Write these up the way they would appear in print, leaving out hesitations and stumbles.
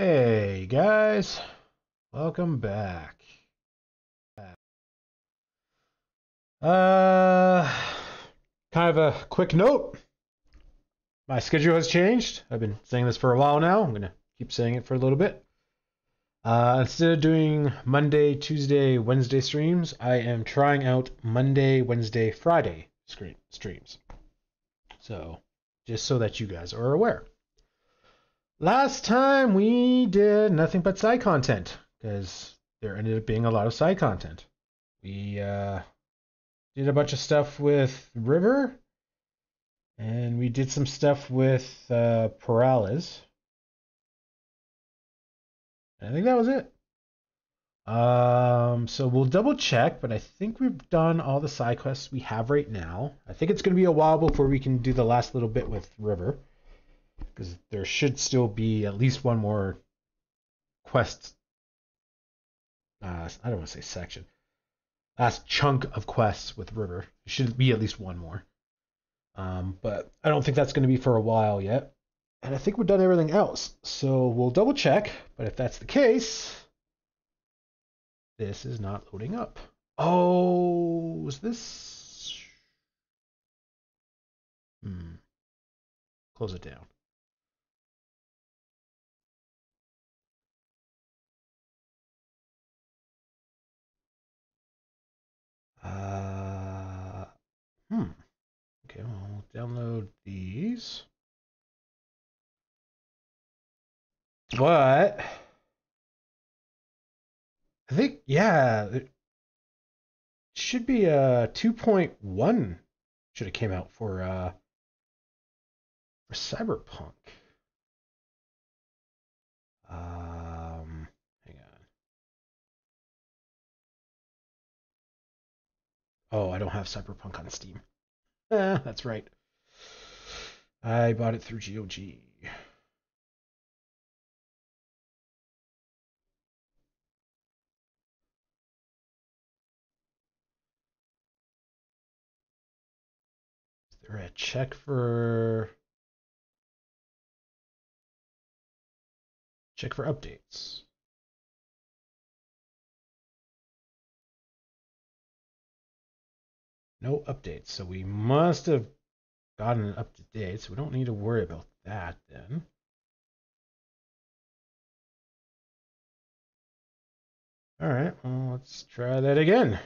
Hey guys, welcome back. Uh, kind of a quick note. My schedule has changed. I've been saying this for a while now. I'm gonna keep saying it for a little bit. Instead of doing Monday, Tuesday, Wednesday streams, I am trying out Monday, Wednesday, Friday streams. So, just so that you guys are aware. Last time we did nothing but side content because there ended up being a lot of side content. We did a bunch of stuff with River, and we did some stuff with Perales. I think that was it. So we'll double check, but I think we've done all the side quests we have right now. I think it's going to be a while before we can do the last little bit with River, because there should still be at least one more quest. I don't want to say section. Last chunk of quests with River. There should be at least one more. But I don't think that's going to be for a while yet. And I think we've done everything else. So we'll double check. But if that's the case, this is not loading up. Oh, was this? Close it down. Okay, well, we'll download these. But I think, yeah, it should be a 2.1 should have came out for Cyberpunk. Hang on. Oh, I don't have Cyberpunk on Steam. That's right. I bought it through GOG. Is there a check for updates? No updates. So we must have gotten it up to date. So we don't need to worry about that then. All right, well, let's try that again.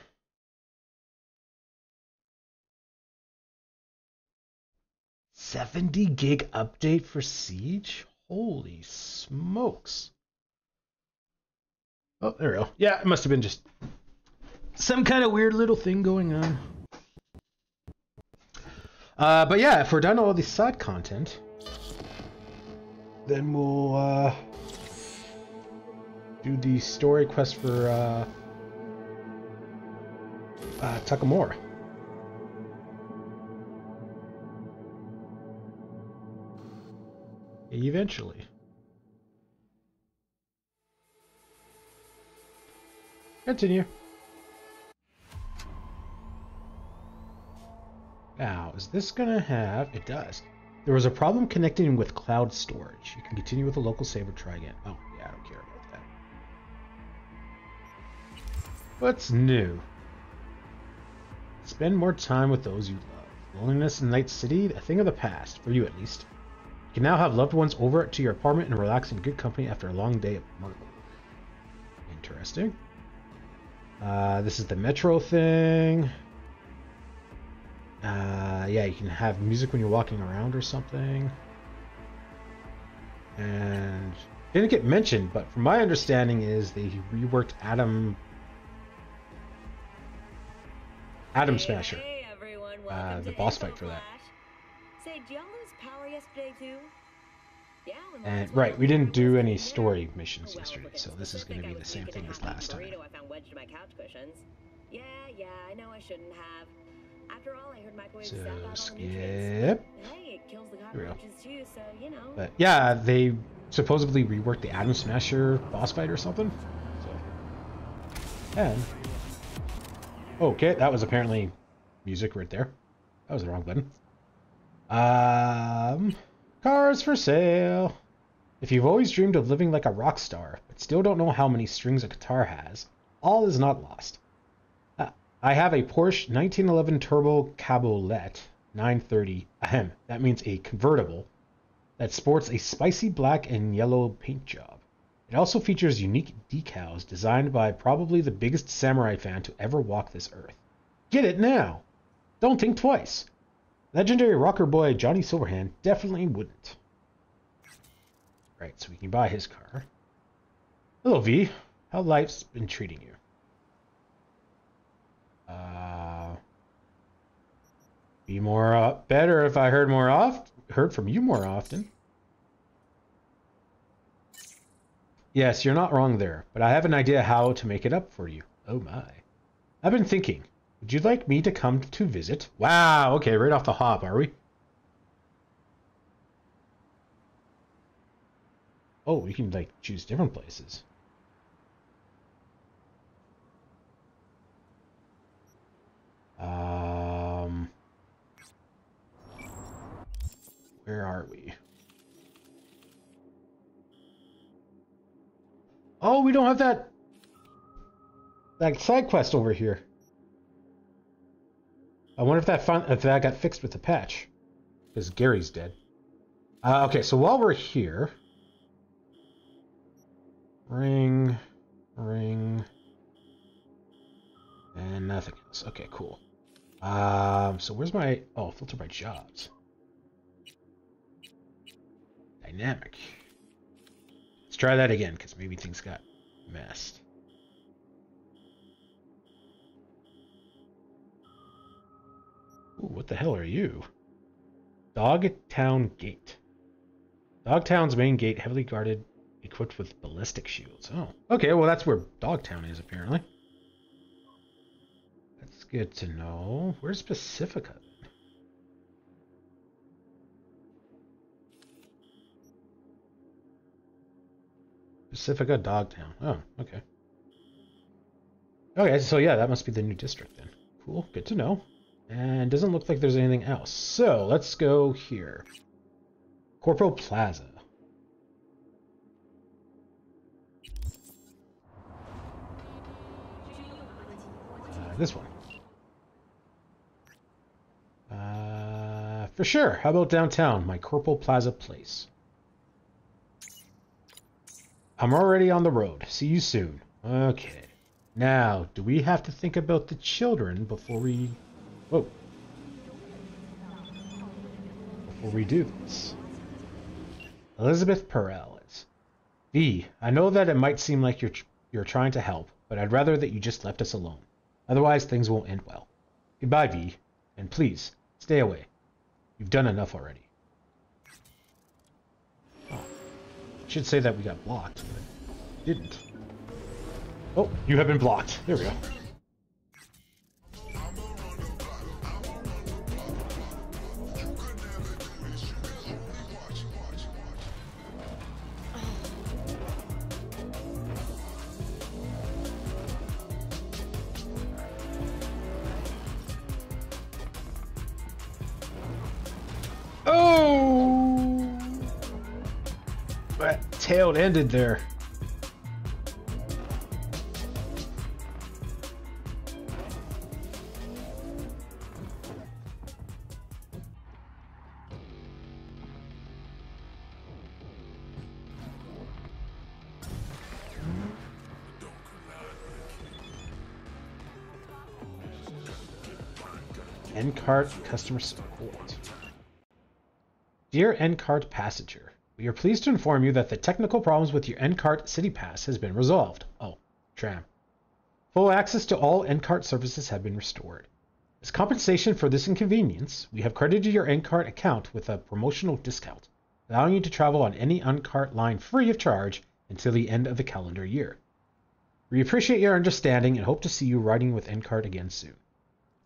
70 gig update for Siege? Holy smokes. Oh, there we go. Yeah, it must have been just some kind of weird little thing going on. But yeah, if we're done all this side content, then we'll do the story quest for Takamura. Eventually. Continue. Now, is this gonna have... It does. There was a problem connecting with cloud storage. You can continue with a local save or try again. Oh, yeah, I don't care about that. What's new? Spend more time with those you love. Loneliness in Night City, a thing of the past, for you at least. You can now have loved ones over to your apartment and relax in good company after a long day of work. Interesting. This is the Metro thing. Yeah, you can have music when you're walking around or something. And it didn't get mentioned, but from my understanding is they reworked Atom Smasher. Hey everyone, the boss fight for that. Say, did y'all lose power yesterday too? Yeah, and right, we didn't do any story missions yesterday, so this is going to be the same thing as last time. I found wedged in my couch cushions. Yeah, I know I shouldn't have. After all, I heard microwave so skip. Hey, it kills the cockroaches too, so you know. But yeah, they supposedly reworked the Atom Smasher boss fight or something. So, and okay, that was apparently music right there. That was the wrong button. Cars for sale. If you've always dreamed of living like a rock star, but still don't know how many strings a guitar has, all is not lost. I have a Porsche 1911 Turbo Cabriolet 930, ahem, that means a convertible, that sports a spicy black and yellow paint job. It also features unique decals designed by probably the biggest samurai fan to ever walk this earth. Get it now! Don't think twice. Legendary rocker boy Johnny Silverhand definitely wouldn't. Right, so we can buy his car. Hello, V. How life's been treating you? Be more better if I heard from you more often. Yes, you're not wrong there, but I have an idea how to make it up for you. Oh my. I've been thinking, would you like me to come to visit? Wow, okay, right off the hop, are we? Oh, we can, like, choose different places. Where are we? Oh, we don't have that side quest over here. I wonder if that got fixed with the patch. Because Gary's dead. Okay, so while we're here... Ring... And nothing else. Okay, cool. So where's my... Oh, filter by jobs. Dynamic. Let's try that again, because maybe things got messed. Ooh, what the hell are you? Dogtown Gate. Dogtown's main gate, heavily guarded, equipped with ballistic shields. Oh, okay, well that's where Dogtown is, apparently. That's good to know. Where's Pacifica? Pacifica Dogtown. Oh, okay. Okay, so yeah, that must be the new district then. Cool, good to know. And doesn't look like there's anything else. So, let's go here. Corporal Plaza. This one. For sure. How about downtown, my Corporal Plaza place? I'm already on the road. See you soon. Okay. Now, do we have to think about the children before we... Whoa. Before we do this? Elizabeth Perez. V, I know that it might seem like you're trying to help, but I'd rather that you just left us alone. Otherwise, things won't end well. Goodbye, V. And please, stay away. You've done enough already. Oh. I should say that we got blocked, but didn't. Oh, you have been blocked. There we go. Oh! That tail ended there. N-Cart customer support. Dear N-Cart passenger, we are pleased to inform you that the technical problems with your N-Cart City Pass has been resolved. Oh, tram. Full access to all N-Cart services have been restored. As compensation for this inconvenience, we have credited your N-Cart account with a promotional discount, allowing you to travel on any N-Cart line free of charge until the end of the calendar year. We appreciate your understanding and hope to see you riding with N-Cart again soon.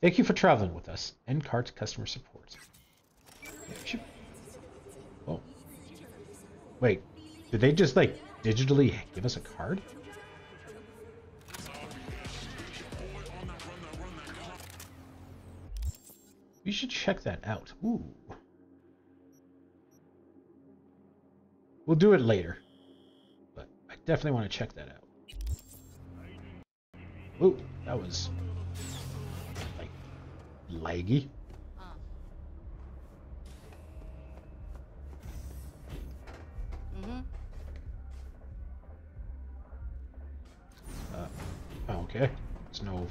Thank you for traveling with us. N-Cart customer support. Oh. Wait, did they just, like, digitally give us a card? We should check that out. Ooh. We'll do it later. But I definitely want to check that out. Ooh, that was like laggy. Oh, okay. There's no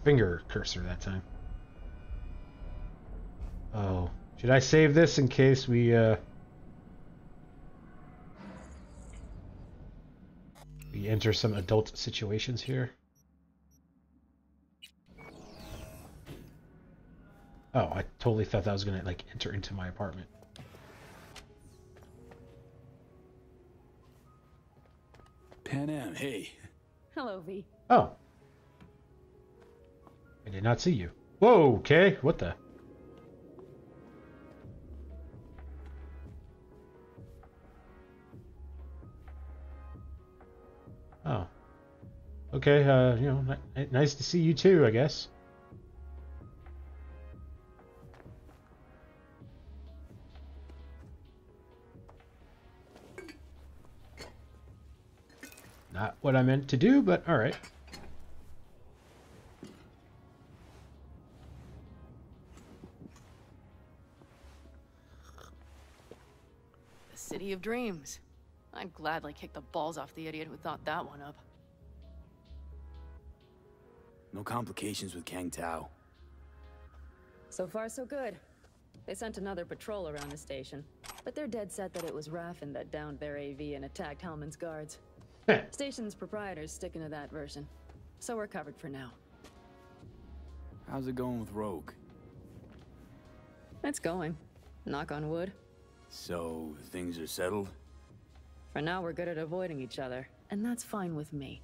finger cursor that time. Oh, should I save this in case we enter some adult situations here? Oh, I totally thought that was gonna like enter into my apartment. Panam, hey. Hello, V. Oh. I did not see you. Whoa, okay. What the? Oh. Okay, you know, nice to see you too, I guess. Not what I meant to do, but alright. The City of Dreams. I'd gladly kick the balls off the idiot who thought that one up. No complications with Kang Tao. So far, so good. They sent another patrol around the station, but they're dead set that it was Raffen that downed their AV and attacked Hellman's guards. Station's proprietor's sticking to that version, so we're covered for now. How's it going with Rogue? It's going. Knock on wood. So, things are settled? For now, we're good at avoiding each other, and that's fine with me.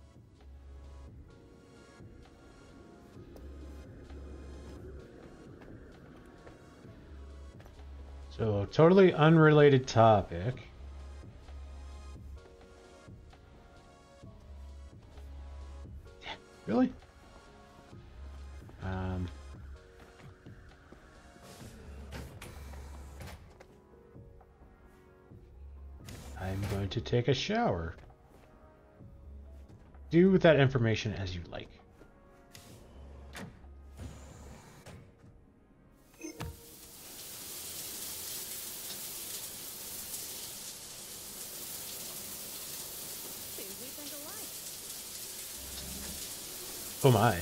So, totally unrelated topic. Yeah, really? I'm going to take a shower. Do with that information as you like. Seems we think alike. Oh my.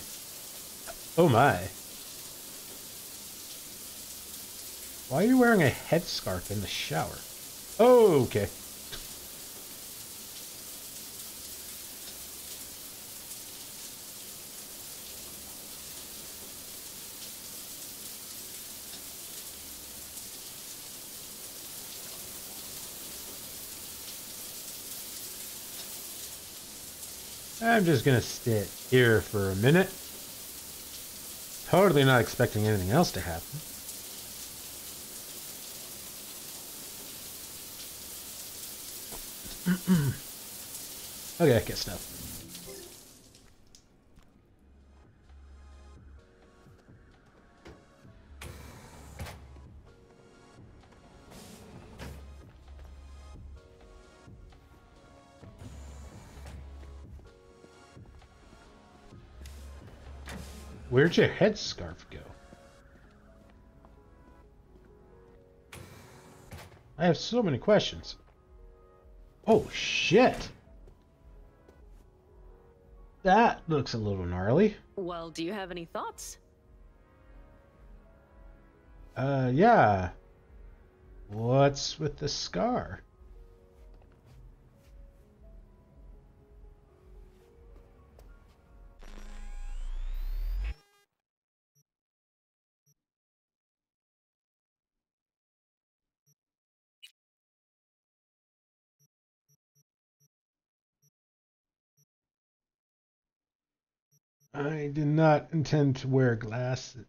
Oh my. Why are you wearing a headscarf in the shower? Oh, okay. I'm just gonna sit here for a minute. Totally not expecting anything else to happen. Okay, get stuff. Where'd your headscarf go? I have so many questions. Oh, shit. That looks a little gnarly. Well, do you have any thoughts? Yeah. What's with the scar? I did not intend to wear glasses.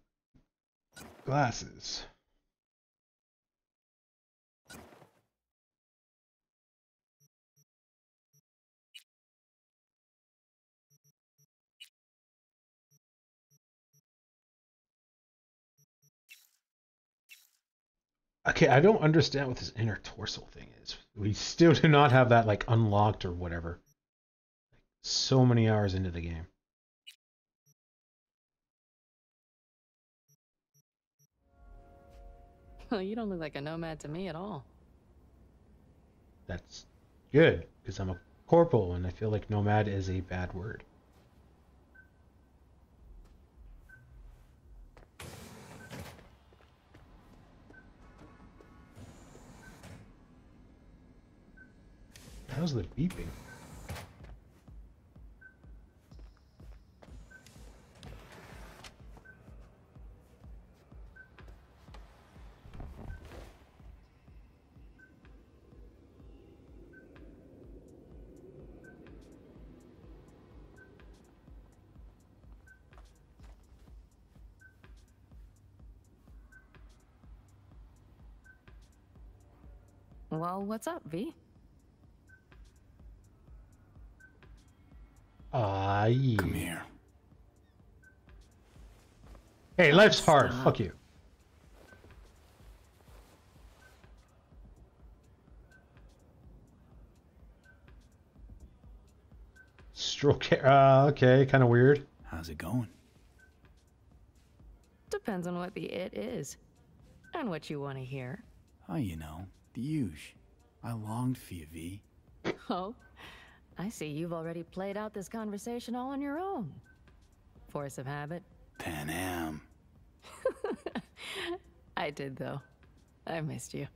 Okay, I don't understand what this inner torso thing is. We still do not have that like unlocked or whatever. So many hours into the game. Well, you don't look like a nomad to me at all. That's good, because I'm a corporal and I feel like nomad is a bad word. How's the beeping? Well, what's up, V? Aye. Come here. Hey, life's hard. Stop. Fuck you. Stroke. Okay, kind of weird. How's it going? Depends on what the it is. And what you want to hear. Oh, you know, the huge. I longed for you, V. Oh, I see you've already played out this conversation all on your own. Force of habit. Pan Am. I did, though. I missed you.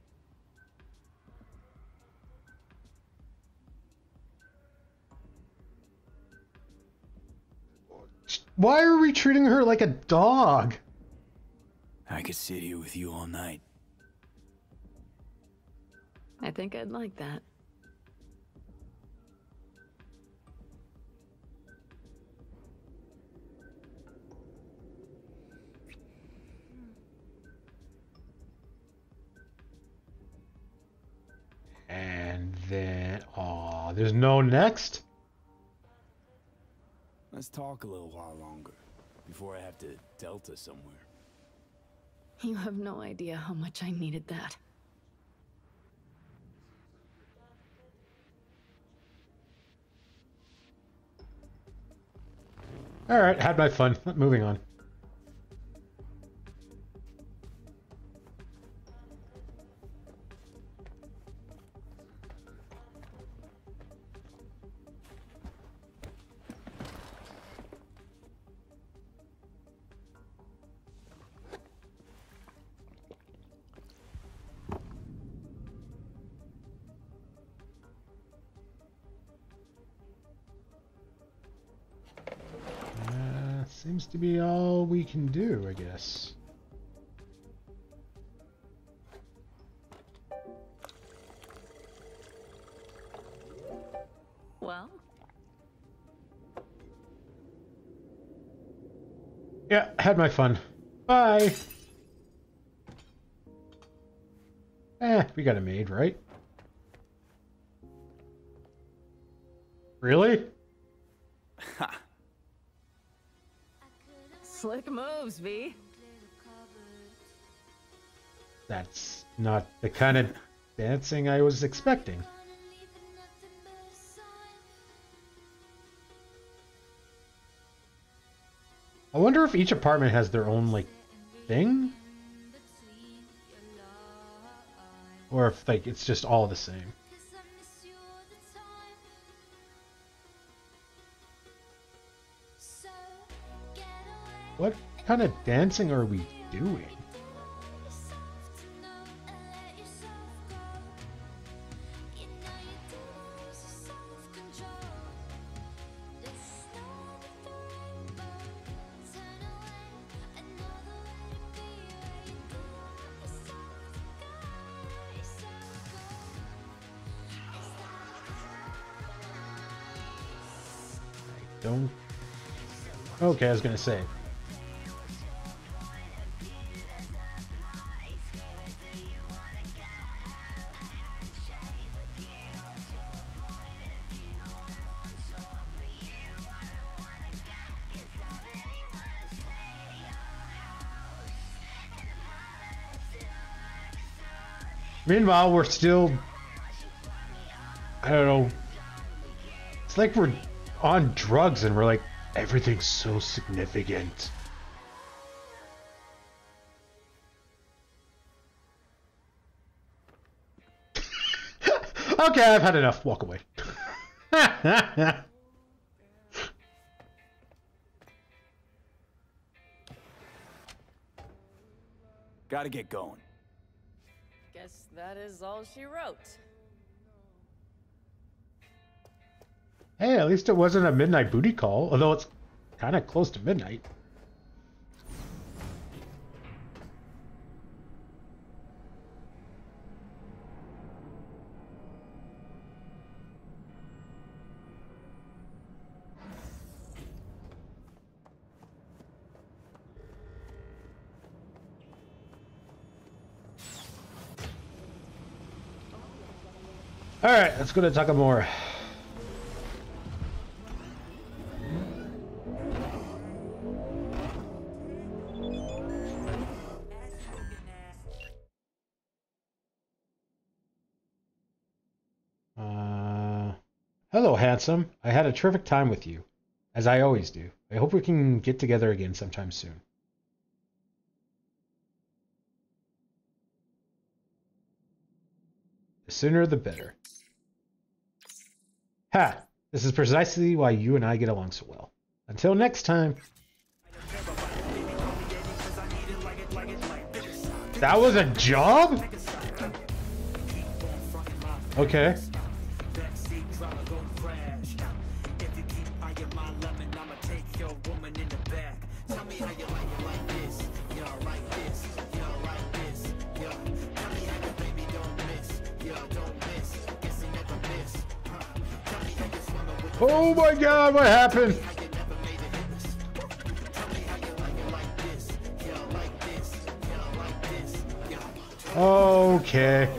Why are we treating her like a dog? I could sit here with you all night. I think I'd like that. And then, oh, there's no next? Let's talk a little while longer before I have to Delta somewhere. You have no idea how much I needed that. Alright, had my fun. Moving on. Seems to be all we can do, I guess. Well? Yeah, had my fun. Bye! We got a maid, right? Really? Ha! Slick moves, V. That's not the kind of dancing I was expecting. I wonder if each apartment has their own, like, thing? Or if, like, it's just all the same. What kind of dancing are we doing? Don't... Okay, I was gonna say. Meanwhile, we're still... I don't know. It's like we're on drugs and we're like, everything's so significant. Okay, I've had enough. Walk away. Gotta get going. Guess that is all she wrote. Hey, at least it wasn't a midnight booty call, although it's kind of close to midnight. Alright, let's go to Takamura. Hello, handsome. I had a terrific time with you, as I always do. I hope we can get together again sometime soon. The sooner the better. Ha! This is precisely why you and I get along so well. Until next time. That was a job? Okay. Oh my god, what happened? Okay.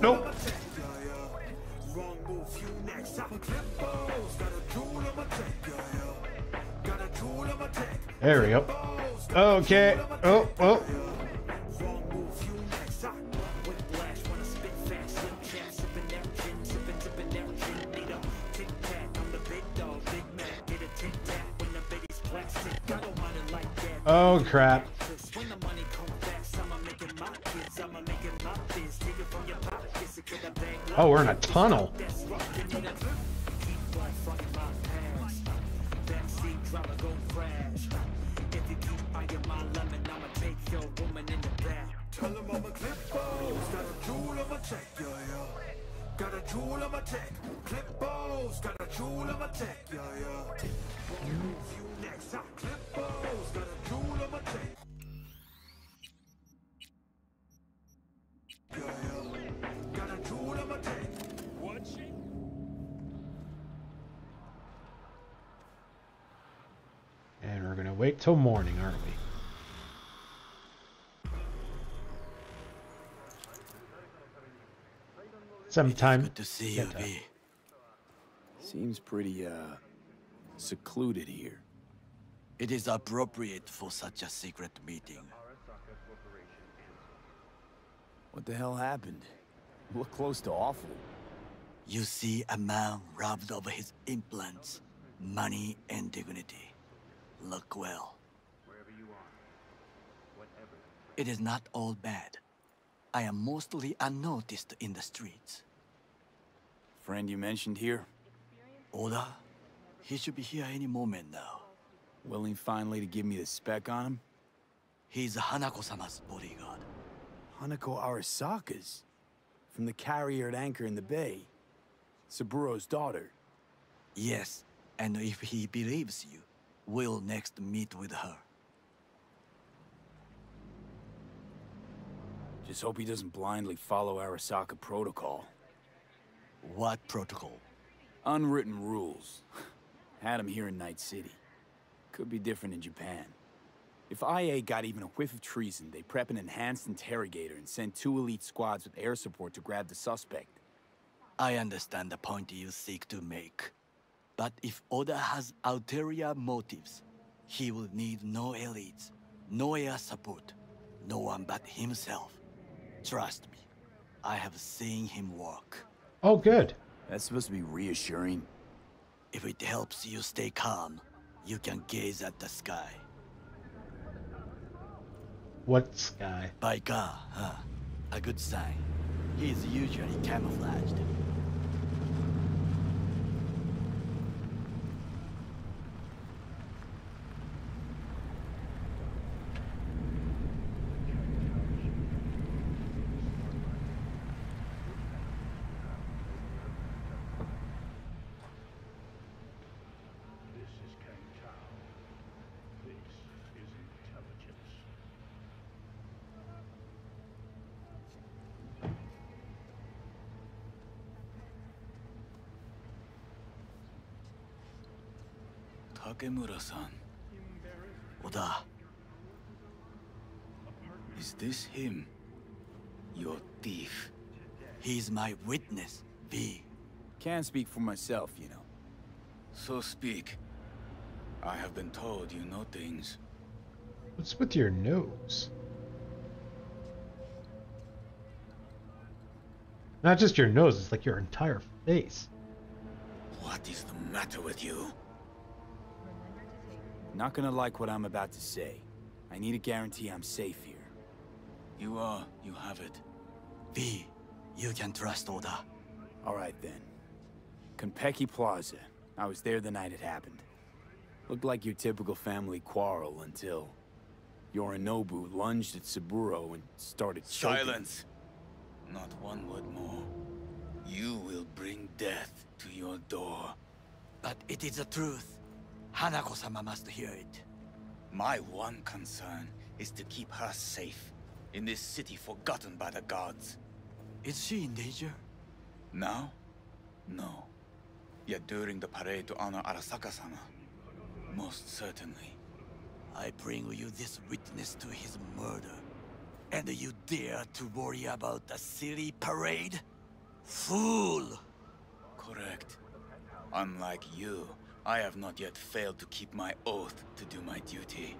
Nope. There we go. Okay. Oh, oh. Oh crap. Oh, we're in a tunnel. And we're gonna wait till morning, aren't we? Sometime. Good to see you, B. Seems pretty, secluded here. It is appropriate for such a secret meeting. What the hell happened? Look close to awful. You see a man robbed of his implants, money and dignity. Look well. It is not all bad. I am mostly unnoticed in the streets. Friend you mentioned here? Oda? He should be here any moment now. Willing finally to give me the spec on him? He's Hanako-sama's bodyguard. Hanako Arasaka's? From the carrier at anchor in the bay? Saburo's daughter? Yes, and if he believes you, we'll next meet with her. Just hope he doesn't blindly follow Arasaka protocol. What protocol? Unwritten rules. Had him here in Night City. Could be different in Japan. If IA got even a whiff of treason, they prep an enhanced interrogator and send 2 elite squads with air support to grab the suspect. I understand the point you seek to make. But if Oda has ulterior motives, he will need no elites. No air support. No one but himself. Trust me, I have seen him work. Oh, good. That's supposed to be reassuring. If it helps you stay calm, you can gaze at the sky. What sky? By God, huh? A good sign. He is usually camouflaged. Takemura-san. Oda, Is this him? Your thief. he's my witness, V. Can't speak for myself, you know. So speak. I have been told you know things. What's with your nose? Not just your nose, it's like your entire face. What is the matter with you? Not gonna like what I'm about to say. I need a guarantee I'm safe here. You have it. V, you can trust Oda. Alright then. Konpeki Plaza. I was there the night it happened. Looked like your typical family quarrel until Yorinobu lunged at Saburo and started choking. Silence! Not one word more. You will bring death to your door. But it is the truth. Hanako-sama must hear it. My one concern is to keep her safe in this city forgotten by the gods. Is she in danger? Now? No. Yet during the parade to honor Arasaka-sama, most certainly. I bring you this witness to his murder. And you dare to worry about a silly parade? Fool! Correct. Unlike you, I have not yet failed to keep my oath to do my duty.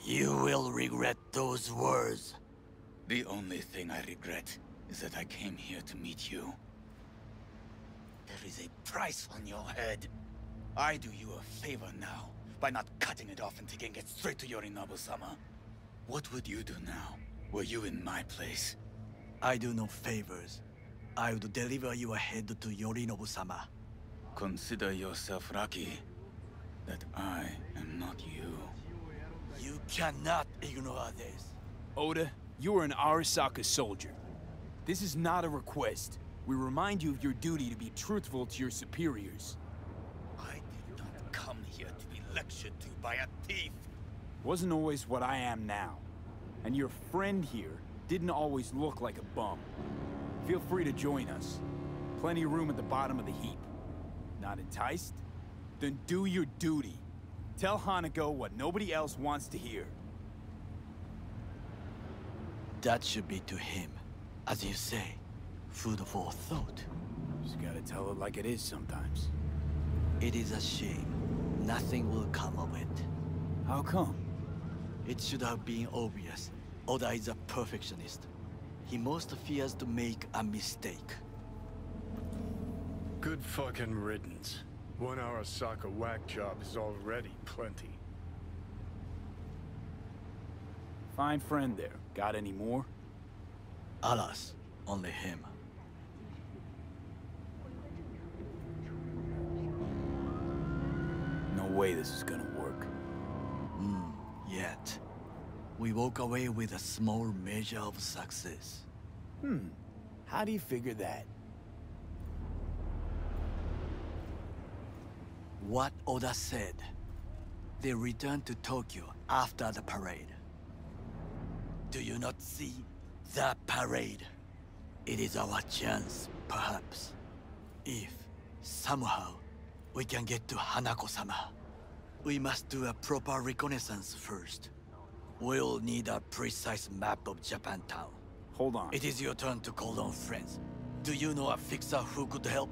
You will regret those words. The only thing I regret is that I came here to meet you. There is a price on your head. I do you a favor now, by not cutting it off and taking it straight to Yorinobu-sama. What would you do now, were you in my place? I do no favors. I would deliver your head to Yorinobu-sama. Consider yourself lucky that I am not you. You cannot ignore this. Oda, you are an Arasaka soldier. This is not a request. We remind you of your duty to be truthful to your superiors. I did not come here to be lectured to by a thief. Wasn't always what I am now. And your friend here didn't always look like a bum. Feel free to join us. Plenty of room at the bottom of the heap. Not enticed? Then do your duty. Tell Hanako what nobody else wants to hear. That should be to him. As you say, food for thought. Just gotta tell it like it is sometimes. It is a shame. Nothing will come of it. How come? It should have been obvious. Oda is a perfectionist. He most fears to make a mistake. Good fucking riddance. One Arasaka whack job is already plenty. Fine friend there. Got any more? Alas, only him. No way this is gonna work. Yet. We walk away with a small measure of success. How do you figure that? What Oda said. They returned to Tokyo after the parade. Do you not see the parade? It is our chance, perhaps. If, somehow, we can get to Hanako-sama. We must do a proper reconnaissance first. We'll need a precise map of Japantown. Hold on. It is your turn to call on friends. Do you know a fixer who could help?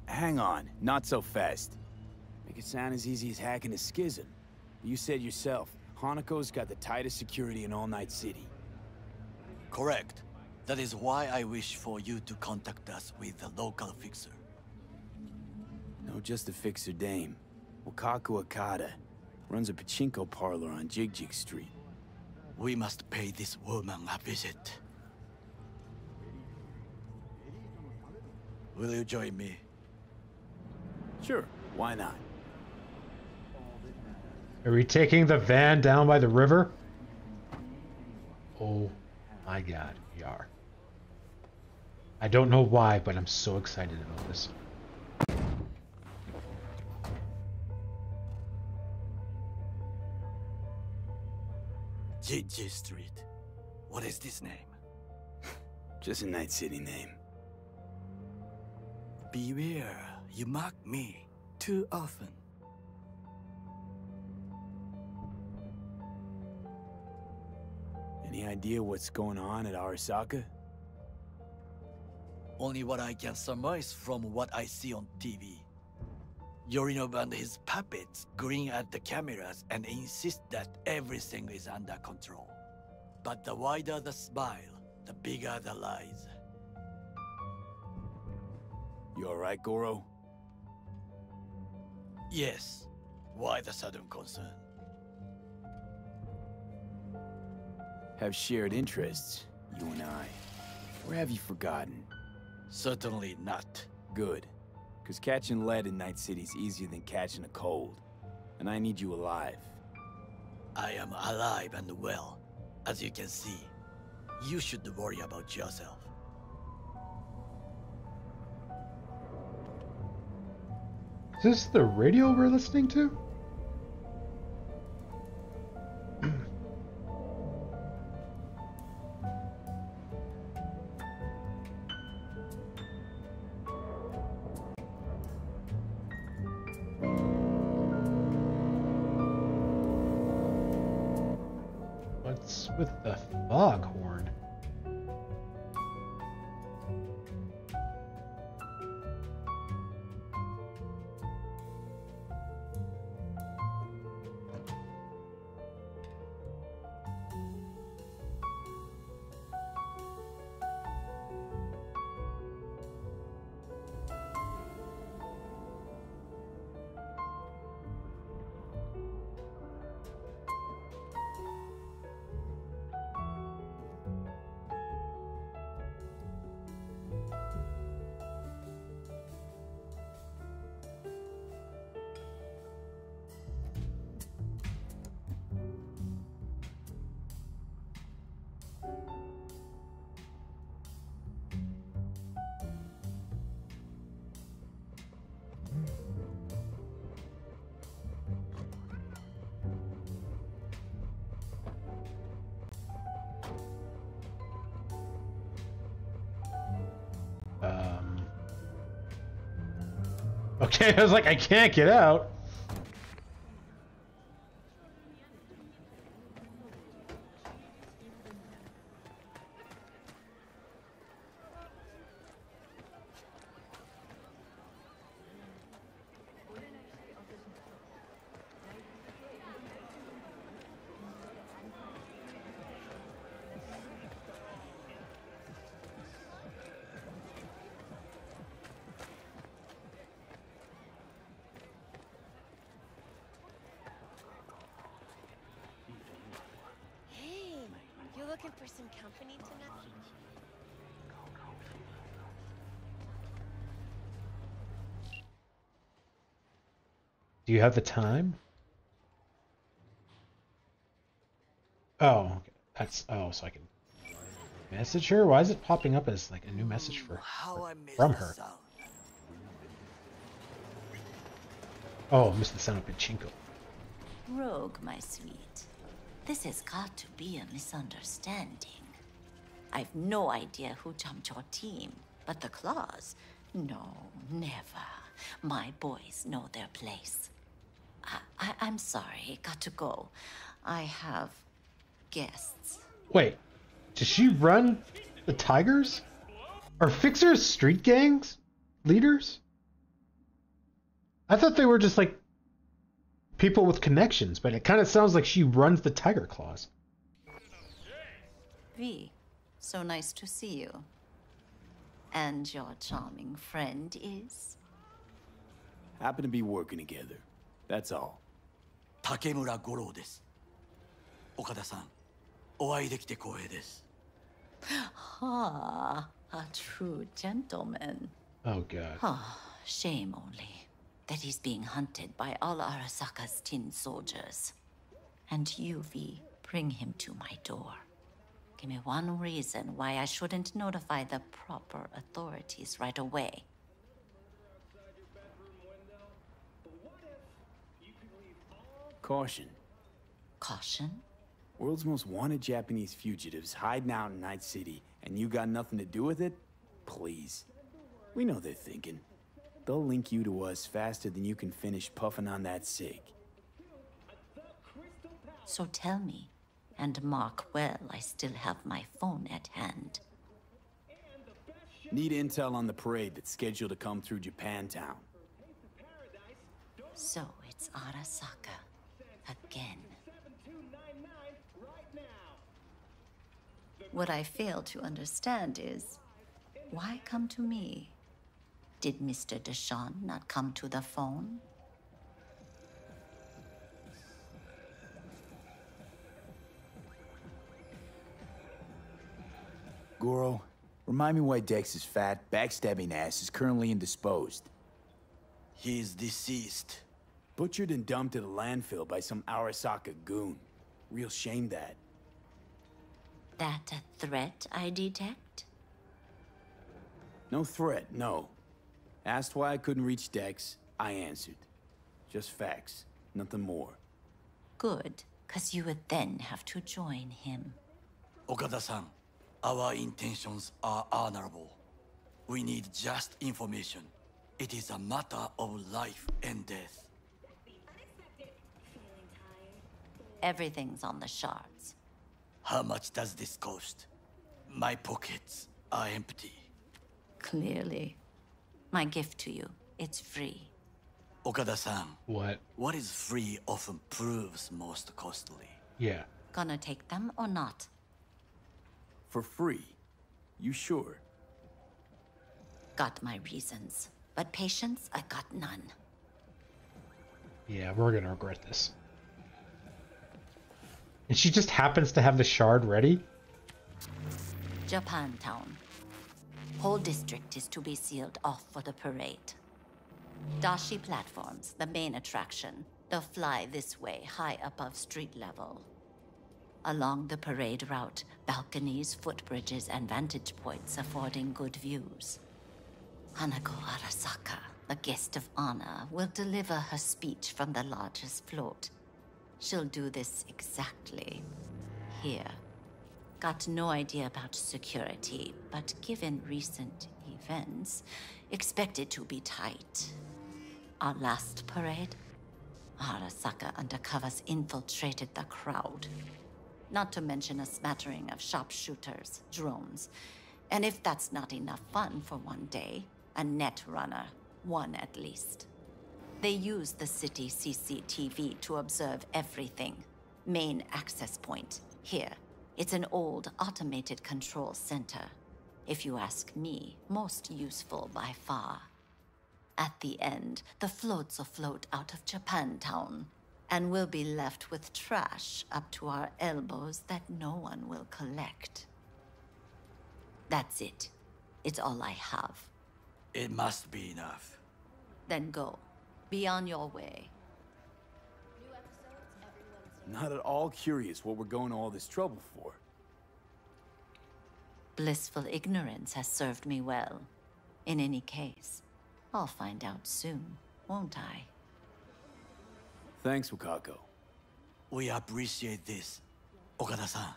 Hang on. Not so fast. Make it sound as easy as hacking a schism. You said yourself, Hanako's got the tightest security in all Night City. Correct. That is why I wish for you to contact us with the local fixer. No, just a fixer dame. Wakaku Akata runs a pachinko parlor on Jig Street. We must pay this woman a visit. Will you join me? Sure, why not? Are we taking the van down by the river? Oh my god, we are. I don't know why, but I'm so excited about this. Jig Street. What is this name? Just a Night City name. Beware, you mock me too often. Any idea what's going on at Arasaka? Only what I can surmise from what I see on TV. Yorinobu and his puppets grin at the cameras and insist that everything is under control. But the wider the smile, the bigger the lies. You alright, Goro? Yes. Why the sudden concern? Have shared interests, you and I. Or have you forgotten? Certainly not. Good. Because catching lead in Night City's easier than catching a cold. And I need you alive. I am alive and well. As you can see, you should worry about yourself. Is this the radio we're listening to? What's with the foghorn? Okay, I was like, I can't get out. Looking for some company tonight? Do you have the time? Oh, okay. That's so I can message her. Why is it popping up as like a new message from her? Oh, I missed the sound of pachinko. Rogue, my sweet. This has got to be a misunderstanding. I've no idea who jumped your team, but the Claws? No, never. My boys know their place. I'm sorry, got to go. I have guests. Wait, does she run the Tigers? Are Fixers street gangs leaders? I thought they were just like people with connections, but it kind of sounds like she runs the Tiger Claws. V, so nice to see you. And your charming friend is? Happen to be working together. That's all. Takemura Goro です。岡田さん、お会いできて光栄です。Ah, a true gentleman. Oh god. Shame only that he's being hunted by all Arasaka's tin soldiers. And you, V, bring him to my door. Give me one reason why I shouldn't notify the proper authorities right away. Caution. Caution? World's most wanted Japanese fugitives hiding out in Night City, and you got nothing to do with it? Please. We know they're thinking. They'll link you to us faster than you can finish puffing on that cig. So tell me, and mark well I still have my phone at hand. Need intel on the parade that's scheduled to come through Japantown. So it's Arasaka. Again. What I fail to understand is, why come to me? Did Mr. Deshawn not come to the phone? Goro, remind me why Dex's fat, backstabbing ass is currently indisposed. He is deceased. Butchered and dumped at a landfill by some Arasaka goon. Real shame that. That a threat I detect? No threat, no. Asked why I couldn't reach Dex, I answered. Just facts, nothing more. Good, 'cause you would then have to join him. Okada-san, our intentions are honorable. We need just information. It is a matter of life and death. Everything's on the shards. How much does this cost? My pockets are empty. Clearly. My gift to you, it's free. Okada-san. What? What is free often proves most costly. Yeah. Gonna take them or not? For free? You sure? Got my reasons. But patience, I got none. Yeah, we're gonna regret this. And she just happens to have the shard ready? Japantown. Whole district is to be sealed off for the parade. Dashi platforms, the main attraction. They'll fly this way, high above street level. Along the parade route, balconies, footbridges, and vantage points affording good views. Hanako Arasaka, the guest of honor, will deliver her speech from the largest float. She'll do this exactly here. Got no idea about security, but given recent events, expected to be tight. Our last parade, Arasaka undercovers infiltrated the crowd. Not to mention a smattering of sharpshooters, drones, and if that's not enough fun for one day, a net runner, one at least. They use the city CCTV to observe everything. Main access point, here. It's an old automated control center. If you ask me, most useful by far. At the end, the floats will float out of Japantown, and we'll be left with trash up to our elbows that no one will collect. That's it. It's all I have. It must be enough. Then go. Be on your way. Not at all curious what we're going to all this trouble for. Blissful ignorance has served me well. In any case, I'll find out soon, won't I? Thanks, Wakako. We appreciate this, Okada-san.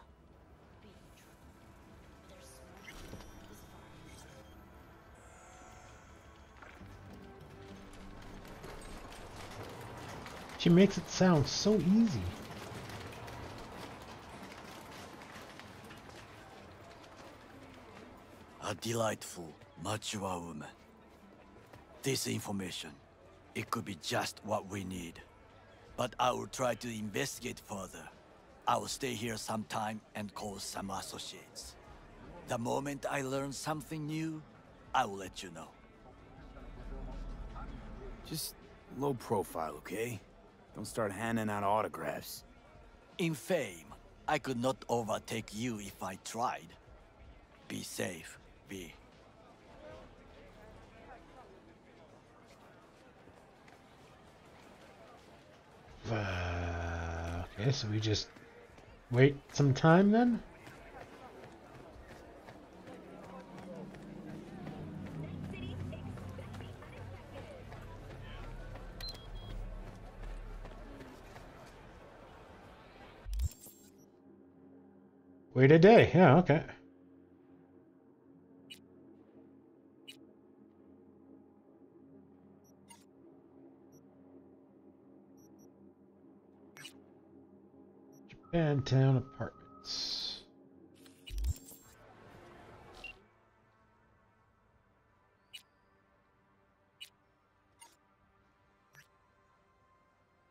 She makes it sound so easy. A delightful, mature woman. This information, it could be just what we need. but I will try to investigate further. I will stay here some time and call some associates. The moment I learn something new, I will let you know. Just low profile, okay? Don't start handing out autographs. In fame, I could not overtake you if I tried. Be safe, V. Okay, so we just wait some time then? Wait a day, yeah, okay. Japantown Apartments.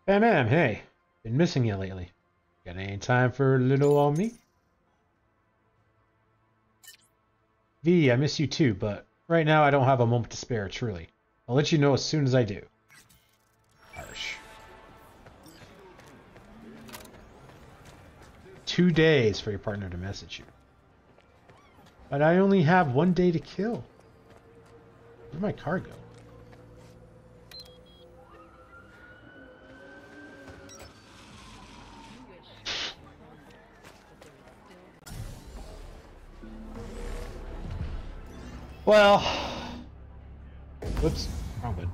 Bam Bam, hey. Been missing you lately. Got any time for a little on me? V, I miss you too, but right now I don't have a moment to spare, truly. I'll let you know as soon as I do. Harsh. 2 days for your partner to message you. But I only have 1 day to kill. Where'd my car go? Well, whoops, wrong button.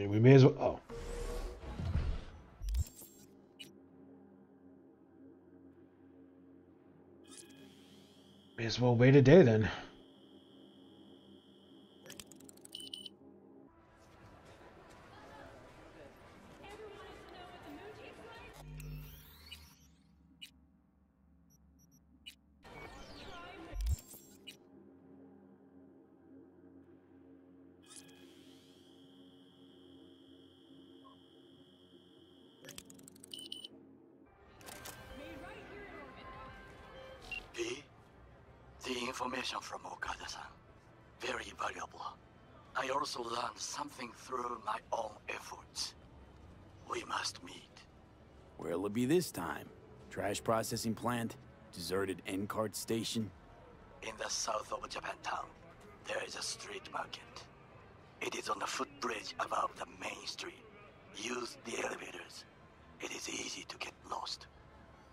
We may as well. Oh, may as well wait a day then. The information from Okada-san, very valuable. I also learned something through my own efforts. We must meet. Where'll it be this time? Trash processing plant? Deserted N-cart station? In the south of Japantown, there is a street market. It is on the footbridge above the main street. Use the elevators. It is easy to get lost.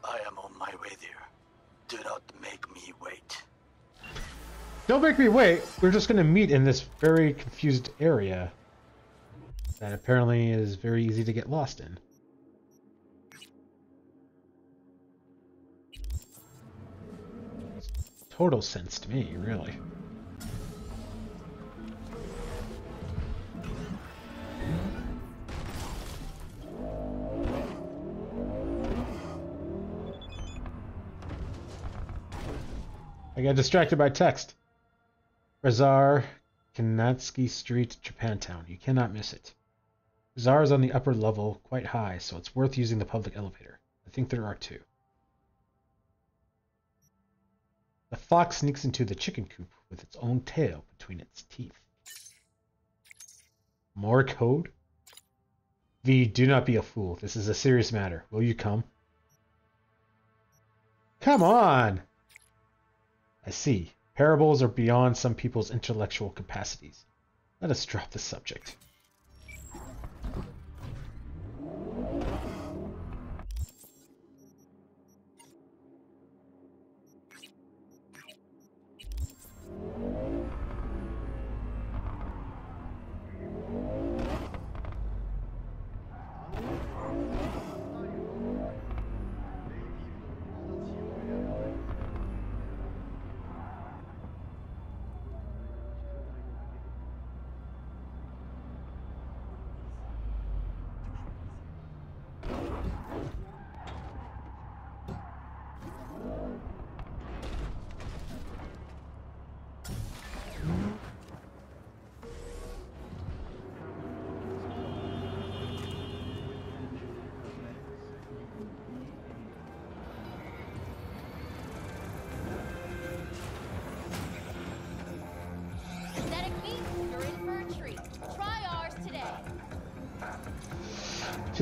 I am on my way there. Do not make me wait. Don't make me wait. We're just going to meet in this very confused area that apparently is very easy to get lost in. Makes total sense to me, really. I got distracted by text. Bazaar, Kanatsky Street, Japantown. You cannot miss it. Bazaar is on the upper level, quite high, so it's worth using the public elevator. I think there are 2. The fox sneaks into the chicken coop with its own tail between its teeth. More code? V, do not be a fool. This is a serious matter. Will you come? Come on! I see. Parables are beyond some people's intellectual capacities. Let us drop the subject.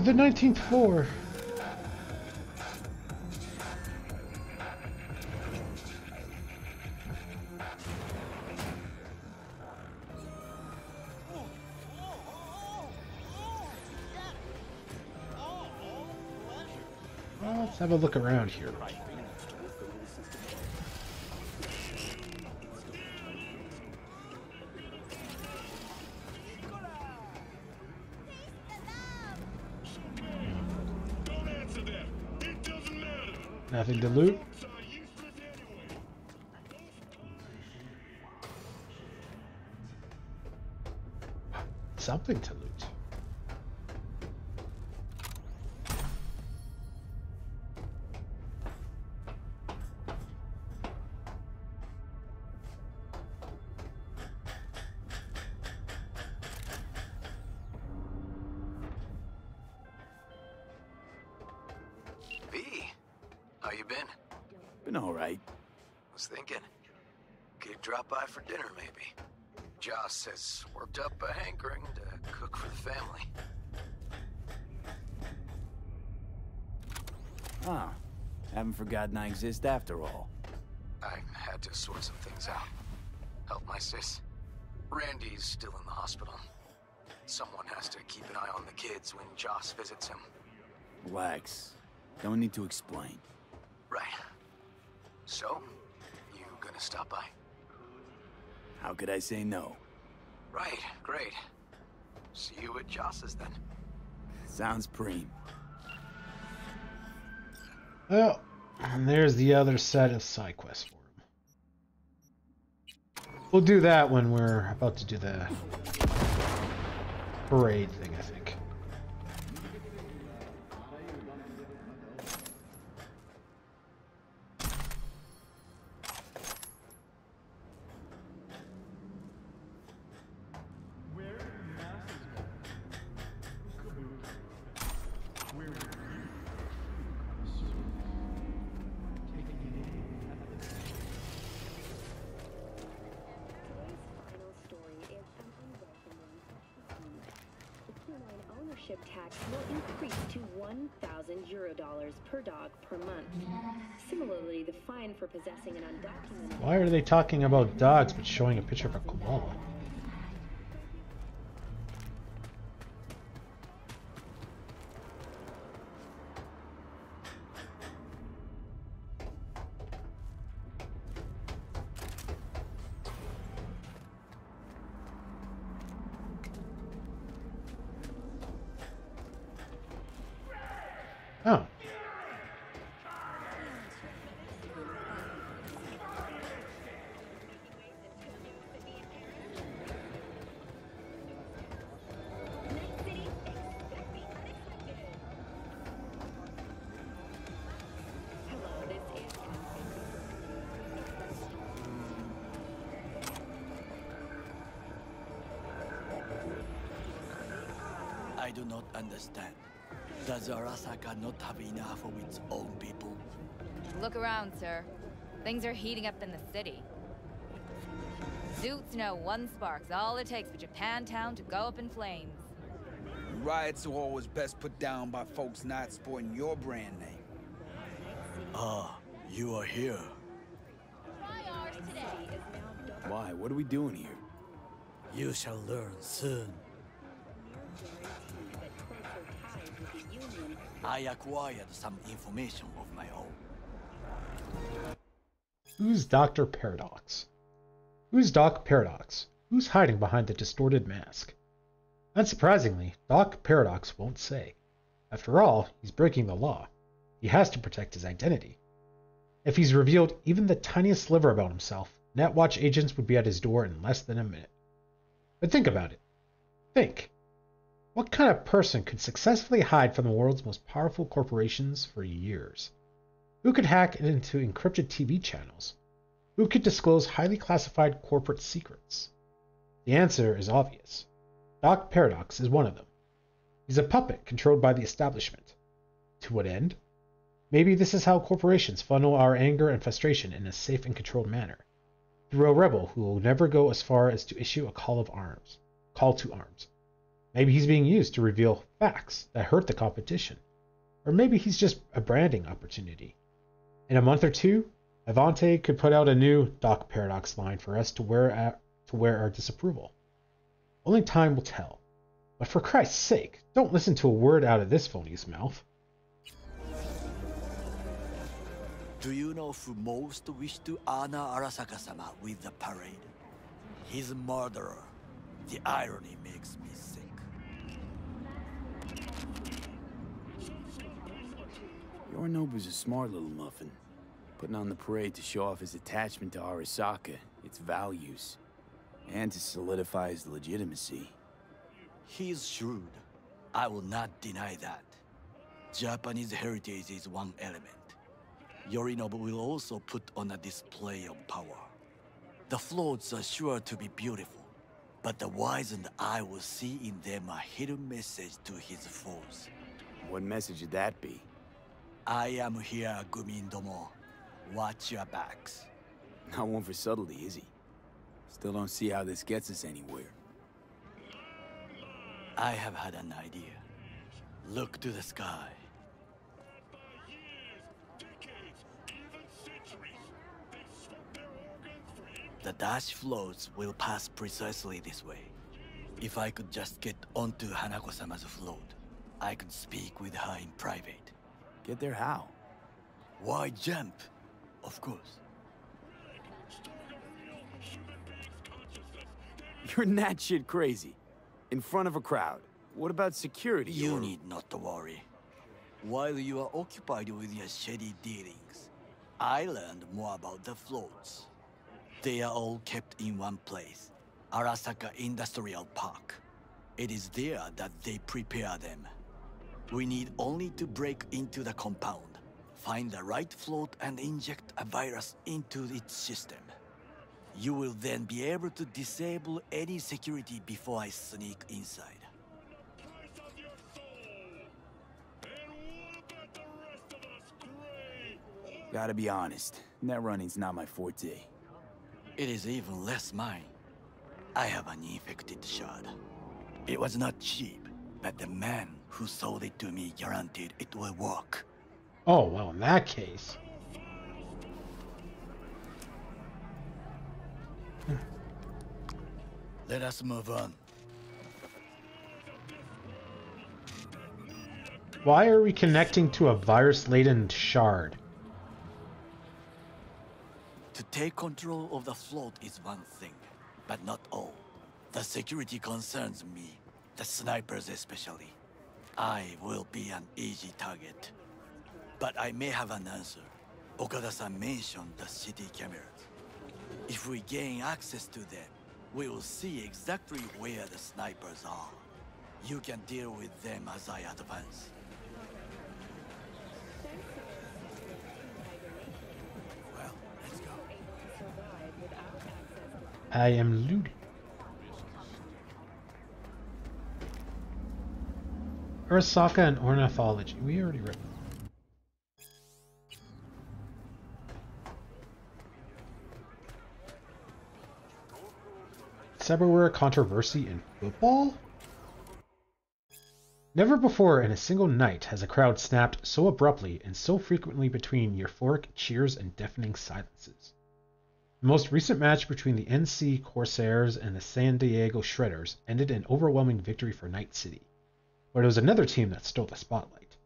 To the 19th floor. Well, let's have a look around here. Nothing to loot. Something to loot. How you been? Been all right. Was thinking, could drop by for dinner maybe. Joss has worked up a hankering to cook for the family. Ah, haven't forgotten I exist after all. I had to sort some things out. Help my sis. Randy's still in the hospital. Someone has to keep an eye on the kids when Joss visits him. Relax. Don't need to explain. Right. So, you gonna stop by? How could I say no? Right, great. See you at Joss's then. Sounds preem. Well, and there's the other set of side quests for him. We'll do that when we're about to do the parade thing, I think. Tax will increase to €1,000 per dog per month. Similarly, the fine for possessing an undocumented... Why are they talking about dogs but showing a picture of a koala? Oh. I do not understand. Does Arasaka not have enough of its own people? Look around, sir. Things are heating up in the city. Suits know one spark's all it takes for Japantown to go up in flames. Riots are always best put down by folks not sporting your brand name. Ah, you are here. Why? What are we doing here? You shall learn soon. I acquired some information of my own. Who's Dr. Paradox? Who's Doc Paradox? Who's hiding behind the distorted mask? Unsurprisingly, Doc Paradox won't say. After all, he's breaking the law. He has to protect his identity. If he's revealed even the tiniest sliver about himself, Netwatch agents would be at his door in less than a minute. But think about it. Think. What kind of person could successfully hide from the world's most powerful corporations for years? Who could hack into encrypted TV channels? Who could disclose highly classified corporate secrets? The answer is obvious. Doc Paradox is one of them. He's a puppet controlled by the establishment. To what end? Maybe this is how corporations funnel our anger and frustration in a safe and controlled manner, through a rebel who will never go as far as to issue a call to arms. Maybe he's being used to reveal facts that hurt the competition. Or maybe he's just a branding opportunity. In a month or two, Avante could put out a new Doc Paradox line for us to wear our disapproval. Only time will tell. But for Christ's sake, don't listen to a word out of this phony's mouth. Do you know who most wished to honor Arasaka-sama with the parade? His murderer. The irony makes me sick. Yorinobu's a smart little muffin, putting on the parade to show off his attachment to Arasaka, its values, and to solidify his legitimacy. He's shrewd. I will not deny that. Japanese heritage is one element. Yorinobu will also put on a display of power. The floats are sure to be beautiful, but the wizened eye will see in them a hidden message to his foes. What message would that be? I am here, Gumindomo. Watch your backs. Not one for subtlety, is he? Still don't see how this gets us anywhere. I have had an idea. Look to the sky. The dash floats will pass precisely this way. If I could just get onto Hanako-sama's float, I could speak with her in private. Get there how? Why jump? Of course. You're that shit crazy. In front of a crowd. What about security? You need not to worry. While you are occupied with your shady dealings, I learned more about the floats. They are all kept in one place, Arasaka Industrial Park. It is there that they prepare them. We need only to break into the compound, find the right float and inject a virus into its system. You will then be able to disable any security before I sneak inside. Gotta be honest, net running's not my forte. It is even less mine. I have an infected shard. It was not cheap, but the man who sold it to me guaranteed it will work. Oh, well, in that case. Let us move on. Why are we connecting to a virus-laden shard? To take control of the float is one thing, but not all. The security concerns me, the snipers especially. I will be an easy target. But I may have an answer. Okada-san mentioned the city cameras. If we gain access to them, we will see exactly where the snipers are. You can deal with them as I advance. Well, let's go. I am looting. Arasaka and ornithology. We already read them. Cyberware controversy in football? Never before in a single night has a crowd snapped so abruptly and so frequently between euphoric cheers and deafening silences. The most recent match between the NC Corsairs and the San Diego Shredders ended in overwhelming victory for Night City, but it was another team that stole the spotlight.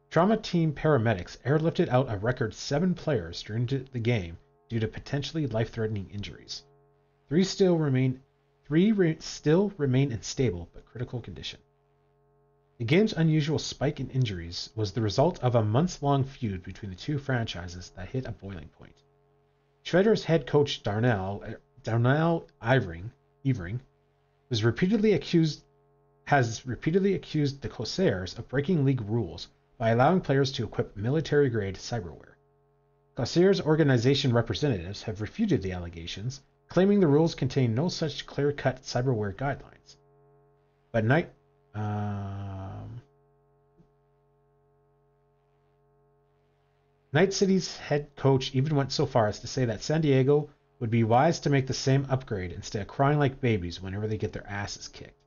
Trauma Team paramedics airlifted out a record 7 players during the game due to potentially life-threatening injuries. Three still remain in stable but critical condition. The game's unusual spike in injuries was the result of a months-long feud between the two franchises that hit a boiling point. Shredder's head coach Darnell Evering has repeatedly accused the Corsairs of breaking league rules by allowing players to equip military-grade cyberware. Corsairs organization representatives have refuted the allegations, claiming the rules contain no such clear-cut cyberware guidelines. But Night City's head coach even went so far as to say that San Diego would be wise to make the same upgrade instead of crying like babies whenever they get their asses kicked.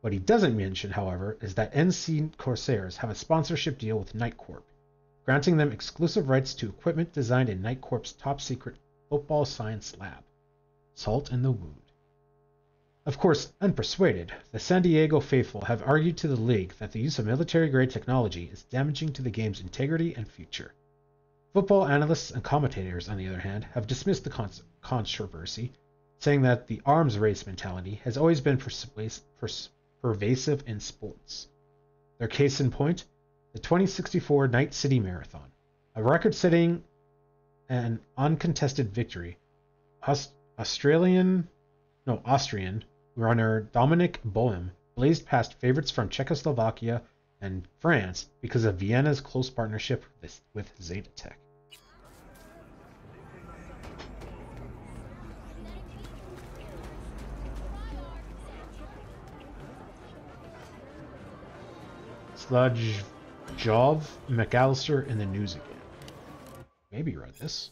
What he doesn't mention, however, is that NC Corsairs have a sponsorship deal with Night Corp, granting them exclusive rights to equipment designed in Night Corp's top-secret football science lab, Salt in the Wound. Of course, unpersuaded, the San Diego faithful have argued to the League that the use of military-grade technology is damaging to the game's integrity and future. Football analysts and commentators, on the other hand, have dismissed the controversy, saying that the arms race mentality has always been pervasive in sports. Their case in point, the 2064 Night City Marathon, a record-setting and uncontested victory. Austrian runner Dominic Boehm blazed past favorites from Czechoslovakia and France because of Vienna's close partnership with Zeta Tech. Sludge Jov McAllister in the news again. Maybe you read this.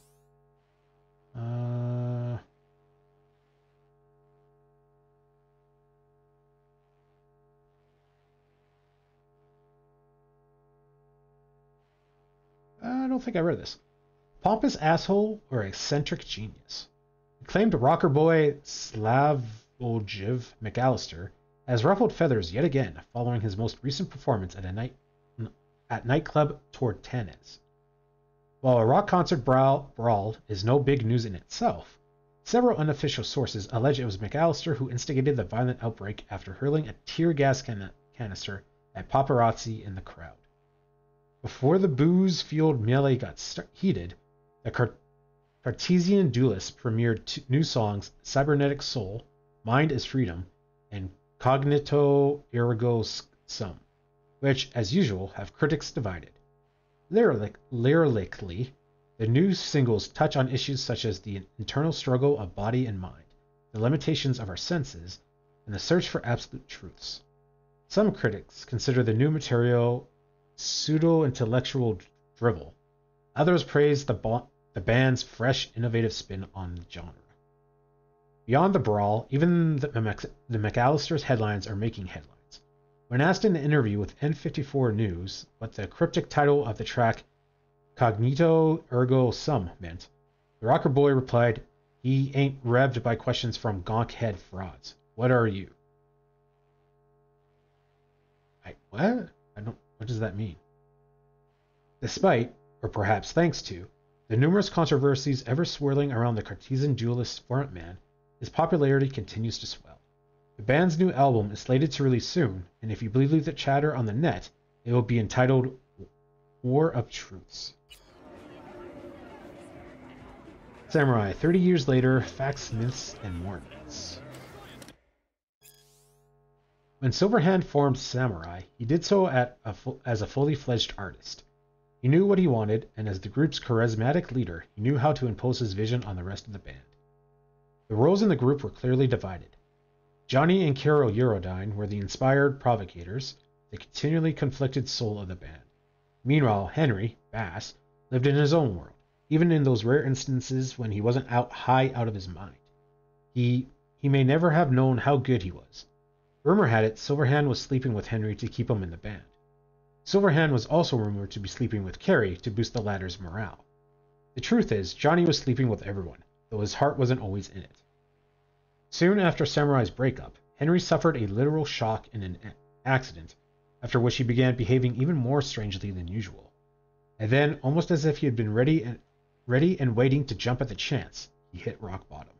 I don't think I read this. Pompous asshole or eccentric genius. Acclaimed rocker boy Slavojiv McAllister has ruffled feathers yet again following his most recent performance at nightclub Tortanes. While a rock concert brawl is no big news in itself, several unofficial sources allege it was McAllister who instigated the violent outbreak after hurling a tear gas canister at paparazzi in the crowd. Before the booze-fueled melee got heated, the Cartesian Duelists premiered new songs Cybernetic Soul, Mind is Freedom, and Cognito Ergo Sum, which, as usual, have critics divided. Lyrically, the new singles touch on issues such as the internal struggle of body and mind, the limitations of our senses, and the search for absolute truths. Some critics consider the new material pseudo-intellectual drivel. Others praise the band's fresh, innovative spin on the genre. Beyond the brawl, even the McAllisters' headlines are making headlines. When asked in an interview with N54 News what the cryptic title of the track Cognito Ergo Sum meant, the rocker boy replied, "He ain't revved by questions from gonkhead frauds. What are you?" What? What does that mean? Despite, or perhaps thanks to, the numerous controversies ever swirling around the Cartesian Duelist frontman, his popularity continues to swell. The band's new album is slated to release soon, and if you believe the chatter on the net, it will be entitled War of Truths. Samurai, 30 years later, facts, myths, and more myths. When Silverhand formed Samurai, he did so as a fully fledged artist. He knew what he wanted, and as the group's charismatic leader, he knew how to impose his vision on the rest of the band. The roles in the group were clearly divided. Johnny and Carol Eurodyne were the inspired provocators, the continually conflicted soul of the band. Meanwhile, Henry, Bass, lived in his own world, even in those rare instances when he wasn't high out of his mind. He may never have known how good he was. Rumor had it Silverhand was sleeping with Henry to keep him in the band. Silverhand was also rumored to be sleeping with Carrie to boost the latter's morale. The truth is, Johnny was sleeping with everyone, though his heart wasn't always in it. Soon after Samurai's breakup, Henry suffered a literal shock in an accident, after which he began behaving even more strangely than usual. And then, almost as if he had been ready and waiting to jump at the chance, he hit rock bottom.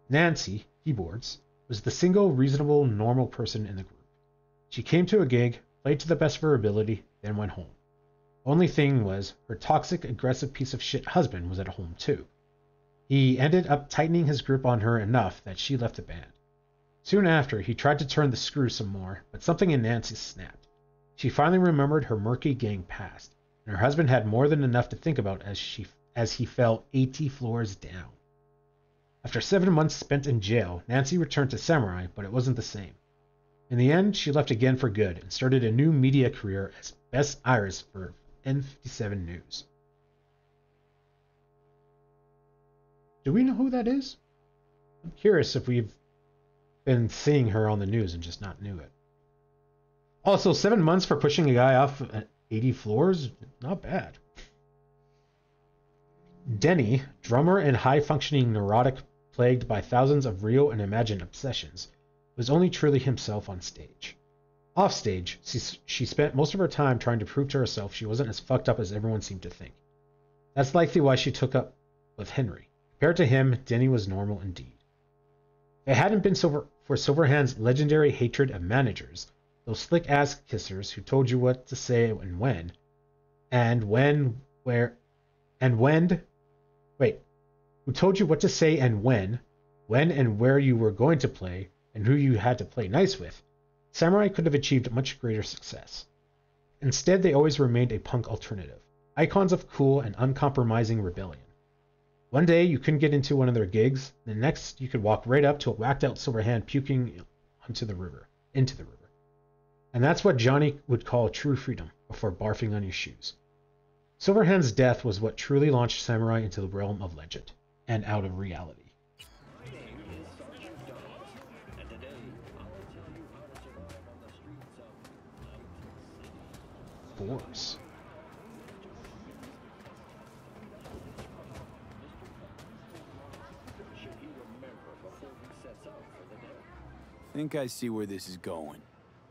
Nancy, keyboards, was the single reasonable, normal person in the group. She came to a gig, played to the best of her ability, then went home. Only thing was, her toxic, aggressive piece of shit husband was at home too. He ended up tightening his grip on her enough that she left the band. Soon after, he tried to turn the screw some more, but something in Nancy snapped. She finally remembered her murky gang past, and her husband had more than enough to think about as he fell 80 floors down. After 7 months spent in jail, Nancy returned to Samurai, but it wasn't the same. In the end, she left again for good and started a new media career as Bess Iris for N57 News. Do we know who that is? I'm curious if we've been seeing her on the news and just not knew it. Also, 7 months for pushing a guy off 80 floors? Not bad. Denny, drummer and high-functioning neurotic plagued by thousands of real and imagined obsessions, was only truly himself on stage. Off stage, she spent most of her time trying to prove to herself she wasn't as fucked up as everyone seemed to think. That's likely why she took up with Henry. Compared to him, Denny was normal indeed. If it hadn't been for Silverhand's legendary hatred of managers, those slick ass kissers who told you what to say and when, who told you what to say and when and where you were going to play, and who you had to play nice with, Samurai could have achieved much greater success. Instead, they always remained a punk alternative, icons of cool and uncompromising rebellion. One day you couldn't get into one of their gigs, the next you could walk right up to a whacked-out Silverhand puking into the river. And that's what Johnny would call true freedom before barfing on his shoes. Silverhand's death was what truly launched Samurai into the realm of legend and out of reality. Force. Think I see where this is going.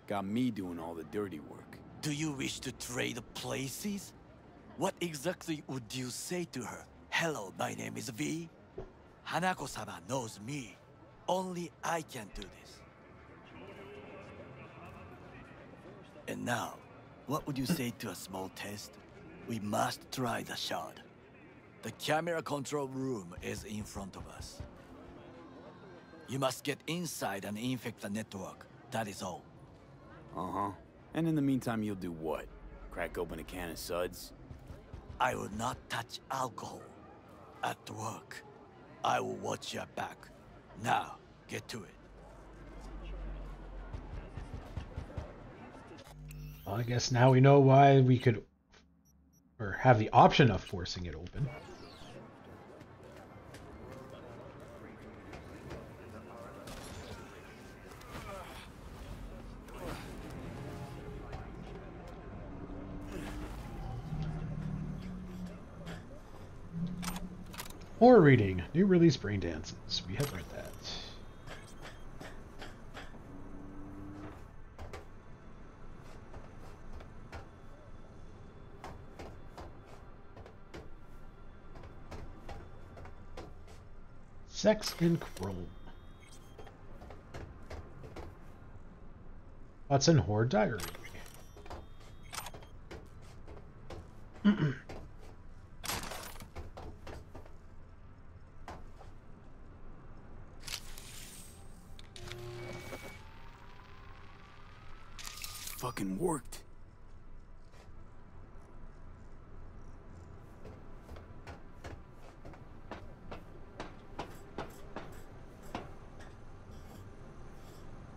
Got me doing all the dirty work. Do you wish to trade places? What exactly would you say to her? Hello, my name is V. Hanako-sama knows me. Only I can do this. And now, what would you say to a small test? We must try the shard. The camera control room is in front of us. You must get inside and infect the network. That is all. Uh-huh. And in the meantime, you'll do what? Crack open a can of suds? I will not touch alcohol. At work, I will watch your back. Now, get to it. Well, I guess now we know why we could, or have the option of forcing it open. Or reading. New release Brain Dances. We have read that. Sex in Chrome. Hudson Horde Diary. Fucking worked.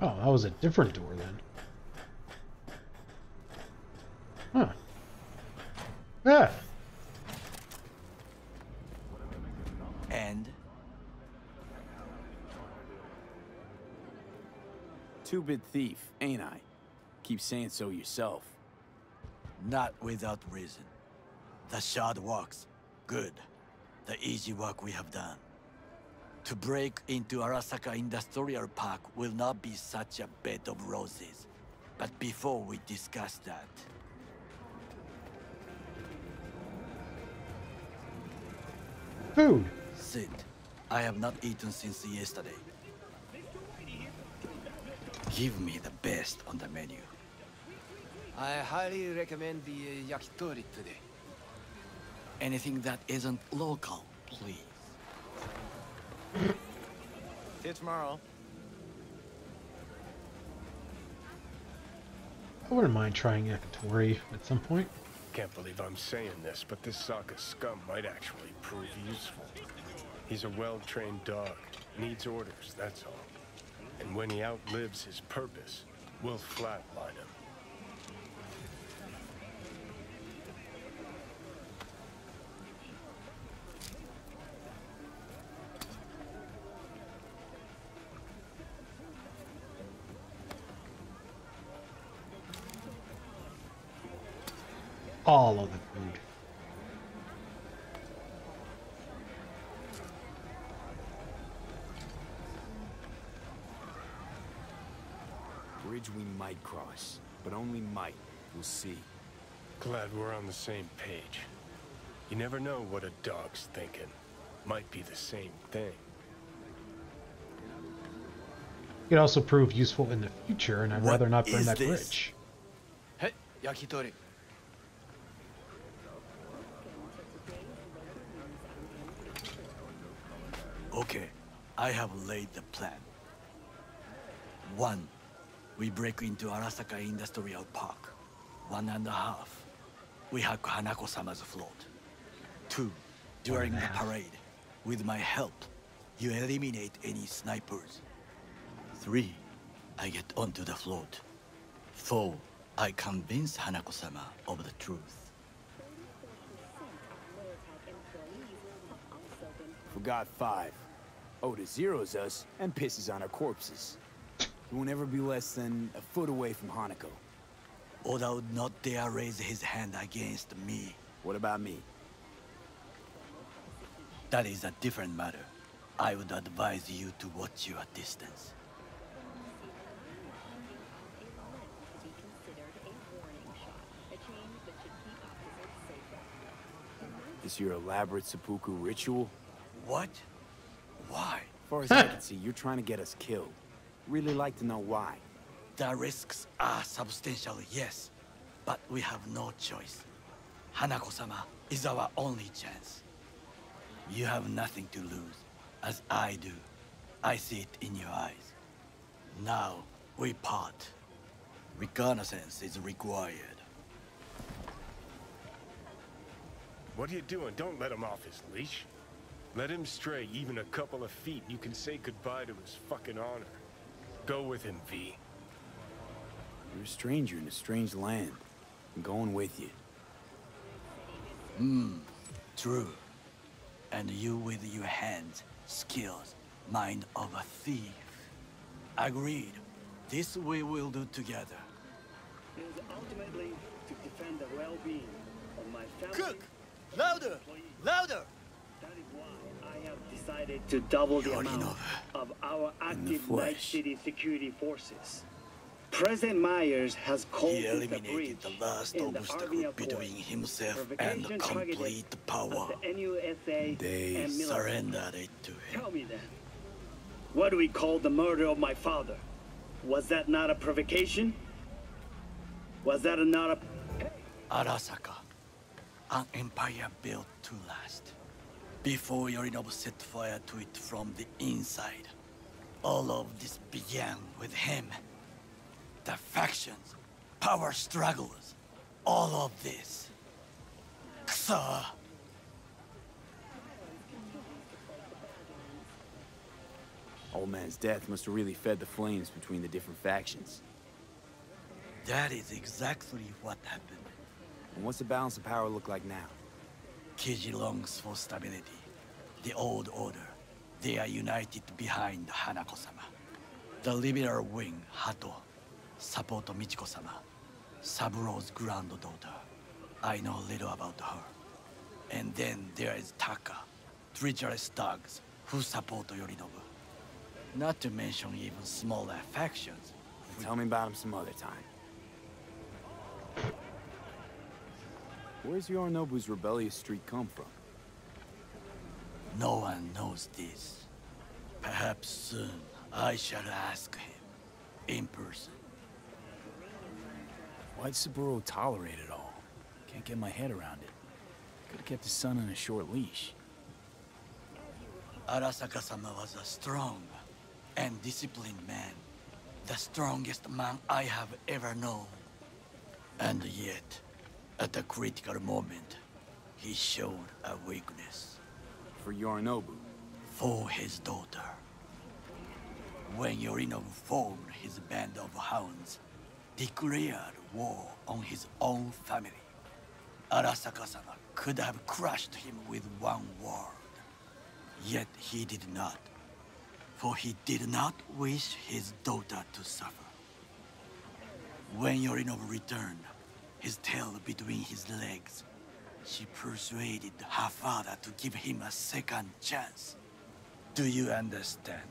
Oh, that was a different door then. Huh. Yeah. And? Two-bit thief, ain't I? Keep saying so yourself. Not without reason. The shard works. Good. The easy work we have done. To break into Arasaka Industrial Park will not be such a bed of roses. But before we discuss that... Food. Sit. I have not eaten since yesterday. Give me the best on the menu. I highly recommend the yakitori today. Anything that isn't local, please. See you tomorrow. I wouldn't mind trying yakitori at some point. Can't believe I'm saying this, but this Sokka scum might actually prove useful. He's a well-trained dog. Needs orders, that's all. And when he outlives his purpose, we'll flatline him. all of the food. Bridge we might cross, but only might. We'll see. Glad we're on the same page. You never know what a dog's thinking. Might be the same thing. It could also prove useful in the future, and I'd rather not burn that this? bridge. Hey, yakitori. Okay, I have laid the plan. 1. We break into Arasaka Industrial Park. 1.5. We hack Hanako-sama's float. 2. During the parade, with my help, you eliminate any snipers. 3. I get onto the float. 4. I convince Hanako-sama of the truth. Forgot 5. Oda zeros us and pisses on our corpses. He won't ever be less than a foot away from Hanako. Oda would not dare raise his hand against me. What about me? That is a different matter. I would advise you to watch your distance. Is your elaborate seppuku ritual? What? Why? As far as I can see, you're trying to get us killed. Really like to know why. The risks are substantial, yes. But we have no choice. Hanako-sama is our only chance. You have nothing to lose, as I do. I see it in your eyes. Now, we part. Reconnaissance is required. What are you doing? Don't let him off his leash. Let him stray even a couple of feet, and you can say goodbye to his fucking honor. Go with him, V. You're a stranger in a strange land. I'm going with you. True. And you with your hands, skills, mind of a thief. Agreed. This we will do together. It is ultimately to defend the well-being of my family. Cook! Louder! Louder! That is why I have decided to double the amount of our active Night City security forces. President Myers has called He the eliminated breach the last in the obstacle Army between Accord. himself and complete power. The NUSA They and military. surrendered it to him. Tell me then, what do we call the murder of my father? Was that not a provocation? Was that not a... Arasaka, an empire built to last. Before Yorinobu set fire to it from the inside, all of this began with him. The factions, power struggles, all of this. Kusa! Old man's death must have really fed the flames between the different factions. That is exactly what happened. And what's the balance of power look like now? Kiji longs for stability. The old order. They are united behind Hanako-sama. The liberal wing, Hato, support Michiko-sama, Saburo's granddaughter. I know little about her. And then there is Taka, treacherous dogs who support Yorinobu. Not to mention even smaller factions. Tell me about him some other time. Where's Yorinobu's rebellious streak come from? No one knows this. Perhaps soon I shall ask him in person. Why'd Saburo tolerate it all? Can't get my head around it. Could've kept his son on a short leash. Arasaka-sama was a strong and disciplined man. The strongest man I have ever known. And yet, at a critical moment, he showed a weakness. For Yorinobu? For his daughter. When Yorinobu formed his band of hounds, declared war on his own family, Arasaka-sama could have crushed him with one word. Yet he did not. For he did not wish his daughter to suffer. When Yorinobu returned, his tail between his legs. She persuaded her father to give him a second chance. Do you understand?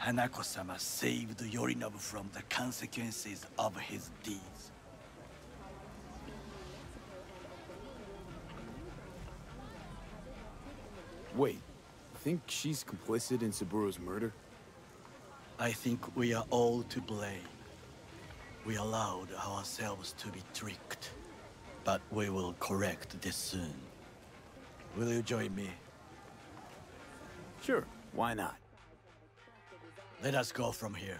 Hanako-sama saved Yorinobu from the consequences of his deeds. Wait, think she's complicit in Saburo's murder? I think we are all to blame. We allowed ourselves to be tricked. But we will correct this soon. Will you join me? Sure, why not? Let us go from here.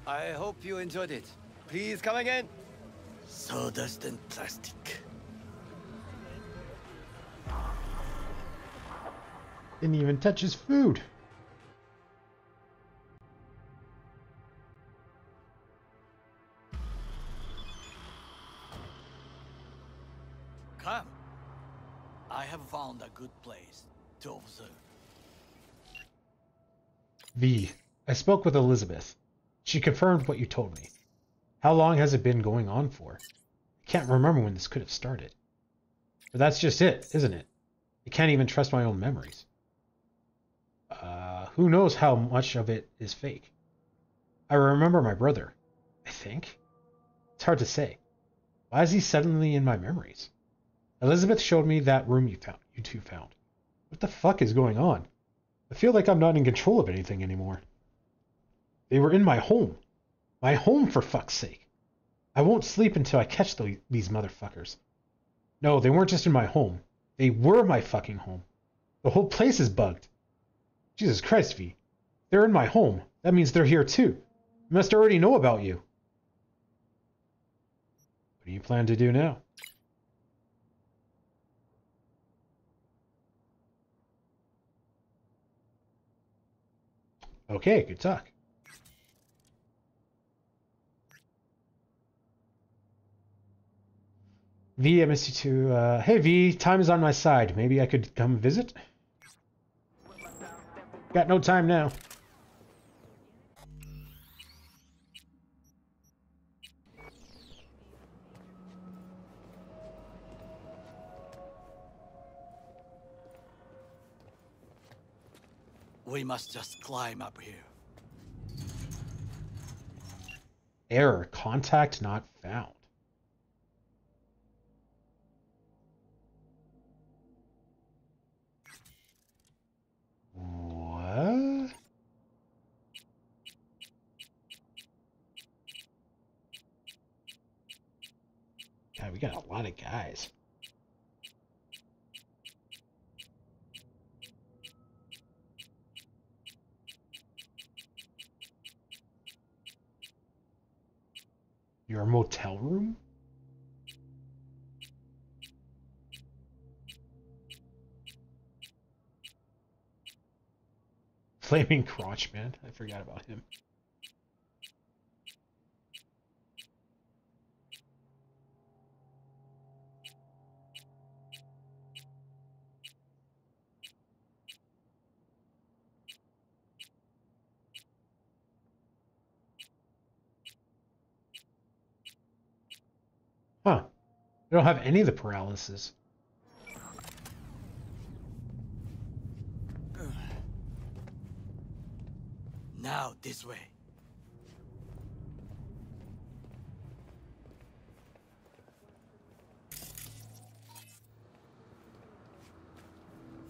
I hope you enjoyed it. Please come again. Sawdust and plastic. Didn't even touch his food. Come. I have found a good place to observe. V. I spoke with Elizabeth. She confirmed what you told me. How long has it been going on for? I can't remember when this could have started. But that's just it, isn't it? I can't even trust my own memories. Who knows how much of it is fake? I remember my brother, I think. It's hard to say. Why is he suddenly in my memories? Elizabeth showed me that room you two found. What the fuck is going on? I feel like I'm not in control of anything anymore. They were in my home. My home, for fuck's sake. I won't sleep until I catch these motherfuckers. No, they weren't just in my home. They were my fucking home. The whole place is bugged. Jesus Christ, V. They're in my home. That means they're here too. I must already know about you. What do you plan to do now? Okay, good talk. V, I missed you too. Hey V, time is on my side. Maybe I could come visit? Got no time now. We must just climb up here. Error. Contact not found. What? God, we got a lot of guys. Your motel room? Flaming Crotch Man. I forgot about him. Huh. They don't have any of the paralysis. Now, this way.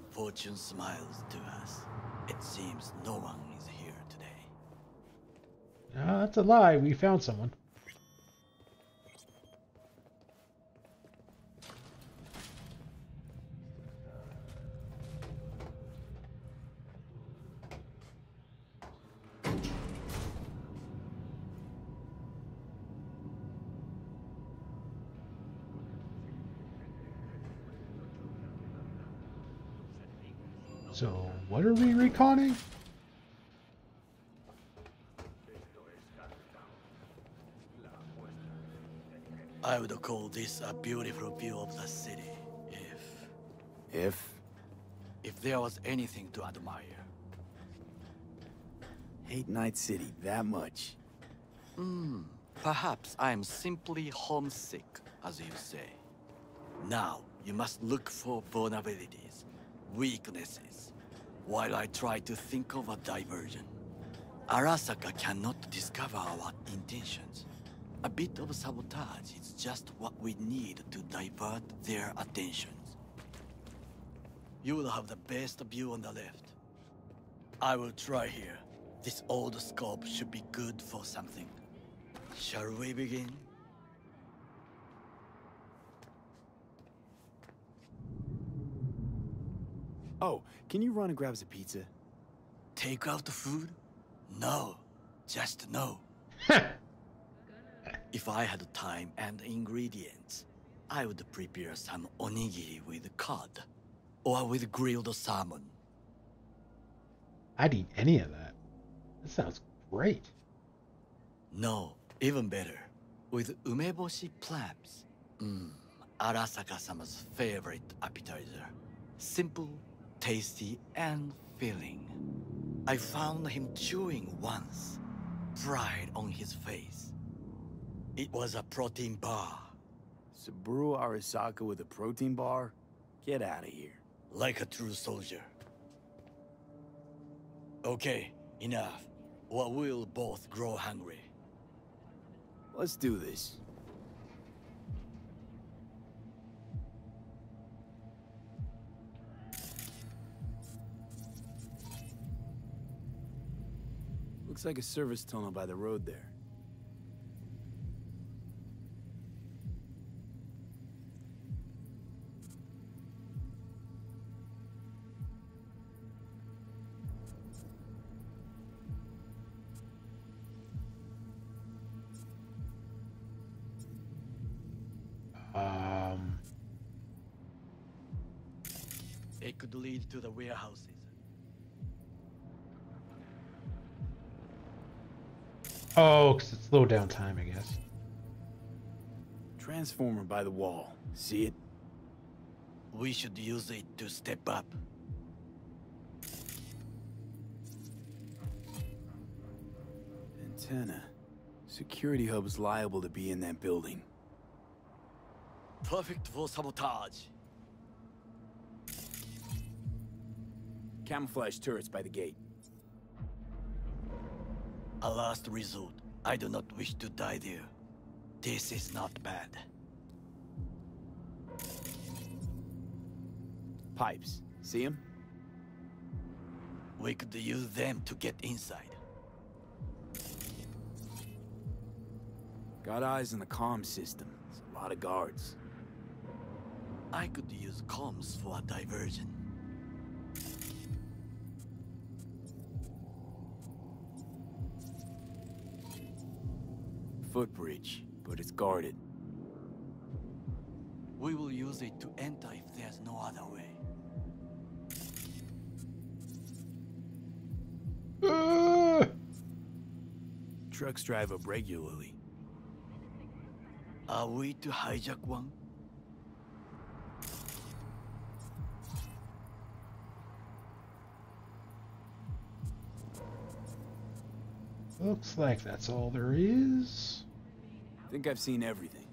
Fortune smiles to us. It seems no one is here today. That's a lie. We found someone. So, what are we reconning? I would call this a beautiful view of the city, if there was anything to admire. Hate Night City that much. Perhaps I am simply homesick, as you say. Now, you must look for vulnerabilities, weaknesses, while I try to think of a diversion. Arasaka cannot discover our intentions. A bit of sabotage is just what we need to divert their attentions. You will have the best view on the left. I will try here. This old scope should be good for something. Shall we begin? Oh, can you run and grab us a pizza? Take out the food? No. Just no. If I had time and ingredients, I would prepare some onigiri with cod, or with grilled salmon. I'd eat any of that. That sounds great. No, even better. With umeboshi clams. Arasaka-sama's favorite appetizer. Simple, tasty, and filling. I found him chewing once. Pride on his face. It was a protein bar. Saburo Arasaka with a protein bar? Get out of here. Like a true soldier. Okay, enough. Or we'll both grow hungry. Let's do this. Looks like a service tunnel by the road there. It could lead to the warehouses. Oh, because it's slow down time, I guess. Transformer by the wall. See it? We should use it to step up. Antenna. Security hub's liable to be in that building. Perfect for sabotage. Camouflage turrets by the gate. A last resort. I do not wish to die there. This is not bad. Pipes. See them? We could use them to get inside. Got eyes on the comm system. There's a lot of guards. I could use comms for a diversion. Footbridge, but it's guarded. We will use it to enter if there's no other way. Trucks drive up regularly. Are we to hijack one? Looks like that's all there is. Think I've seen everything.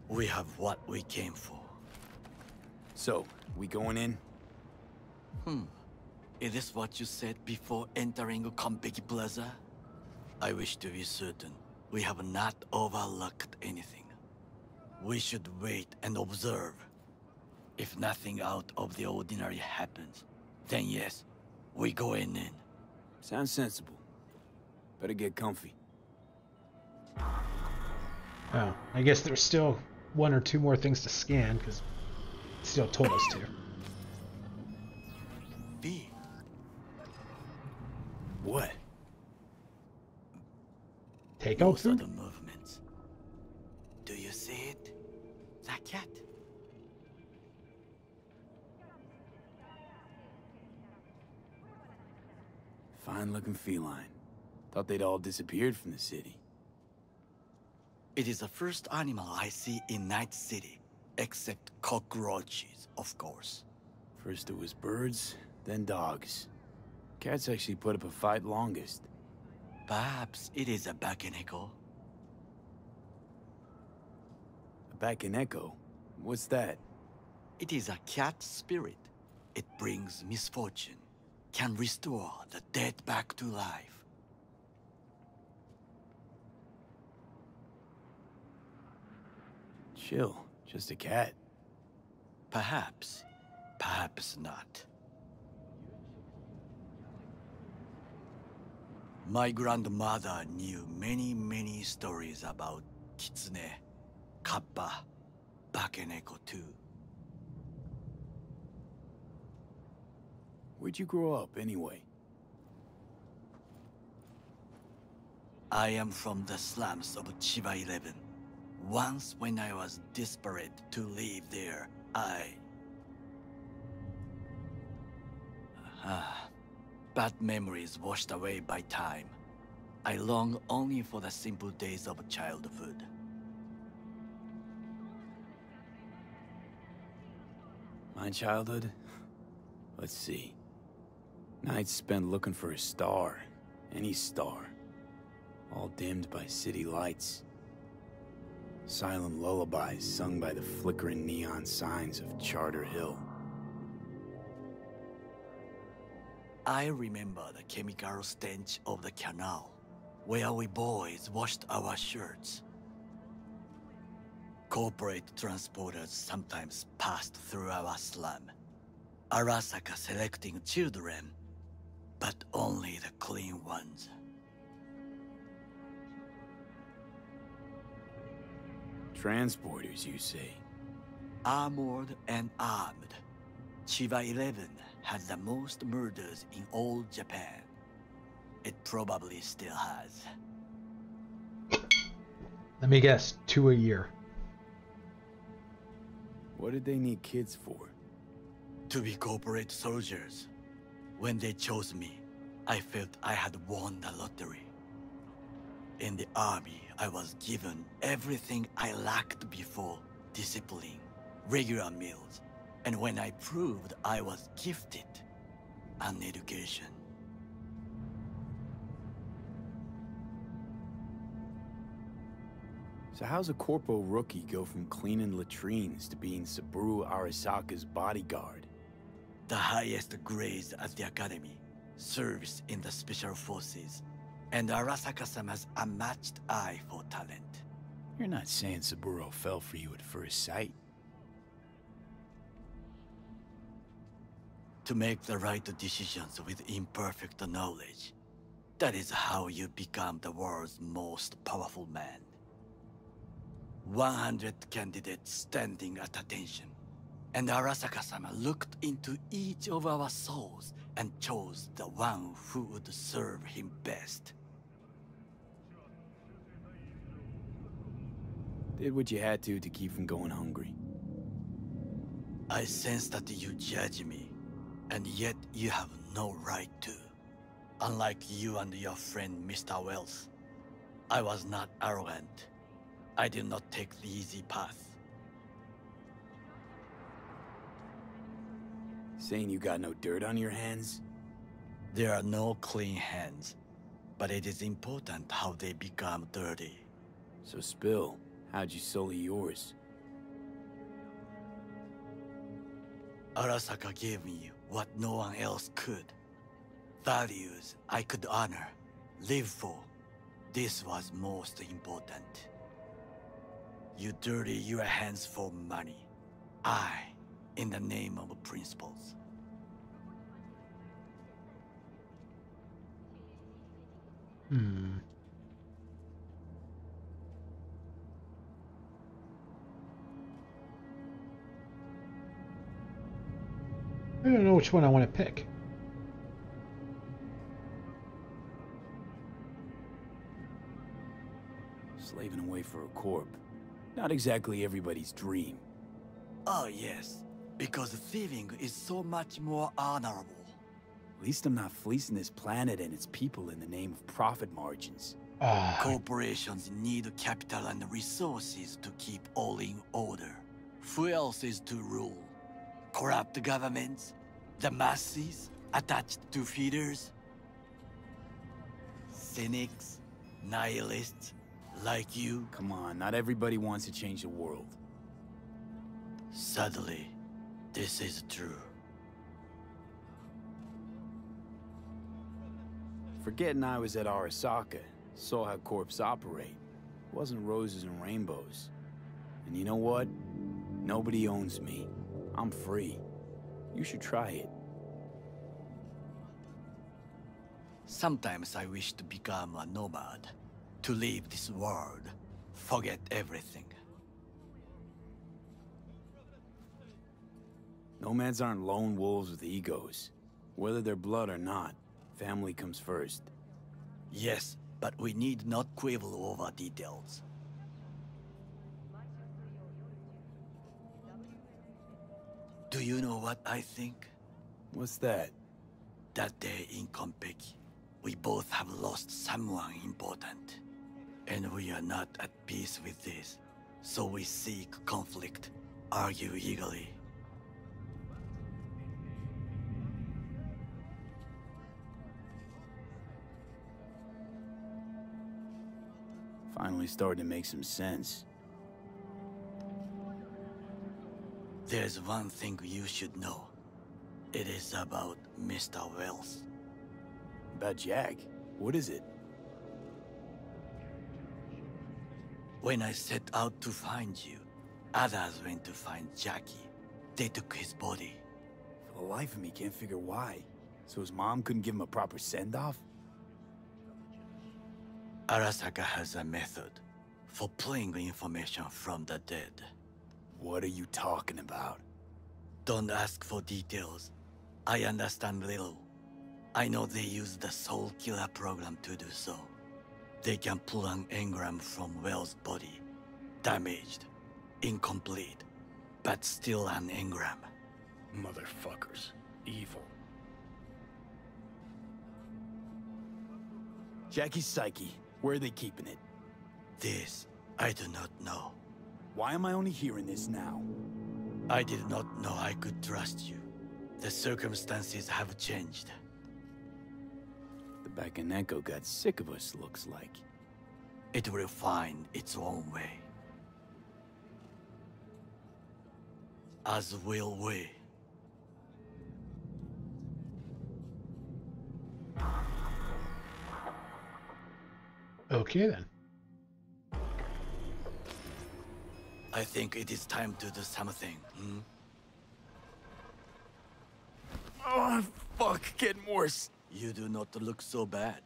We have what we came for. So, we going in? Is this what you said before entering Konpeki Plaza? I wish to be certain we have not overlooked anything. We should wait and observe. If nothing out of the ordinary happens, then yes, we go in. Sounds sensible. Better get comfy. Oh, I guess there's still one or two more things to scan, because it still told us to. V. What? Take out food? The movements. Do you see it? That cat? Fine-looking feline. Thought they'd all disappeared from the city. It is the first animal I see in Night City, except cockroaches, of course. First it was birds, then dogs. Cats actually put up a fight longest. Perhaps it is a bakeneko. Bakeneko? What's that? It is a cat spirit. It brings misfortune, can restore the dead back to life. Chill, just a cat. Perhaps, perhaps not. My grandmother knew many stories about Kitsune, Kappa, Bakeneko too. Where'd you grow up, anyway? I am from the slums of Chiba 11. Once when I was desperate to live there, bad memories washed away by time. I long only for the simple days of childhood. My childhood? Let's see. Nights spent looking for a star. Any star. All dimmed by city lights. Silent lullabies sung by the flickering neon signs of Charter Hill. I remember the chemical stench of the canal, where we boys washed our shirts. Corporate transporters sometimes passed through our slum. Arasaka selecting children, but only the clean ones. Transporters, you say? Armored and armed. Chiba 11 had the most murders in all Japan. It probably still has. Let me guess, 2 a year. What did they need kids for? To be corporate soldiers. When they chose me, I felt I had won the lottery. In the army, I was given everything I lacked before: discipline, regular meals, and when I proved I was gifted, an education. So how's a corpo rookie go from cleaning latrines to being Saburo Arasaka's bodyguard? The highest grades at the academy, service in the special forces, and Arasaka-sama's unmatched eye for talent. You're not saying Saburo fell for you at first sight? To make the right decisions with imperfect knowledge, that is how you become the world's most powerful man. 100 candidates standing at attention, and Arasaka-sama looked into each of our souls and chose the one who would serve him best. Did what you had to keep from going hungry. I sense that you judge me, and yet you have no right to. Unlike you and your friend Mr. Wells, I was not arrogant. I did not take the easy path. Saying you got no dirt on your hands? There are no clean hands, but it is important how they become dirty. So spill, how'd you sully yours? Arasaka gave me what no one else could. Values I could honor, live for. This was most important. You dirty your hands for money. I, in the name of principles. I don't know which one I want to pick. Slaving away for a corp. Not exactly everybody's dream. Oh yes, because thieving is so much more honorable. At least I'm not fleecing this planet and its people in the name of profit margins. Corporations need capital and resources to keep all in order. Who else is to rule? Corrupt governments? The masses attached to feeders? Cynics? Nihilists? Like you? Come on, not everybody wants to change the world. Sadly, this is true. Forgetting I was at Arasaka, saw how corps operate. It wasn't roses and rainbows. And you know what? Nobody owns me. I'm free. You should try it. Sometimes I wish to become a nomad, to leave this world, forget everything. Nomads aren't lone wolves with egos. Whether they're blood or not, family comes first. Yes, but we need not quibble over details. Do you know what I think? What's that? That day in Konpeki, we both have lost someone important. And we are not at peace with this. So we seek conflict, argue eagerly. Finally starting to make some sense. There's one thing you should know. It is about Mr. Wells. About Jack? What is it? When I set out to find you, others went to find Jackie. They took his body. For the life of me, can't figure why. So his mom couldn't give him a proper send-off? Arasaka has a method for pulling information from the dead. What are you talking about? Don't ask for details. I understand little. I know they use the Soul Killer program to do so. They can pull an engram from Wells' body. Damaged, incomplete, but still an engram. Motherfuckers. Evil. Jackie's psyche. Where are they keeping it? This, I do not know. Why am I only hearing this now? I did not know I could trust you. The circumstances have changed. The Bakaneko got sick of us, looks like. It will find its own way. As will we. Okay then. I think it is time to do something, Oh, fuck, getting worse. You do not look so bad.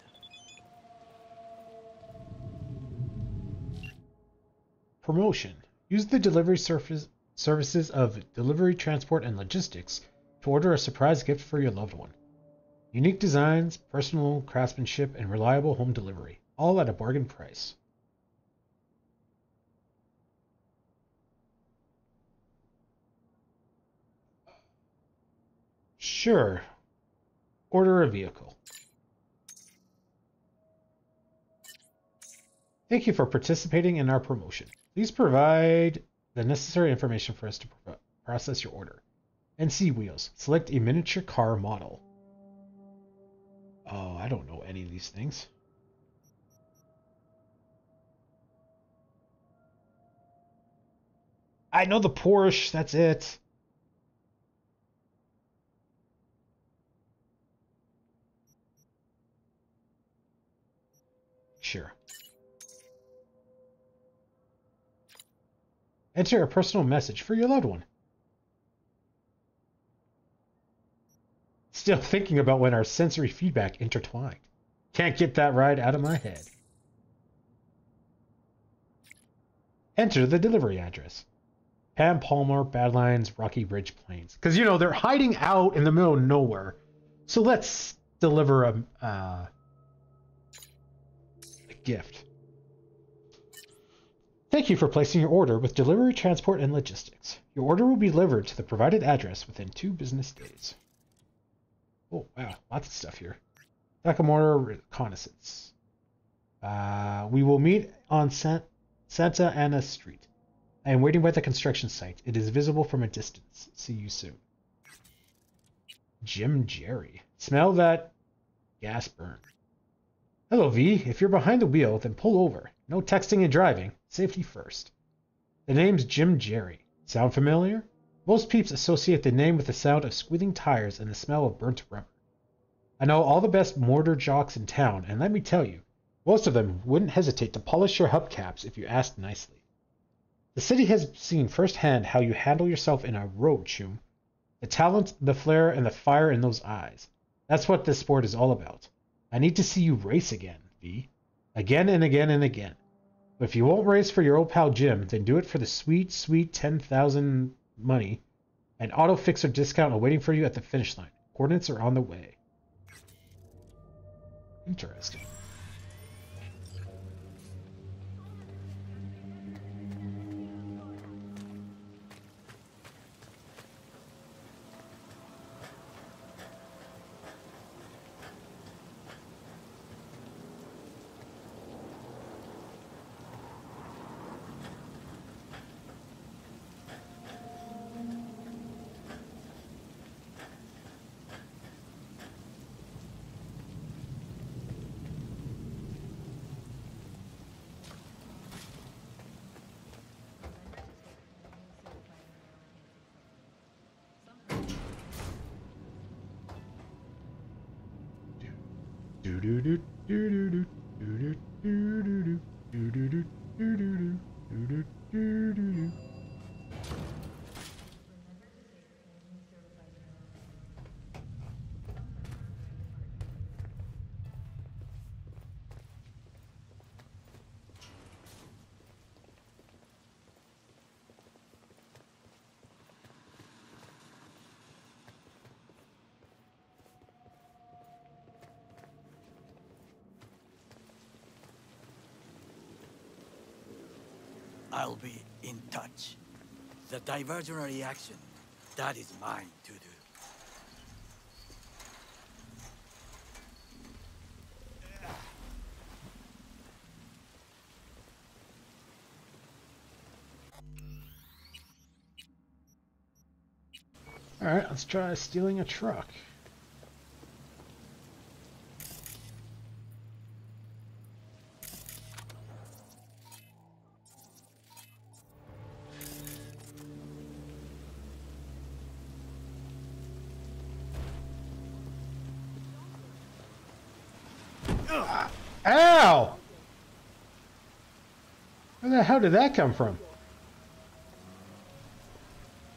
Promotion. Use the delivery services of Delivery, Transport, and Logistics to order a surprise gift for your loved one. Unique designs, personal craftsmanship, and reliable home delivery, all at a bargain price. Sure. Order a vehicle. Thank you for participating in our promotion. Please provide the necessary information for us to process your order. NC Wheels. Select a miniature car model. Oh, I don't know any of these things. I know the Porsche, that's it. Sure. Enter a personal message for your loved one. Still thinking about when our sensory feedback intertwined. Can't get that right out of my head. Enter the delivery address. Pam Palmer, Badlands, Rocky Ridge Plains. Because, you know, they're hiding out in the middle of nowhere. So let's deliver a gift. Thank you for placing your order with Delivery, Transport, and Logistics. Your order will be delivered to the provided address within 2 business days. Oh, wow. Lots of stuff here. Sakamoto Reconnaissance. We will meet on Santa Ana Street. I am waiting by the construction site. It is visible from a distance. See you soon. Jim Jerry. Smell that gas burn. Hello, V. If you're behind the wheel, then pull over. No texting and driving. Safety first. The name's Jim Jerry. Sound familiar? Most peeps associate the name with the sound of squealing tires and the smell of burnt rubber. I know all the best mortar jocks in town, and let me tell you, most of them wouldn't hesitate to polish your hubcaps if you asked nicely. The city has seen firsthand how you handle yourself in a road, Chum. The talent, the flair, and the fire in those eyes. That's what this sport is all about. I need to see you race again, V. Again and again and again. But if you won't race for your old pal Jim, then do it for the sweet, sweet 10,000 money and auto fixer discount awaiting for you at the finish line. Coordinates are on the way. Interesting. I'll be in touch. The diversionary action, that is mine to do. Alright, let's try stealing a truck. Ow! Where the hell did that come from?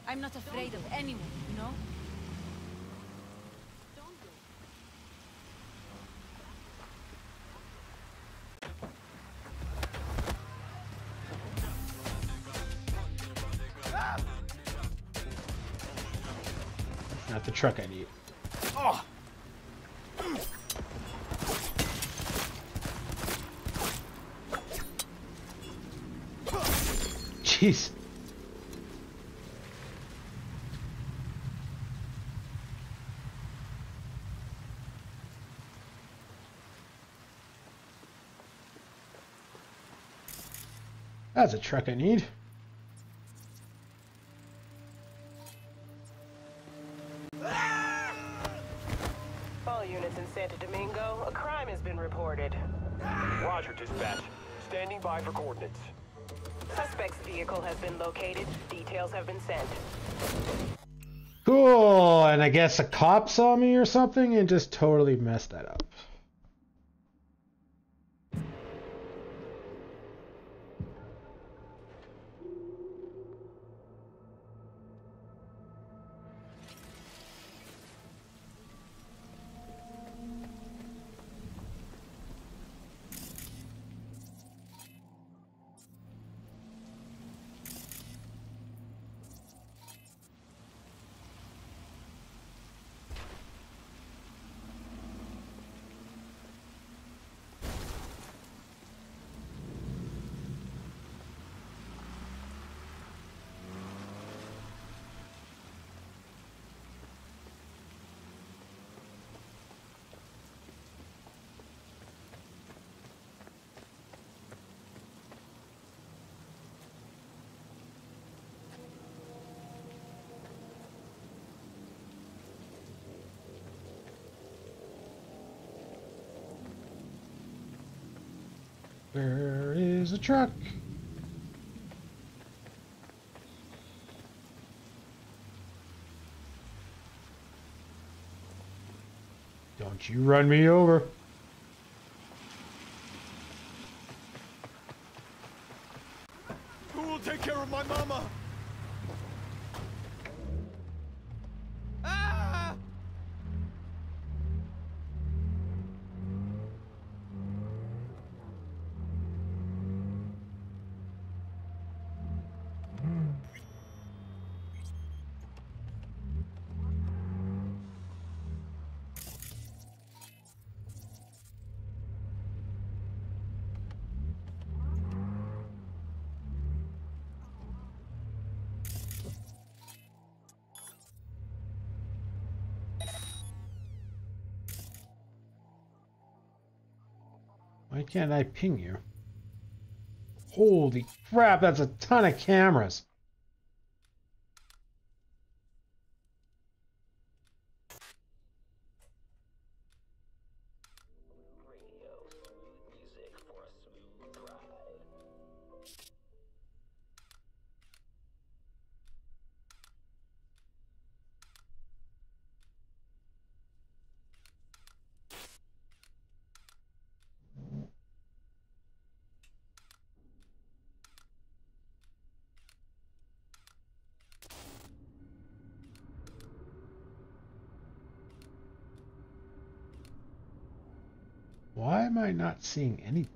I'm not afraid of anyone, you know? It's not the truck I need. Oh. Jeez. That's a truck I need. All units in Santo Domingo, a crime has been reported. Roger, dispatch. Standing by for coordinates. Suspect's vehicle has been located. Details have been sent. Cool, and I guess a cop saw me or something and just totally messed that up. Where is the truck? Don't you run me over. Who will take care of my mama? Ah! Why can't I ping you? Holy crap, that's a ton of cameras. Why am I not seeing anybody?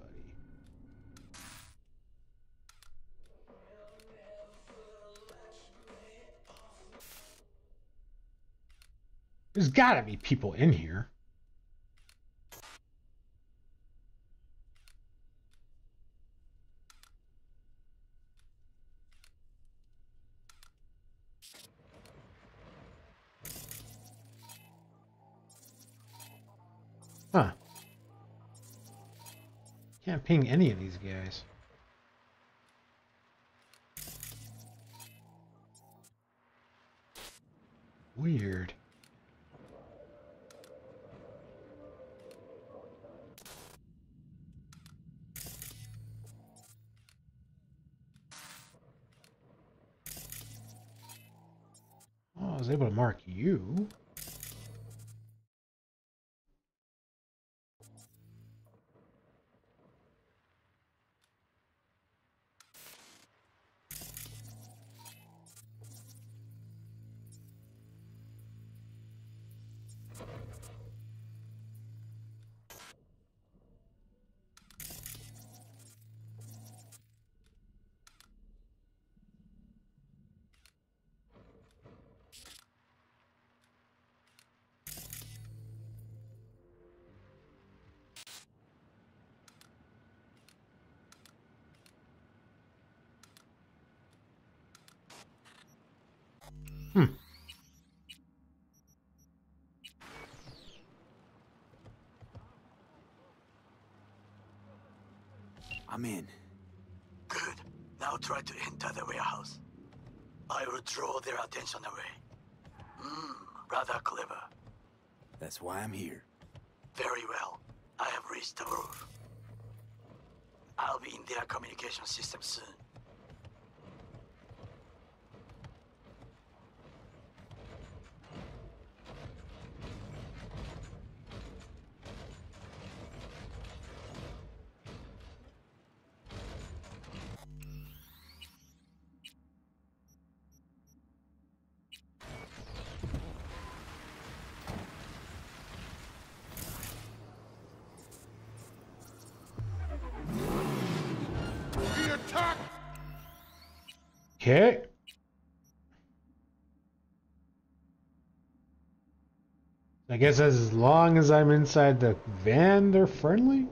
There's gotta be people in here. Huh. Can't ping any of these guys. Weird. Oh, I was able to mark you. I'm in. Good. Now try to enter the warehouse. I will draw their attention away. Rather clever. That's why I'm here. Very well. I have reached the roof. I'll be in their communication system soon. Okay. I guess as long as I'm inside the van, they're friendly?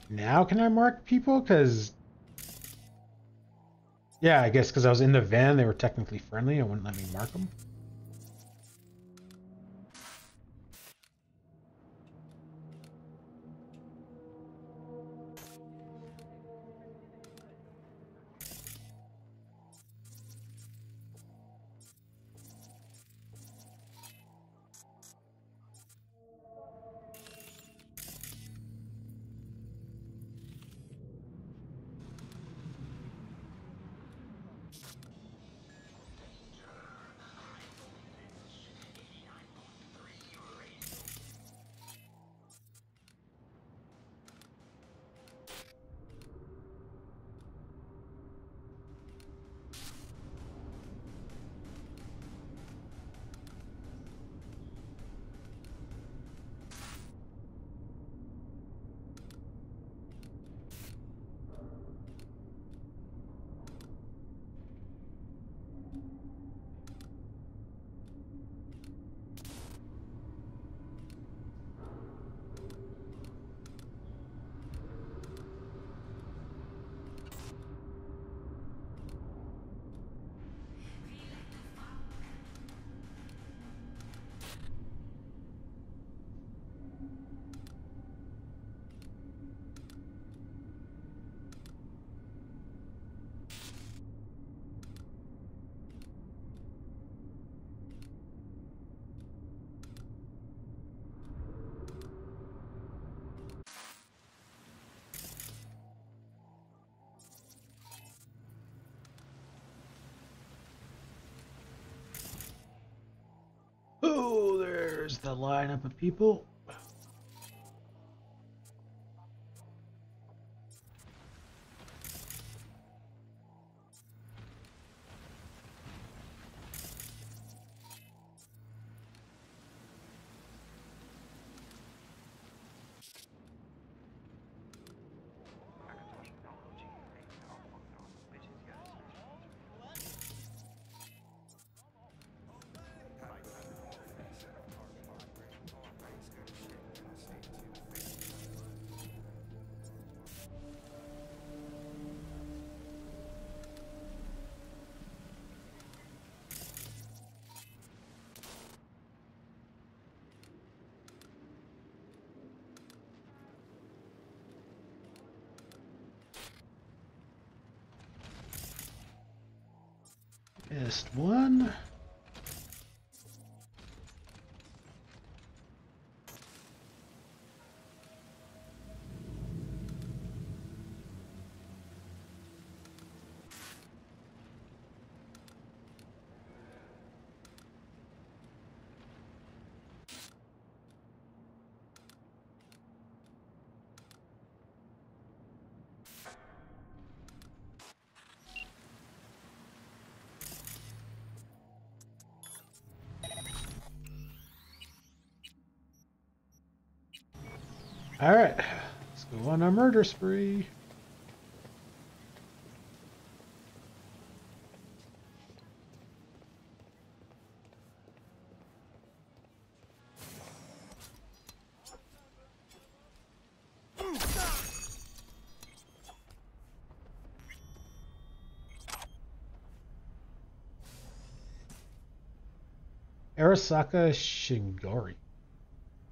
now can I mark people? Because... yeah, I guess because I was in the van, they were technically friendly. It wouldn't let me mark them. Oh, there's the lineup of people. Missed one. All right, let's go on a murder spree. Arasaka Shigari.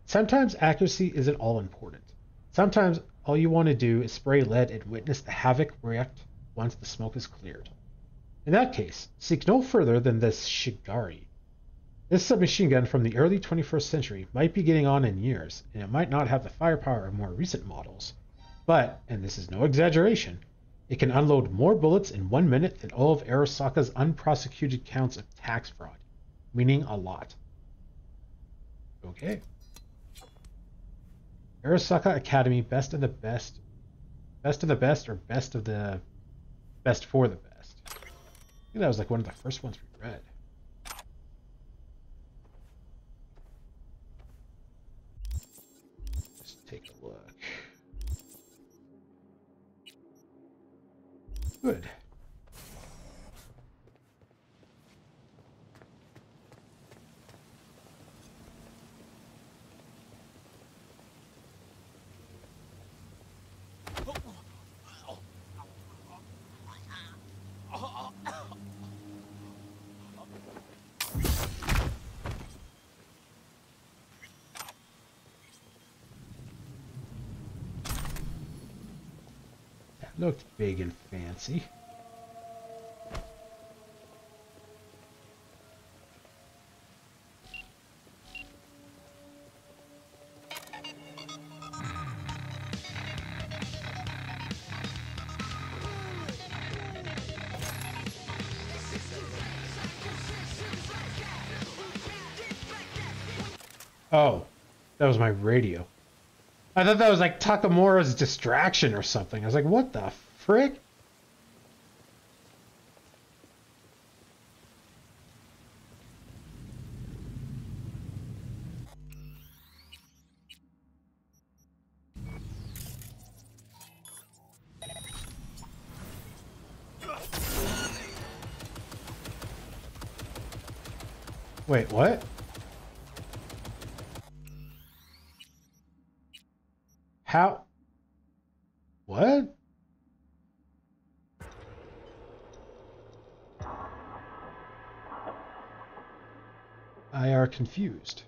Sometimes accuracy isn't all important. Sometimes all you want to do is spray lead and witness the havoc wreaked once the smoke is cleared. In that case, seek no further than this Shigari. This submachine gun from the early 21st century might be getting on in years, and it might not have the firepower of more recent models. But, and this is no exaggeration, it can unload more bullets in 1 minute than all of Arasaka's unprosecuted counts of tax fraud. Meaning a lot. Okay. Arasaka Academy, best of the best. Best of the best, or best of the best for the best. I think that was like one of the first ones we read. Let's take a look. Good. Looked big and fancy. Oh, that was my radio. I thought that was like Takamura's distraction or something. I was like, what the frick? Wait, what? How? What? I are confused.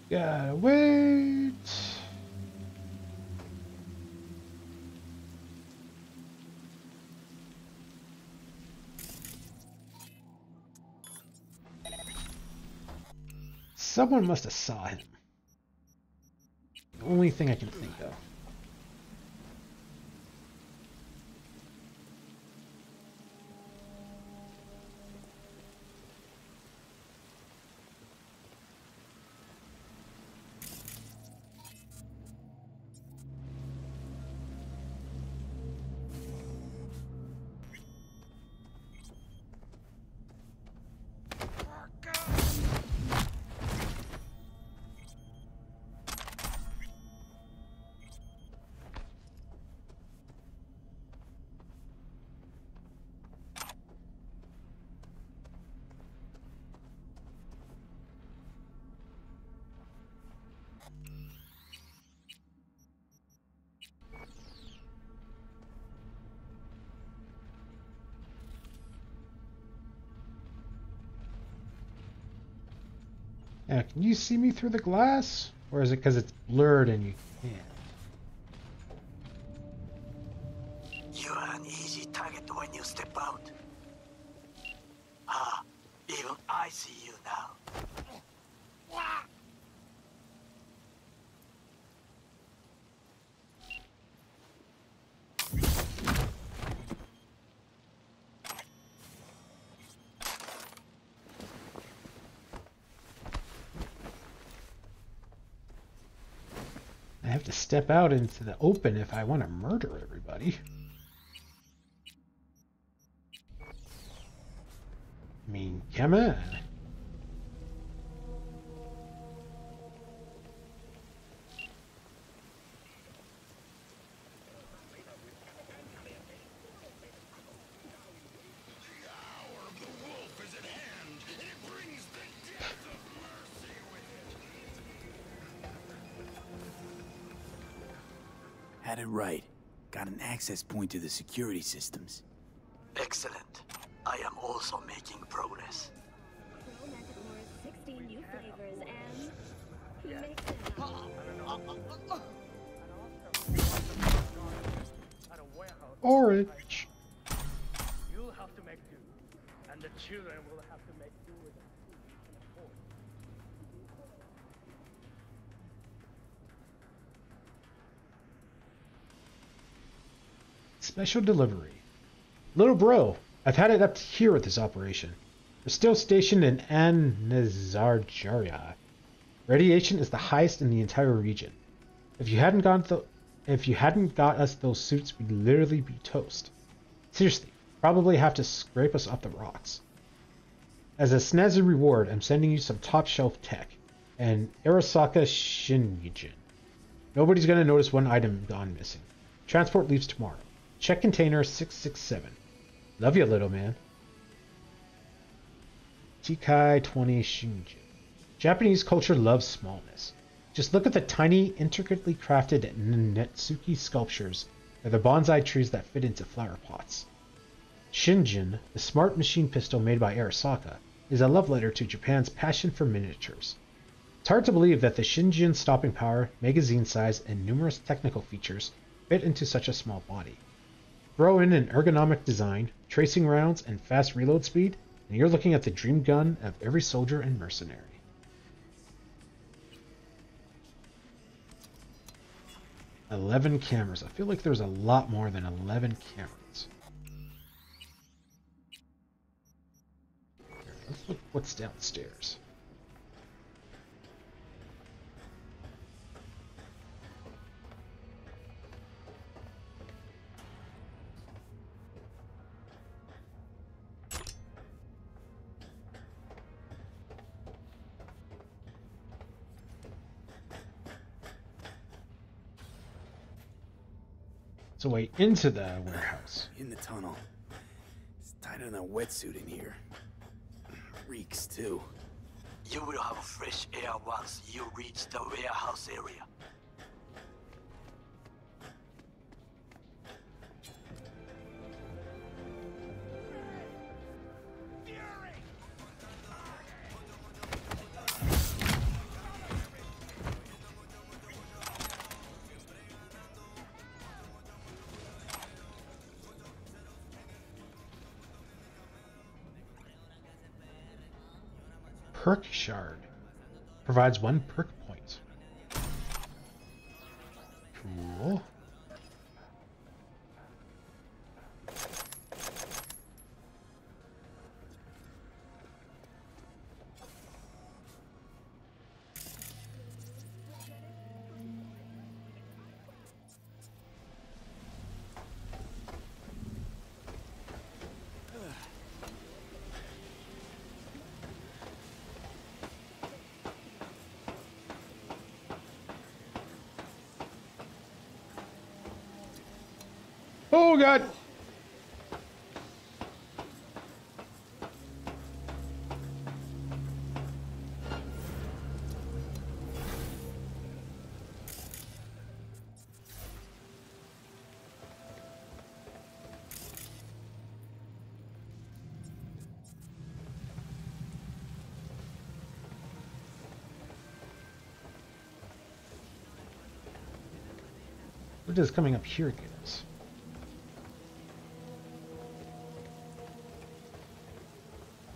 Gotta wait. Someone must have saw him. The only thing I can think of. Now, can you see me through the glass? Or is it because it's blurred and you can't? You're an easy target when you step out. Ah, even I see you now. I have to step out into the open if I want to murder everybody. I mean, come on. Had it right. Got an access point to the security systems. Excellent. I am also making progress. 16 new flavors and mix it up. Orange. You'll have to make do, and the children will have to make do with it. Special delivery. Little bro, I've had it up to here with this operation. We're still stationed in An-Nazarjarya. Radiation is the highest in the entire region. If you hadn't got us those suits, we'd literally be toast. Seriously, probably have to scrape us off the rocks. As a snazzy reward, I'm sending you some top-shelf tech and Arasaka Shinjin. Nobody's gonna notice one item gone missing. Transport leaves tomorrow. Check container 667. Love you, little man. Chikai 20 Shinjin. Japanese culture loves smallness. Just look at the tiny, intricately crafted Netsuki sculptures. They're the bonsai trees that fit into flower pots. Shinjin, the smart machine pistol made by Arasaka, is a love letter to Japan's passion for miniatures. It's hard to believe that the Shinjin stopping power, magazine size, and numerous technical features fit into such a small body. Throw in an ergonomic design, tracing rounds, and fast reload speed, and you're looking at the dream gun of every soldier and mercenary. "11 cameras. I feel like there's a lot more than 11 cameras. Let's look what's downstairs. It's a way into the warehouse. In the tunnel. It's tighter than a wetsuit in here. Reeks, too. You will have fresh air once you reach the warehouse area. Perk shard. Provides 1 perk point. Cool. Oh god! What does coming up here get us?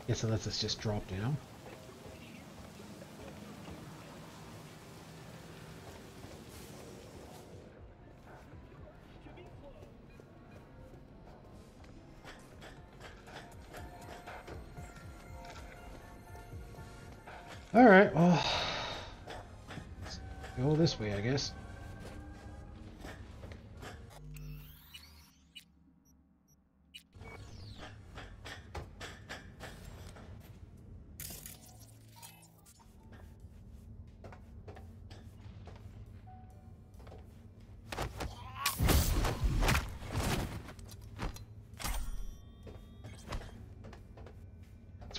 Guess it lets us just drop down. Alright, well, let's go this way, I guess.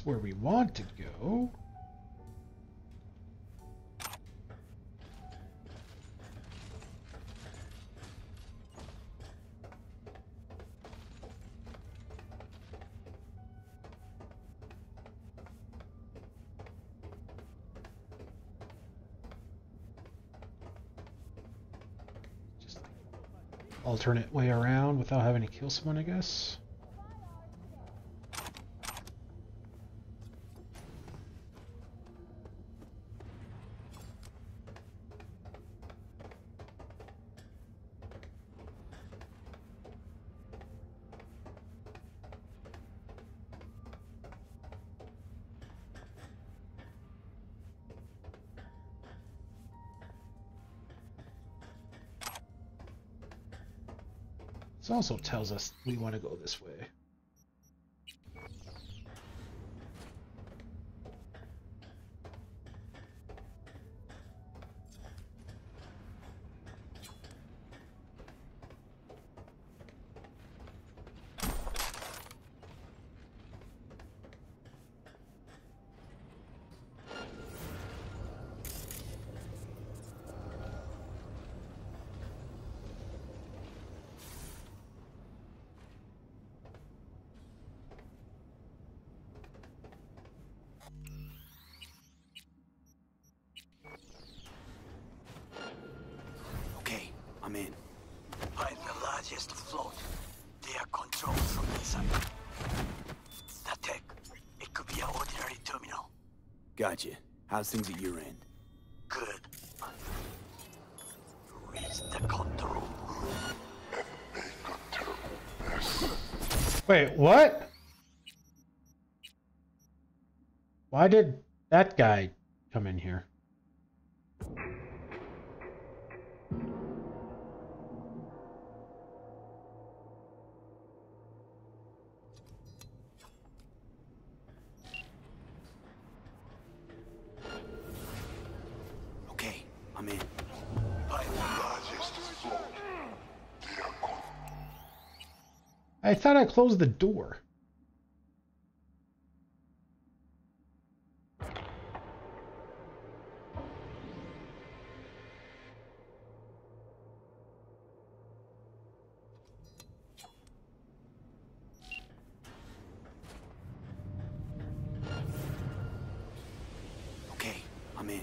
Where we want to go. Just alternate way around without having to kill someone, I guess. This also tells us we want to go this way. Gotcha. How's things at your end? Good. Reach the control room. Wait, what? Why did that guy come in here? Okay, I'm in. I thought I closed the door. Okay, I'm in.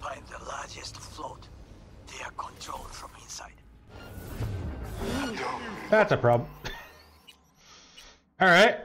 Find the largest float. They are controlled from inside. That's a problem. All right.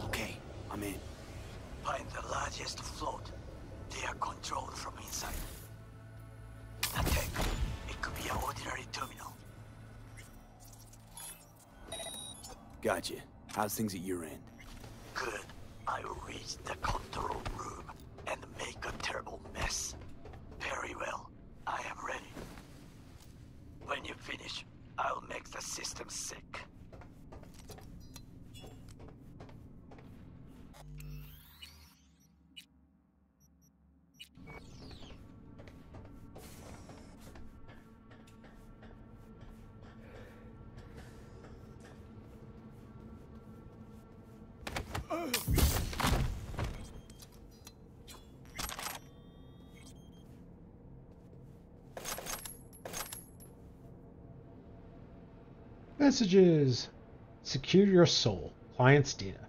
Okay, I'm in. Find the largest float. They are controlled from inside. A tank. It could be an ordinary terminal. Gotcha. How's things at your end? Good. I will reach the control room and make a terrible mess. Very well. I am ready. When you finish, I'll make the system sick. Messages. Secure your soul. Client's data.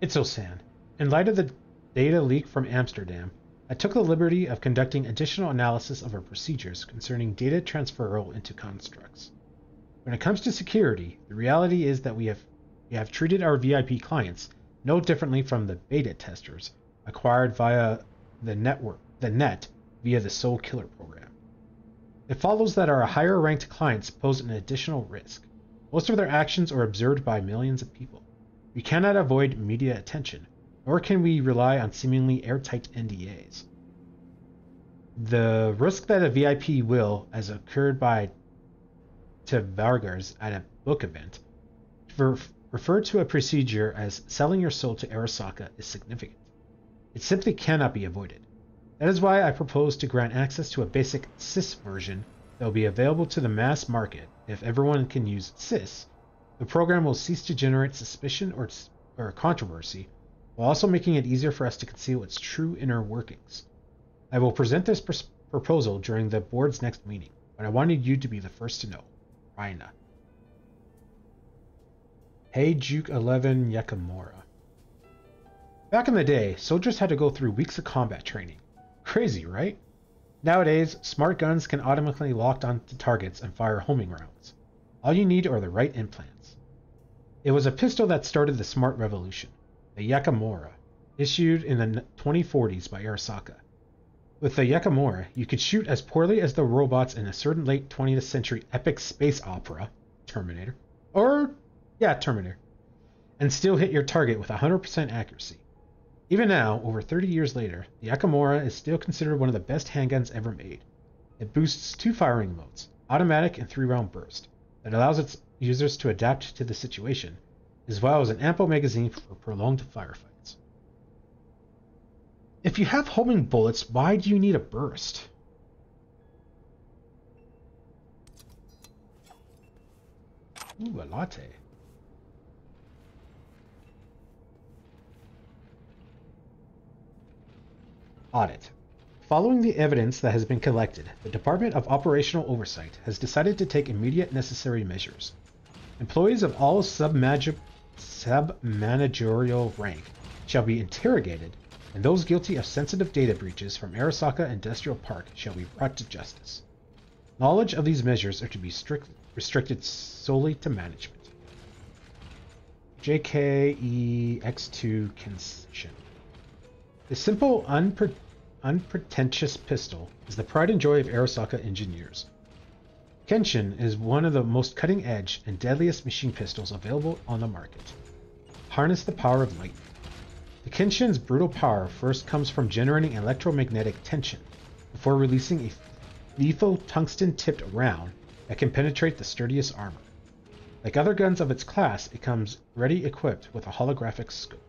Itso-san. In light of the data leak from Amsterdam, I took the liberty of conducting additional analysis of our procedures concerning data transferal into constructs. When it comes to security, the reality is that we have treated our VIP clients no differently from the beta testers acquired via the net via the Soul Killer program. It follows that our higher ranked clients pose an additional risk. Most of their actions are observed by millions of people. We cannot avoid media attention, nor can we rely on seemingly airtight NDAs. The risk that a VIP will, as occurred by to Vargas at a book event, refer to a procedure as selling your soul to Arasaka is significant. It simply cannot be avoided. That is why I propose to grant access to a basic SIS version that will be available to the mass market. If everyone can use SIS, the program will cease to generate suspicion or controversy, while also making it easier for us to conceal its true inner workings. I will present this proposal during the board's next meeting, but I wanted you to be the first to know. Raina. Hey Juke 11 Yakamura. Back in the day, soldiers had to go through weeks of combat training. Crazy, right? Nowadays, smart guns can automatically lock onto targets and fire homing rounds. All you need are the right implants. It was a pistol that started the smart revolution, the Yakamura, issued in the 2040s by Arasaka. With the Yakamura, you could shoot as poorly as the robots in a certain late 20th century epic space opera, Terminator, Terminator, and still hit your target with 100% accuracy. Even now, over 30 years later, the Yakamura is still considered one of the best handguns ever made. It boasts 2 firing modes, automatic and 3-round burst, that allows its users to adapt to the situation, as well as an ample magazine for prolonged firefights. If you have homing bullets, why do you need a burst? Ooh, a latte. Audit. Following the evidence that has been collected, the Department of Operational Oversight has decided to take immediate necessary measures. Employees of all sub-managerial rank shall be interrogated, and those guilty of sensitive data breaches from Arasaka Industrial Park shall be brought to justice. Knowledge of these measures are to be restricted solely to management. JKEX2 Kenshin. The simple, unpretentious pistol is the pride and joy of Arasaka engineers. Kenshin is one of the most cutting-edge and deadliest machine pistols available on the market. Harness the power of lightning. The Kenshin's brutal power first comes from generating electromagnetic tension before releasing a lethal tungsten-tipped round that can penetrate the sturdiest armor. Like other guns of its class, it comes ready equipped with a holographic scope.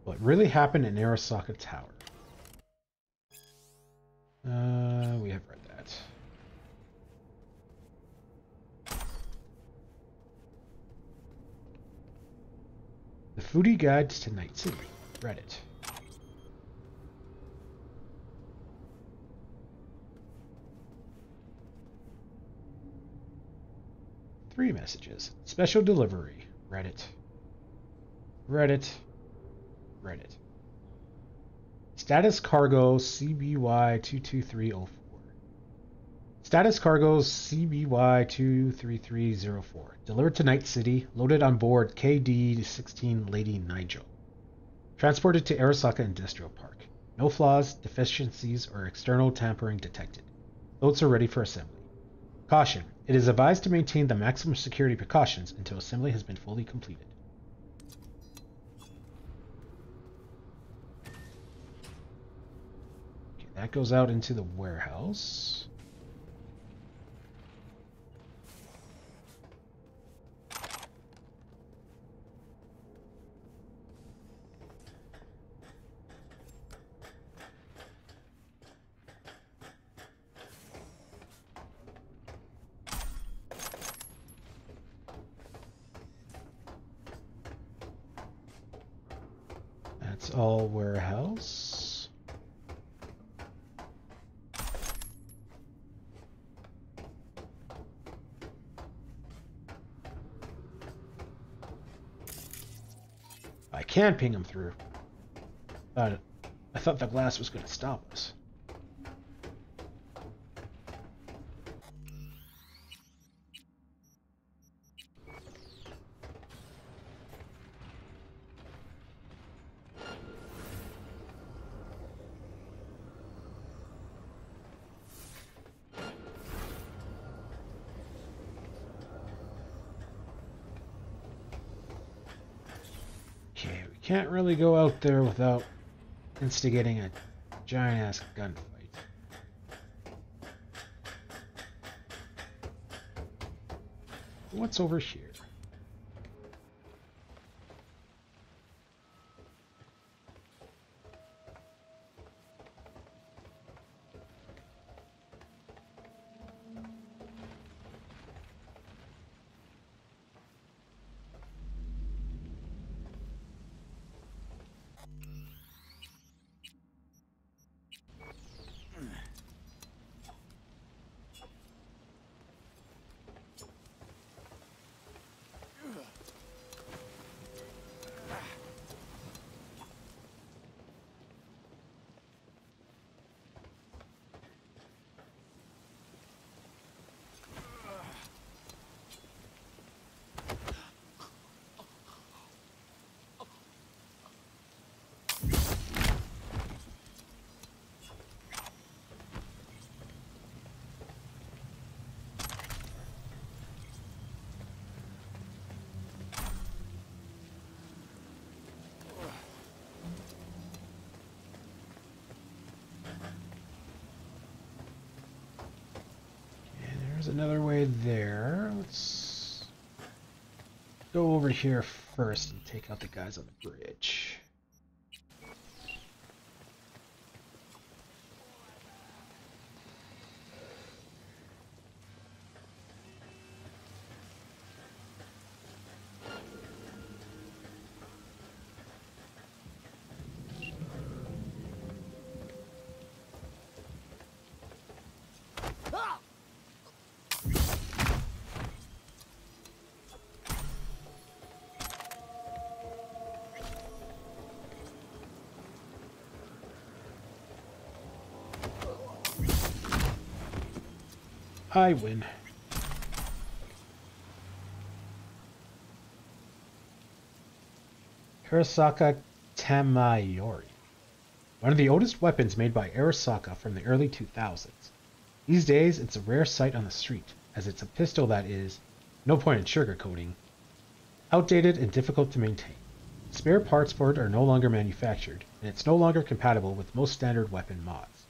What really happened in Arasaka Tower? We have read that. The Foodie Guides to Night City. Read it. Three messages. Special delivery. Read it. Read it. Read it. Status cargo CBY22304. Status cargo CBY23304. Delivered to Night City, loaded on board KD-16 Lady Nigel. Transported to Arasaka Industrial Park. No flaws, deficiencies, or external tampering detected. Loads are ready for assembly. Caution. It is advised to maintain the maximum security precautions until assembly has been fully completed. That goes out into the warehouse. That's all warehouse. I can ping him through. I thought the glass was going to stop us. Can't really go out there without instigating a giant-ass gunfight. What's over here? There's another way there. Let's go over here first and take out the guys on the bridge. I win. Arasaka Tamayori. One of the oldest weapons made by Arasaka from the early 2000s. These days, it's a rare sight on the street, as it's a pistol that is, no point in sugarcoating, outdated and difficult to maintain. Spare parts for it are no longer manufactured, and it's no longer compatible with most standard weapon mods.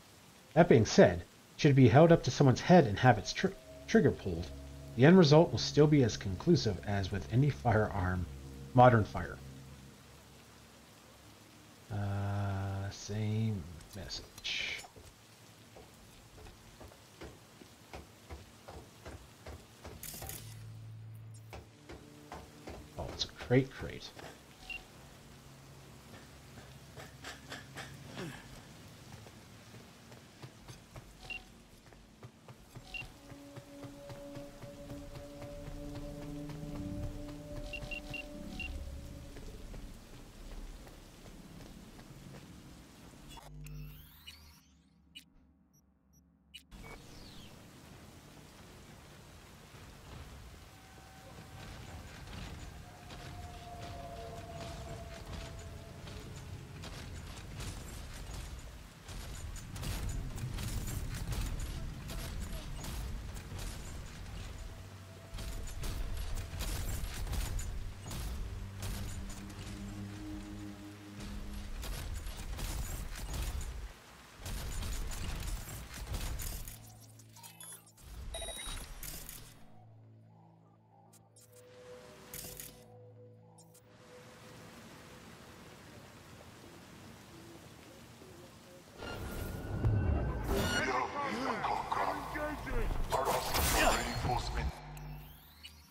That being said, should it be held up to someone's head and have its trigger pulled, the end result will still be as conclusive as with any firearm, modern firearm. Same message. Oh, it's a crate.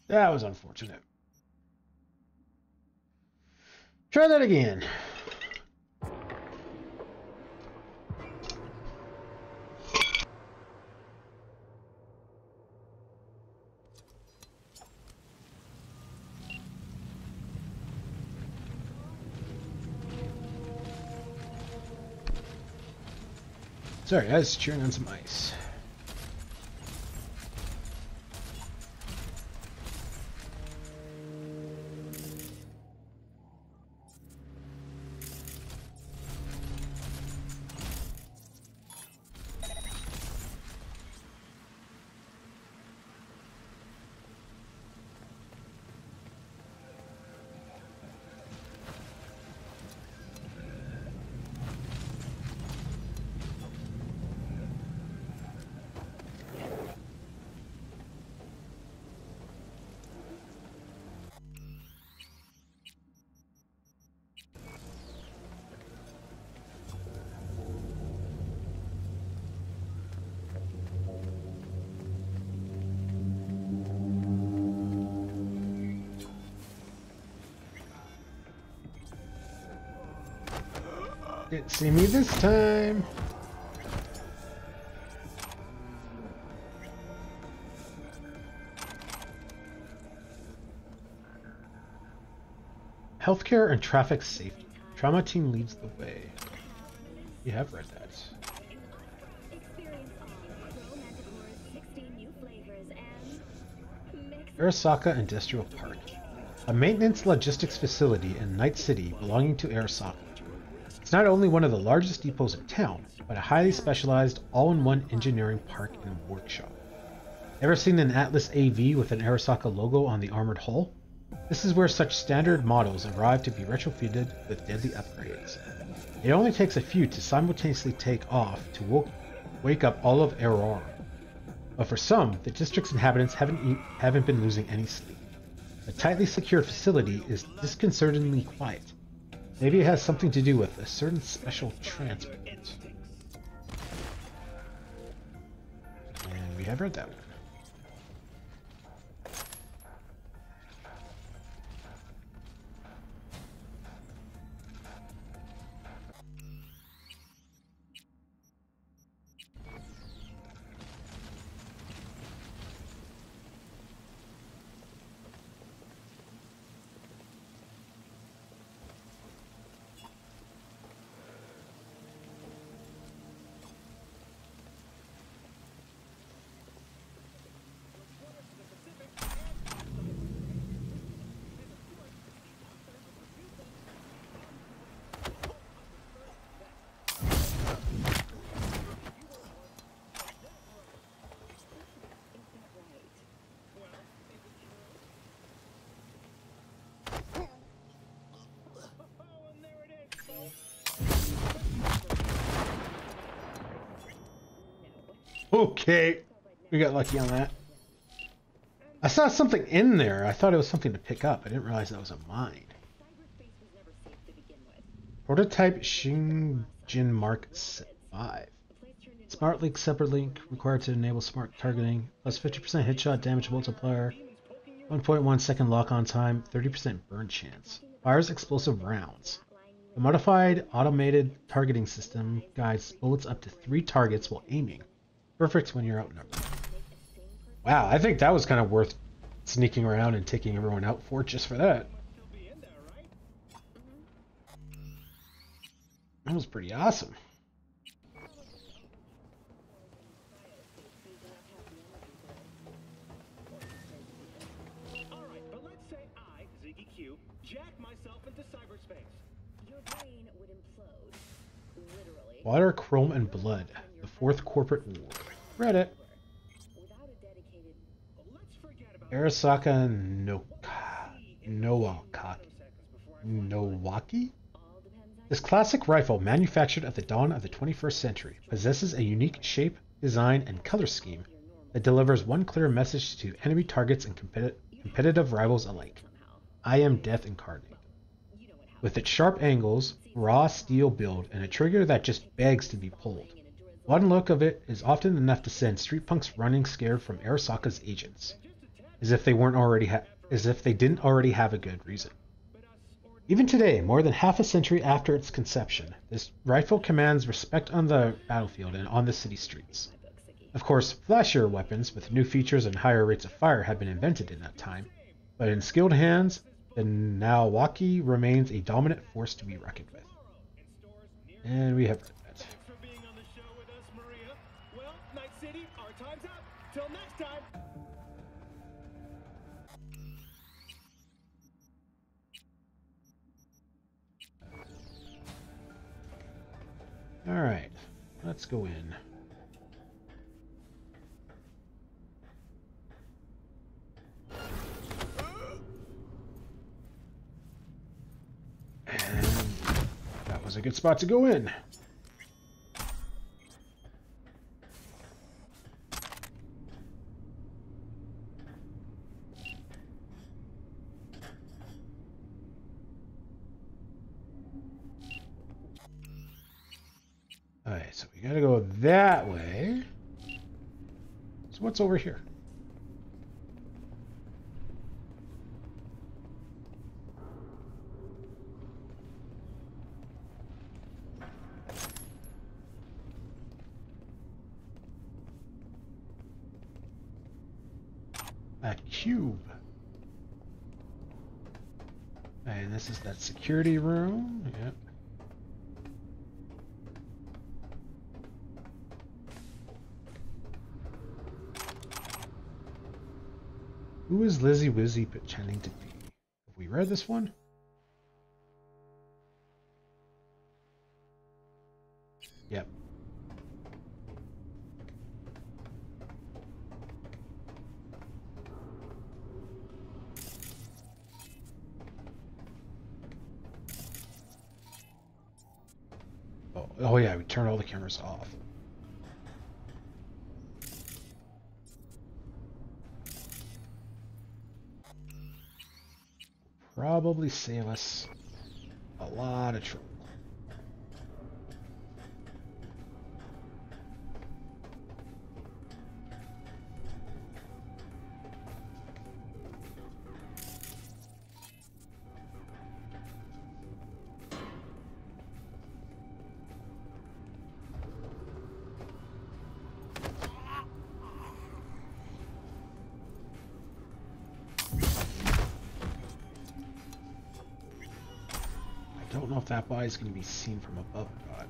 That was unfortunate. Try that again. Sorry, I was chewing on some ice. Didn't see me this time. Healthcare and traffic safety. Trauma team leads the way. You have read that. Arasaka Industrial Park. A maintenance logistics facility in Night City belonging to Arasaka. It's not only one of the largest depots in town, but a highly specialized, all-in-one engineering park and workshop. Ever seen an Atlas AV with an Arasaka logo on the armored hull? This is where such standard models arrive to be retrofitted with deadly upgrades. It only takes a few to simultaneously take off to wake up all of Aurora. But for some, the district's inhabitants haven't been losing any sleep. The tightly secured facility is disconcertingly quiet. Maybe it has something to do with a certain special transport. And we have read that one. Okay. We got lucky on that. I saw something in there. I thought it was something to pick up. I didn't realize that was a mine. Prototype Shinjin Mark 5. Smart Link, Separate Link, required to enable smart targeting. Plus 50% headshot damage multiplier. 1.1 second lock-on time. 30% burn chance. Fires explosive rounds. The modified automated targeting system guides bullets up to 3 targets while aiming. Perfect when you're outnumbered. Wow, I think that was kind of worth sneaking around and taking everyone out for just for that. That was pretty awesome. Alright, but let's say I, Ziggy Q, jack myself into cyberspace. Your brain would implode. Literally. Water, Chrome, and Blood. The Fourth Corporate War. Read it. Arasaka Nowaki? This classic rifle, manufactured at the dawn of the 21st century, possesses a unique shape, design, and color scheme that delivers one clear message to enemy targets and competitive rivals alike. I am death incarnate. With its sharp angles, raw steel build, and a trigger that just begs to be pulled, one look of it is often enough to send street punks running scared from Arasaka's agents, as if they didn't already have a good reason. Even today, more than half a century after its conception, this rifle commands respect on the battlefield and on the city streets. Of course, flashier weapons with new features and higher rates of fire have been invented in that time, but in skilled hands, the Nowaki remains a dominant force to be reckoned with. And we have read that. Well, Night City, our time's up. Till next time. Alright, let's go in. And that was a good spot to go in. Alright, so we gotta go that way. So what's over here? A cube. And this is that security room. Yep. Who is Lizzie Wizzy pretending to be? Have we read this one? Yep. Oh yeah, we turned all the cameras off. Probably save us a lot of trouble. I don't know if that body is going to be seen from above or not.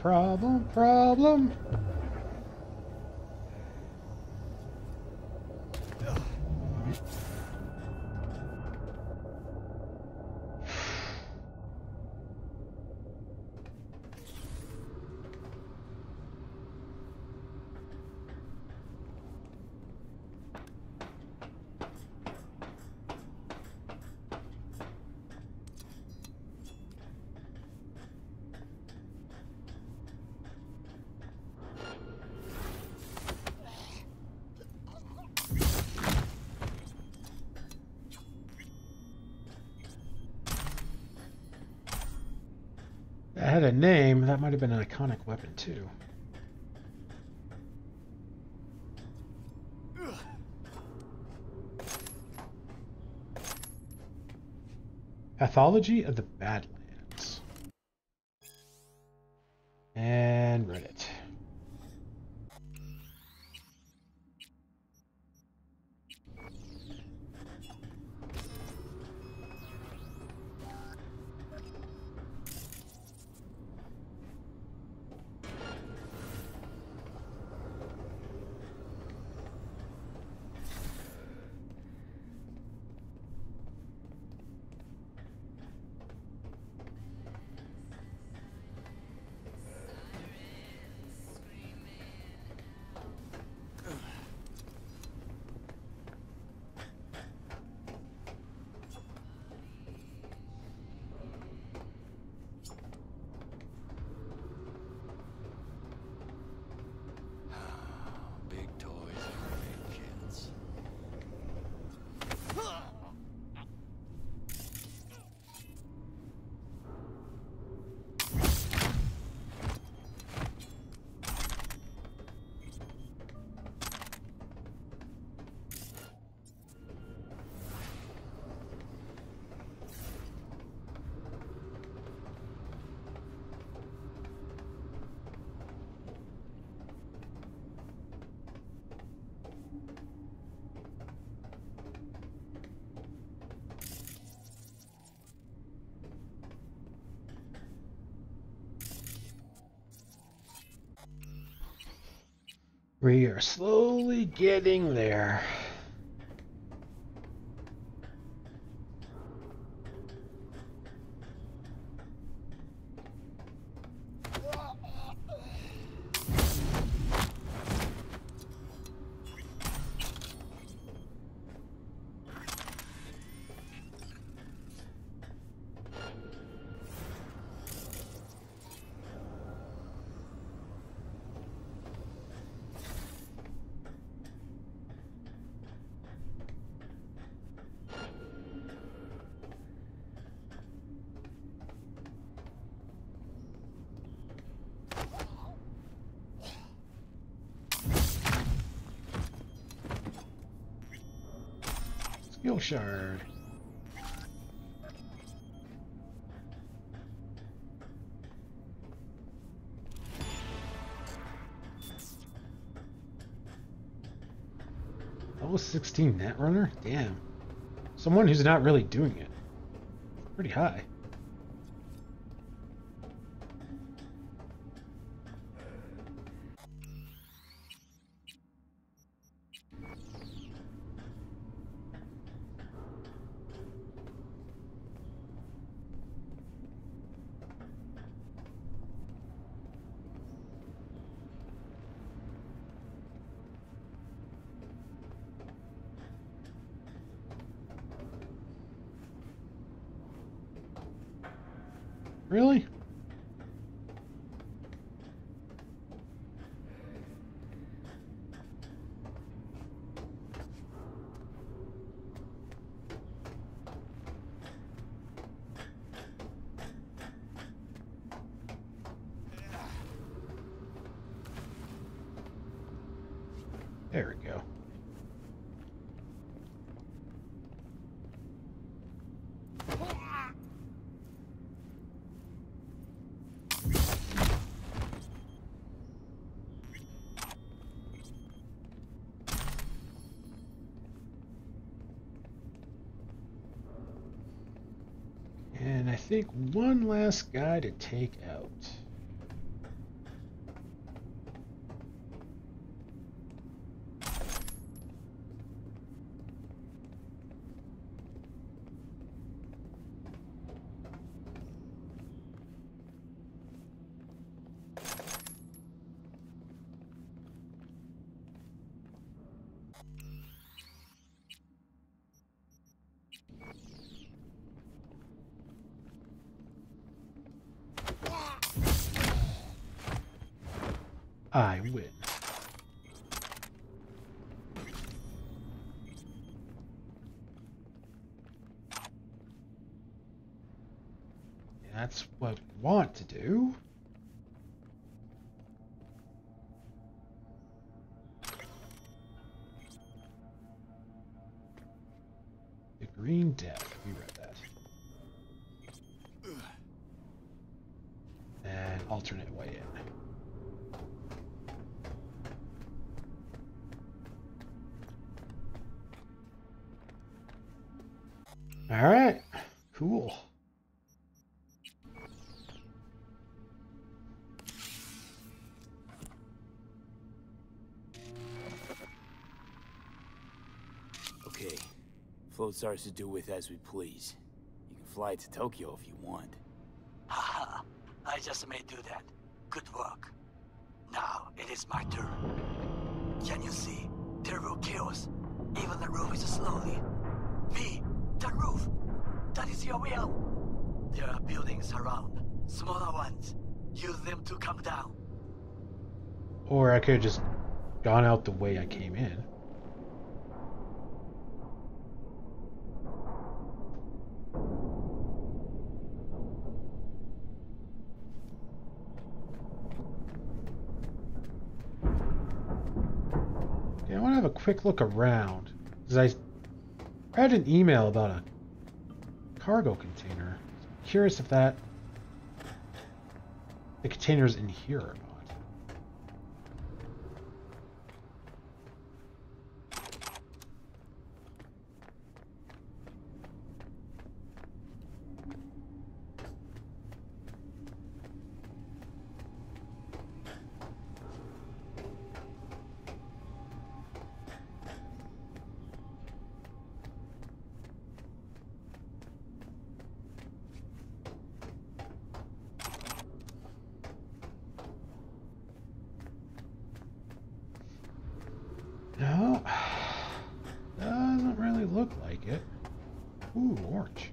Problem. had a name, that might have been an iconic weapon too. Pathology of the Badlands. And Reddit. We are slowly getting there. Skill shard. Level 16 Netrunner? Damn. Someone who's not really doing it. Pretty high. Really? There we go. And I think one last guy to take out. I win. That's what we want to do. The Green Death. We read that. And alternate way in. All right, cool. Okay, float starts to do with as we please. You can fly to Tokyo if you want. Haha, I just may do that. Good work. Now it is my turn. Can you see? Terrible chaos. Even the roof is slowly. V, the roof. That is your will. There are buildings around. Smaller ones. Use them to come down. Or I could have just gone out the way I came in. Okay, I want to have a quick look around. Because I read an email about a cargo container. I'm curious if the container's in here or not. No, doesn't really look like it. Ooh, orange.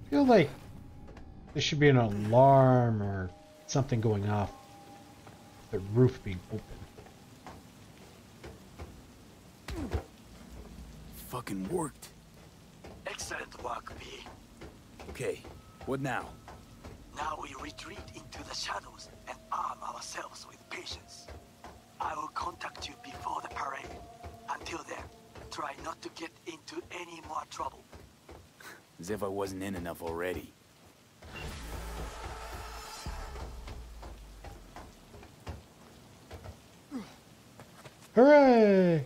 I feel like there should be an alarm or something going off. The roof being open. Fucking worked. Excellent work, V. Okay, what now? Now we retreat into the shadows and arm ourselves with patience. I will contact you before the parade. Until then, try not to get into any more trouble. As if I wasn't in enough already. Hooray!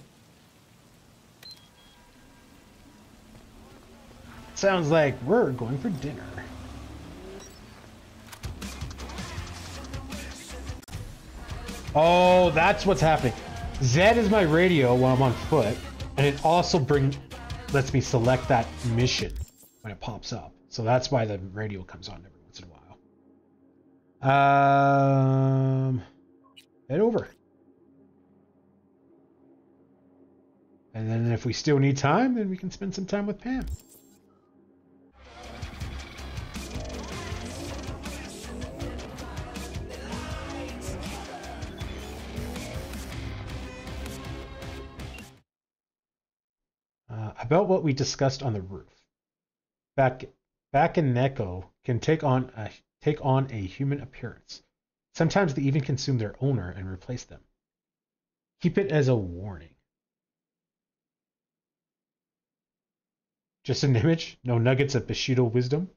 Sounds like we're going for dinner. Oh, that's what's happening. Z is my radio while I'm on foot, and it also lets me select that mission when it pops up. So that's why the radio comes on every once in a while. Head over. And then if we still need time, then we can spend some time with Pam. About what we discussed on the roof. Back in Neko can take on a human appearance. Sometimes they even consume their owner and replace them. Keep it as a warning. Just an image? No nuggets of Bushido wisdom?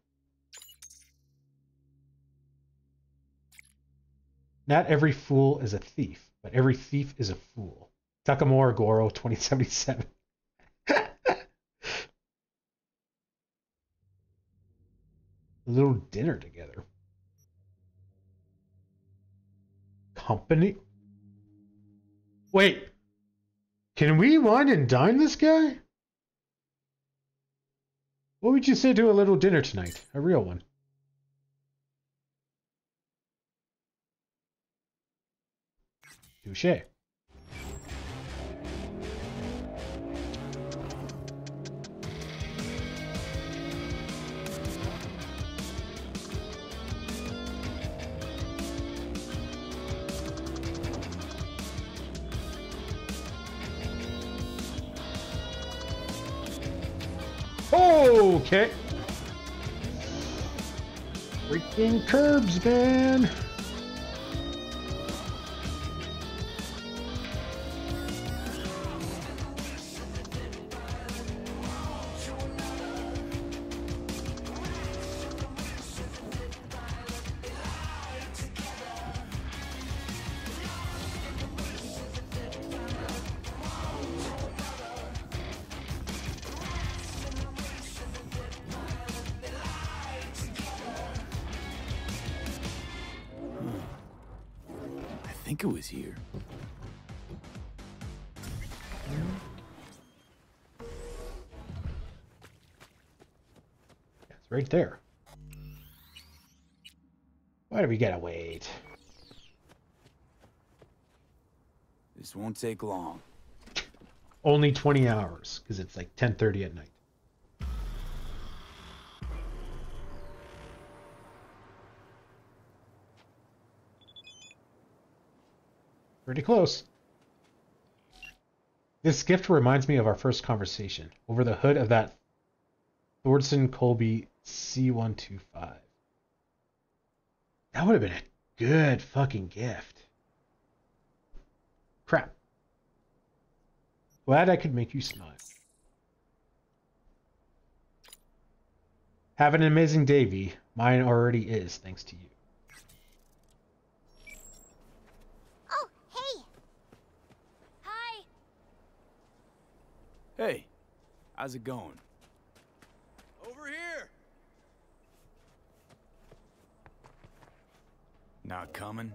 Not every fool is a thief, but every thief is a fool. Takamura Goro, 2077. A little dinner together. Company? Wait. Can we wine and dine this guy? What would you say to a little dinner tonight? A real one. Touché. Okay. Freaking curbs, man. I think it was here. It's right there. Why do we gotta wait? This won't take long. Only 20 hours, because it's like 10:30 at night. Pretty close. This gift reminds me of our first conversation over the hood of that Thordson Colby C125. That would have been a good fucking gift. Crap. Glad I could make you smile. Have an amazing day, V. Mine already is, thanks to you. Oh, hey. Hi. Hey, how's it going? Over here. Not coming?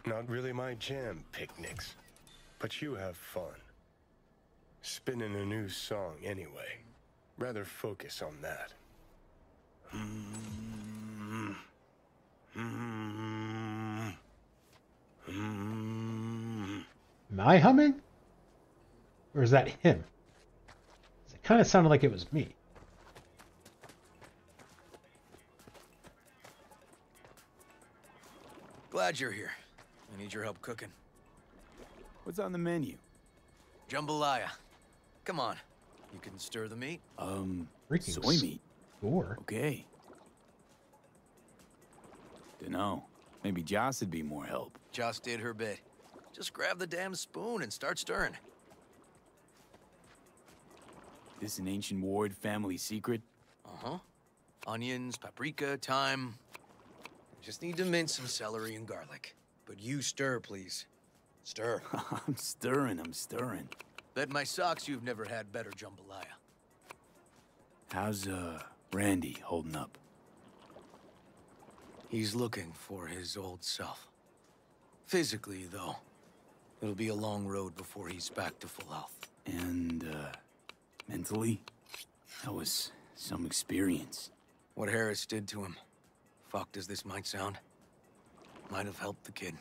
Not really my jam, picnics. But you have fun. Spinning a new song anyway. Rather focus on that. Am I humming? Or is that him? It kind of sounded like it was me. Glad you're here. I need your help cooking. What's on the menu? Jambalaya. Come on. You can stir the meat? Freaking soy meat. Score. Okay. Dunno. Maybe Joss would be more help. Joss did her bit. Just grab the damn spoon and start stirring. This an ancient Ward family secret? Uh-huh. Onions, paprika, thyme. Just need to mince some celery and garlic. But you stir, please. Stir. I'm stirring. Bet my socks you've never had better jambalaya. How's, Randy holding up? He's looking for his old self. Physically, though. It'll be a long road before he's back to full health. And, mentally? That was some experience. What Harris did to him, fucked as this might sound, might have helped the kid.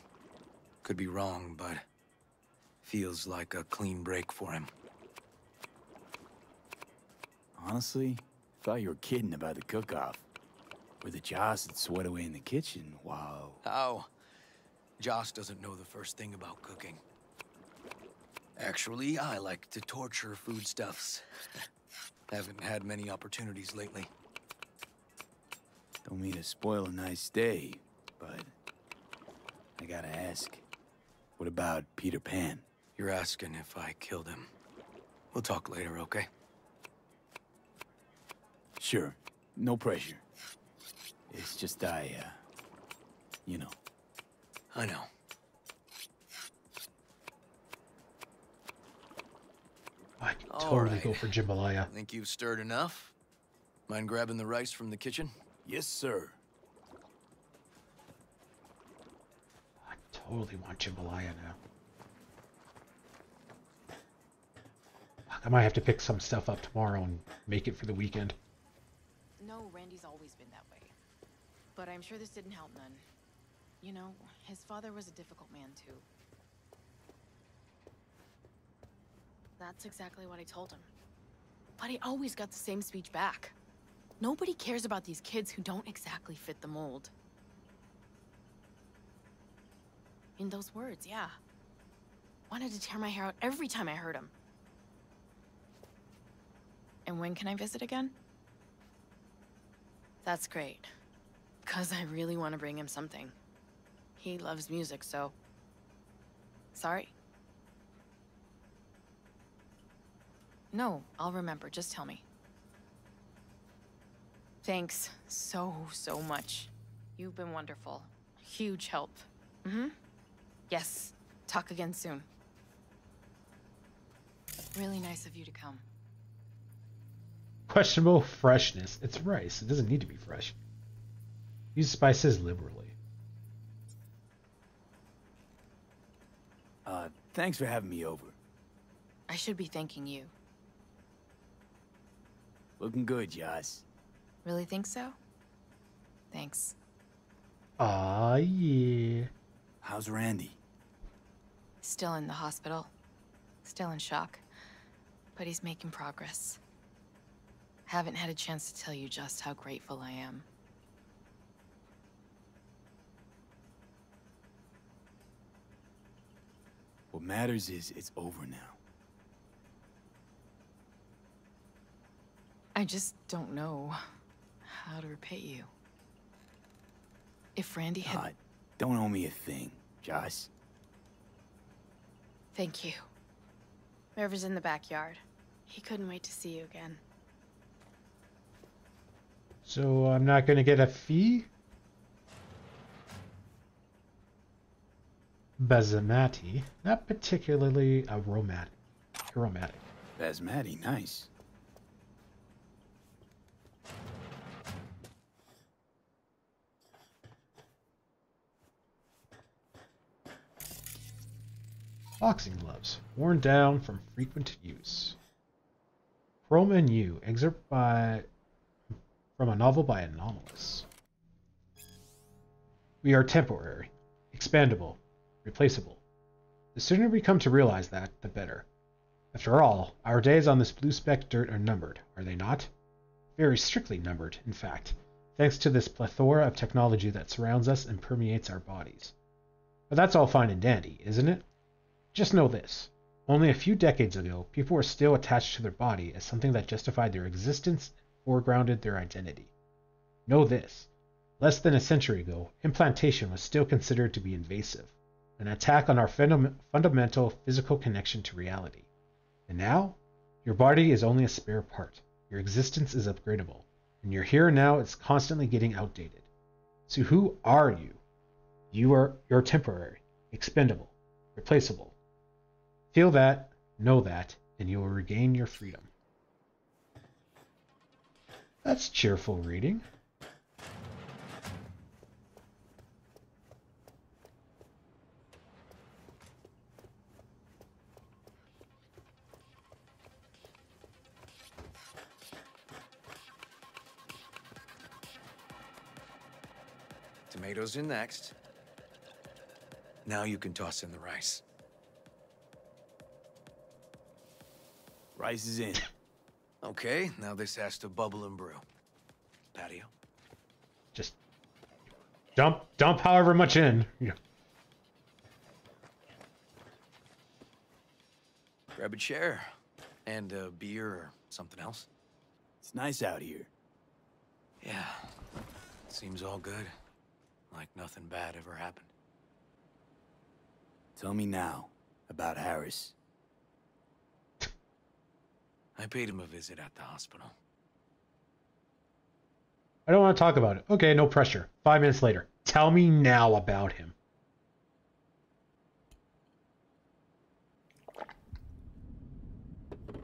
Could be wrong, but feels like a clean break for him. Honestly, thought you were kidding about the cook-off. Where the Joss would sweat away in the kitchen while... How? Joss doesn't know the first thing about cooking. Actually, I like to torture foodstuffs. Haven't had many opportunities lately. Don't mean to spoil a nice day, but I gotta ask. What about Peter Pan? You're asking if I killed him. We'll talk later, okay? Sure. No pressure. It's just you know. I know. I can totally go for jambalaya. Think you've stirred enough? Mind grabbing the rice from the kitchen? Yes, sir. I totally want jambalaya now. Fuck, I might have to pick some stuff up tomorrow and make it for the weekend. No, Randy's always been that way. But I'm sure this didn't help none. You know, his father was a difficult man, too. That's exactly what I told him. But I always got the same speech back. Nobody cares about these kids who don't exactly fit the mold. In those words, yeah. Wanted to tear my hair out every time I heard him. And when can I visit again? That's great. 'Cause I really want to bring him something. He loves music, so... Sorry? No, I'll remember. Just tell me. Thanks so much. You've been wonderful. Huge help. Mm-hmm. Yes. Talk again soon. Really nice of you to come. Questionable freshness. It's rice. It doesn't need to be fresh. Use spices liberally. Thanks for having me over. I should be thanking you. Looking good, Joss. Really think so? Thanks. Ah, yeah. How's Randy? Still in the hospital. Still in shock. But he's making progress. Haven't had a chance to tell you just how grateful I am. What matters is it's over now. I just don't know how to repay you. If Randy had... Don't owe me a thing, Joss. Thank you. River's in the backyard. He couldn't wait to see you again. So I'm not going to get a fee? Basmati. Not particularly aromatic. Basmati, nice. Boxing gloves, worn down from frequent use. Chrome and You, excerpt from a novel by Anomalous. We are temporary, expandable, replaceable. The sooner we come to realize that, the better. After all, our days on this blue speck dirt are numbered, are they not? Very strictly numbered, in fact, thanks to this plethora of technology that surrounds us and permeates our bodies. But that's all fine and dandy, isn't it? Just know this. Only a few decades ago, people were still attached to their body as something that justified their existence and foregrounded their identity. Know this. Less than a century ago, implantation was still considered to be invasive, an attack on our fundamental physical connection to reality. And now, your body is only a spare part. Your existence is upgradable, and your here and now is constantly getting outdated. So who are you? You're temporary, expendable, replaceable. Feel that, know that, and you will regain your freedom. That's cheerful reading. Tomatoes in next. Now you can toss in the rice. Rice is in. Okay, now this has to bubble and brew. Patio? Just dump however much in. Yeah. Grab a chair. And a beer or something else. It's nice out here. Yeah. Seems all good. Like nothing bad ever happened. Tell me now about Harris. I paid him a visit at the hospital. I don't want to talk about it. Okay, no pressure. 5 minutes later. Tell me now about him.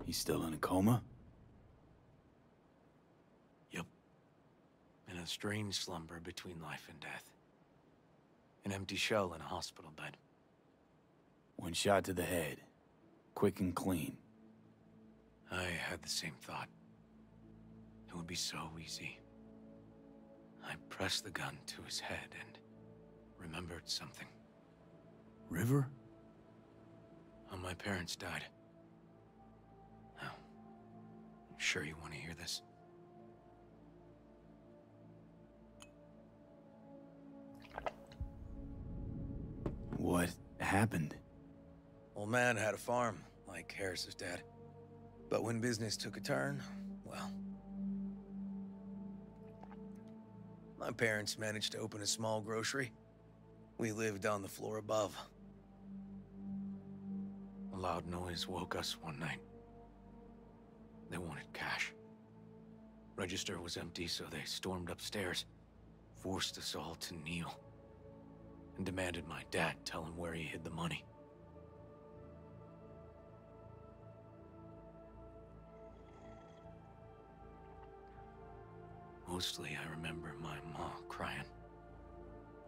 He's still in a coma? Yep. In a strange slumber between life and death. An empty shell in a hospital bed. One shot to the head. Quick and clean. I had the same thought. It would be so easy. I pressed the gun to his head and remembered something. River? When my parents died, Sure you want to hear this? What happened? Old man had a farm, like Harris's dad. But when business took a turn, well... my parents managed to open a small grocery. We lived on the floor above. A loud noise woke us one night. They wanted cash. Register was empty, so they stormed upstairs, forced us all to kneel, and demanded my dad tell him where he hid the money. Mostly, I remember my ma crying.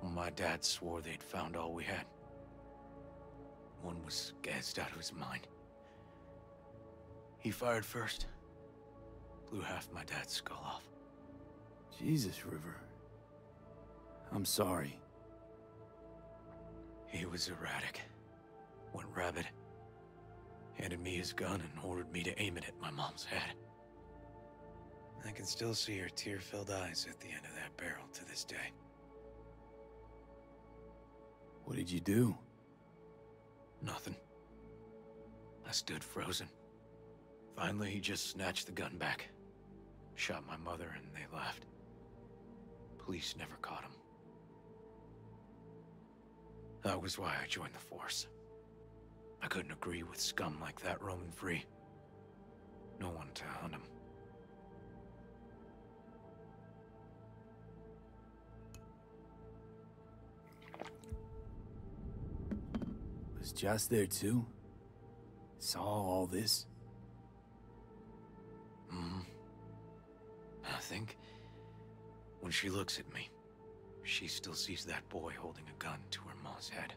My dad swore they'd found all we had. One was gassed out of his mind. He fired first. Blew half my dad's skull off. Jesus, River. I'm sorry. He was erratic. Went rabid. Handed me his gun and ordered me to aim it at my mom's head. I can still see her tear-filled eyes at the end of that barrel to this day. What did you do? Nothing. I stood frozen. Finally, he just snatched the gun back. Shot my mother and they left. Police never caught him. That was why I joined the force. I couldn't agree with scum like that roaming free. No one to hunt him. Was Joss there too? Saw all this? I think when she looks at me, she still sees that boy holding a gun to her mom's head.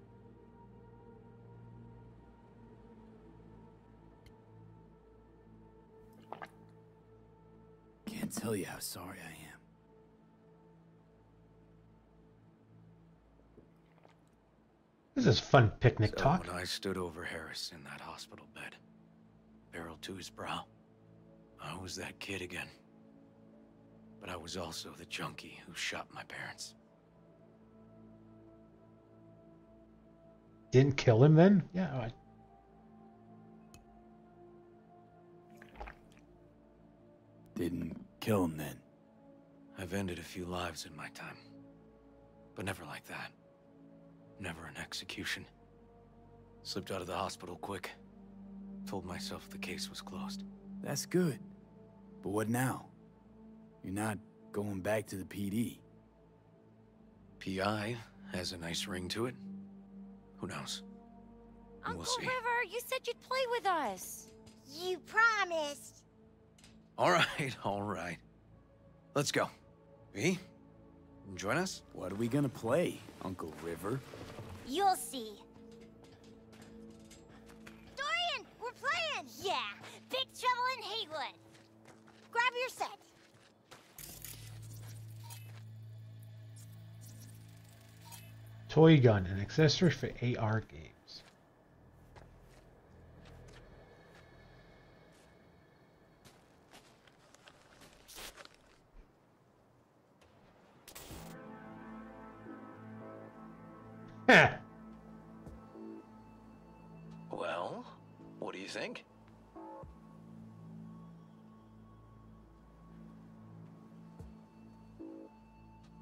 Can't tell you how sorry I am. This is fun picnic talk. When I stood over Harris in that hospital bed, barrel to his brow, I was that kid again. But I was also the junkie who shot my parents. Didn't kill him then? Yeah. Didn't kill him then? I've ended a few lives in my time. But never like that. Never an execution. Slipped out of the hospital quick. Told myself the case was closed. That's good. But what now? You're not going back to the PD. PI has a nice ring to it. Who knows? Uncle We'll see. River, you said you'd play with us. You promised. All right. Let's go. V, join us? What are we gonna play, Uncle River? You'll see. Dorian, we're playing! Yeah, Big Trouble in Haywood. Grab your set. Toy gun, an accessory for AR games. Well, what do you think?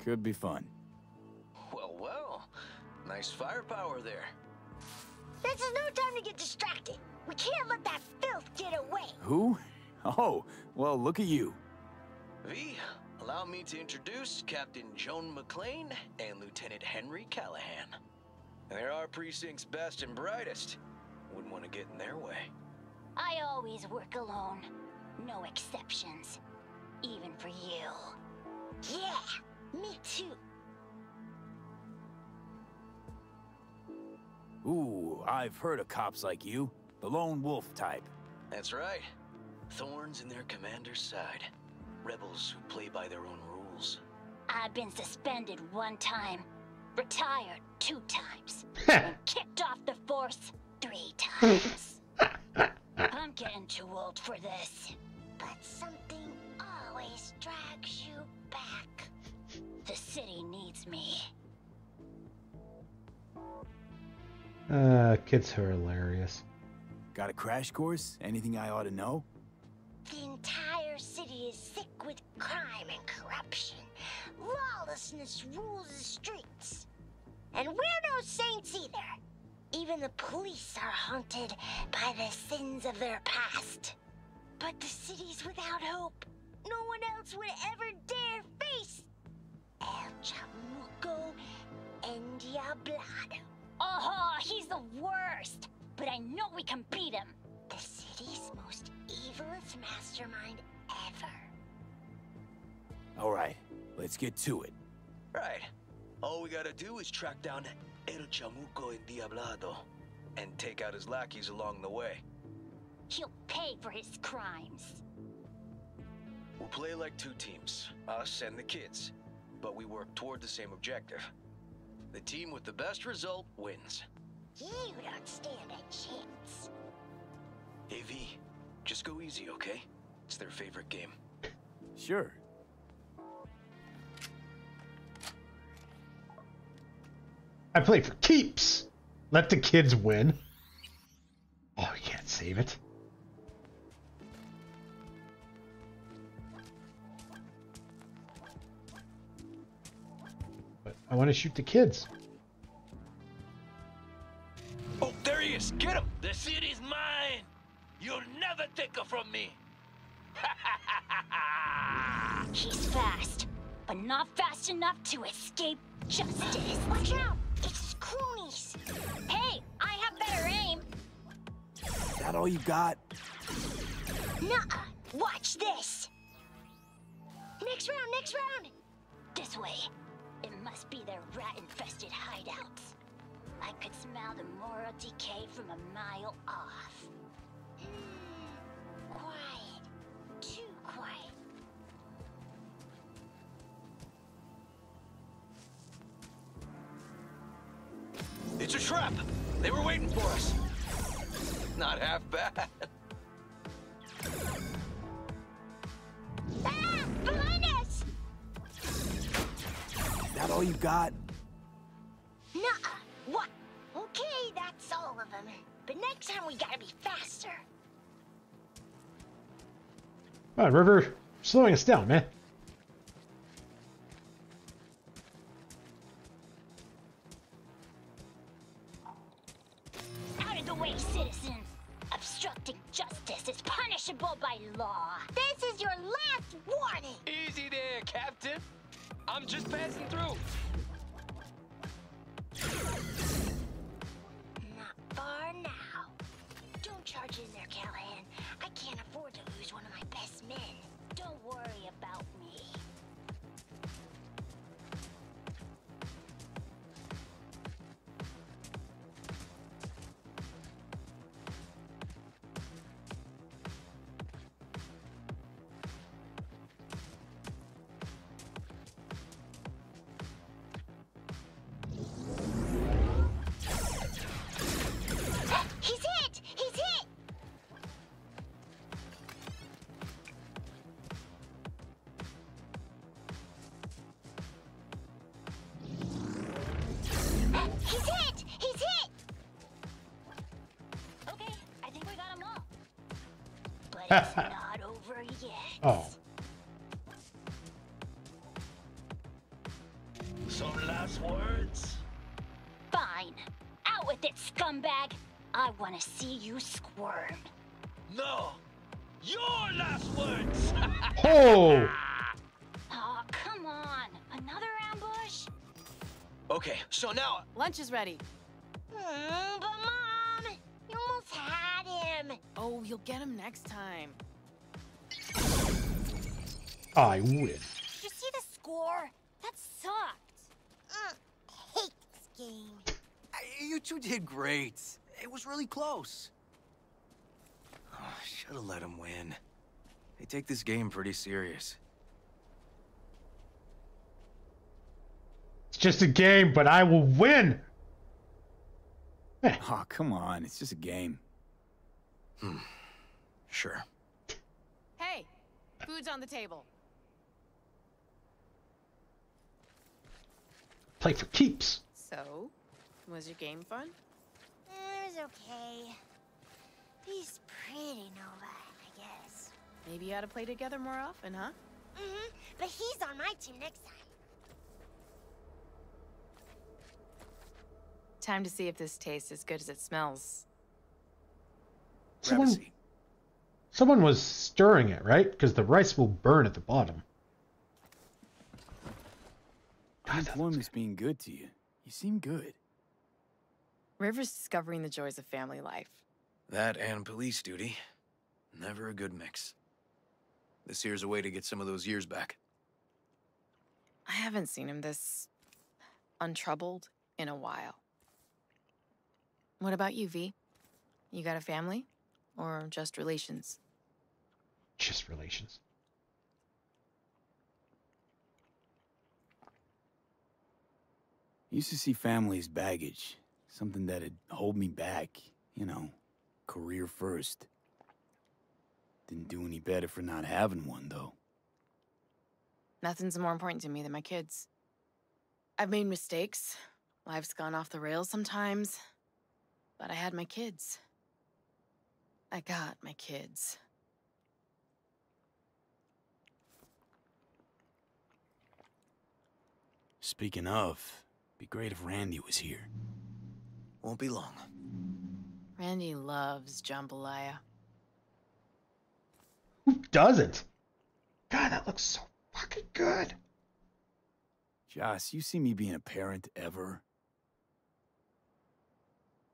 Could be fun. Well. Nice firepower there. This is no time to get distracted. We can't let that filth get away. Who? Oh, well, look at you. V, allow me to introduce Captain Joan McClane and Lieutenant Henry Callahan. They're our precinct's best and brightest. Wouldn't want to get in their way. I always work alone. No exceptions. Even for you. Yeah, me too. Ooh, I've heard of cops like you. The lone wolf type. That's right. Thorns in their commander's side. Rebels who play by their own rules. I've been suspended 1 time. Retired 2 times. And kicked off the force 3 times. I'm getting too old for this. But Kids are hilarious. Got a crash course? Anything I ought to know? The entire city is sick with crime and corruption. Lawlessness rules the streets. And we're no saints either. Even the police are haunted by the sins of their past. But the city's without hope. No one else would ever dare face El Chamuco Endiablado. Oh, he's the worst. But I know we can beat him. The city's most evilest mastermind ever. All right, let's get to it. Right. All we gotta do is track down El Chamuco Endiablado and take out his lackeys along the way. He'll pay for his crimes. We'll play like two teams, us and the kids, but we work toward the same objective. The team with the best result wins. You don't stand a chance. Hey V, just go easy, okay? It's their favorite game. Sure. I play for keeps. Let the kids win. Oh, you can't save it. But I want to shoot the kids. Oh, there he is! Get him! The city's mine! You'll never take her from me! He's fast, but not fast enough to escape justice. Watch out! It's cronies! Hey, I have better aim! Is that all you got? Nuh-uh! Watch this! Next round, next round! This way. It must be their rat-infested hideouts. I could smell the moral decay from a mile off. Quiet. Too quiet. It's a trap! They were waiting for us. Not half bad. Ah! Behind us! Is that all you got? Nuh-uh. What? Okay, that's all of them. But next time we gotta be faster. Wow, River, slowing us down, man. Out of the way, citizens! Obstructing justice is punishable by law. This is your last warning! Easy there, Captain. I'm just passing through. Not far now. Don't charge in there, Callahan. I can't afford to lose one of my best men. Don't worry about me. He's hit! He's hit! He's hit! He's hit! Okay, I think we got them all. But it's not over yet. Oh. Some last words? Fine. Out with it, scumbag. I want to see you squirm. No! Your last words! Oh! Oh, come on. Another ambush? Okay, so now... Lunch is ready. But Mom, you almost had him. Oh, you'll get him next time. I win. Did you see the score? That sucked. Hate this game. You two did great. It was really close. Oh, should have let him win. They take this game pretty serious. It's just a game, but I will win. Oh, come on. It's just a game. Sure. Hey, food's on the table. Play for keeps. So, was your game fun? It was okay. He's pretty, Nova, I guess. Maybe you ought to play together more often, huh? Mm-hmm. But he's on my team next time. Time to see if this tastes as good as it smells. Someone was stirring it, right? Because the rice will burn at the bottom. Unemployment's being good to you. You seem good. River's discovering the joys of family life. That and police duty. Never a good mix. This here's a way to get some of those years back. I haven't seen him this untroubled in a while. What about you, V? You got a family? Or just relations? Just relations. Used to see family as baggage. Something that'd hold me back. You know, career first. Didn't do any better for not having one, though. Nothing's more important to me than my kids. I've made mistakes. Life's gone off the rails sometimes. But I had my kids. I got my kids. Speaking of, be great if Randy was here. Won't be long. Randy loves jambalaya. Who doesn't? God, that looks so fucking good. Joss, you see me being a parent ever?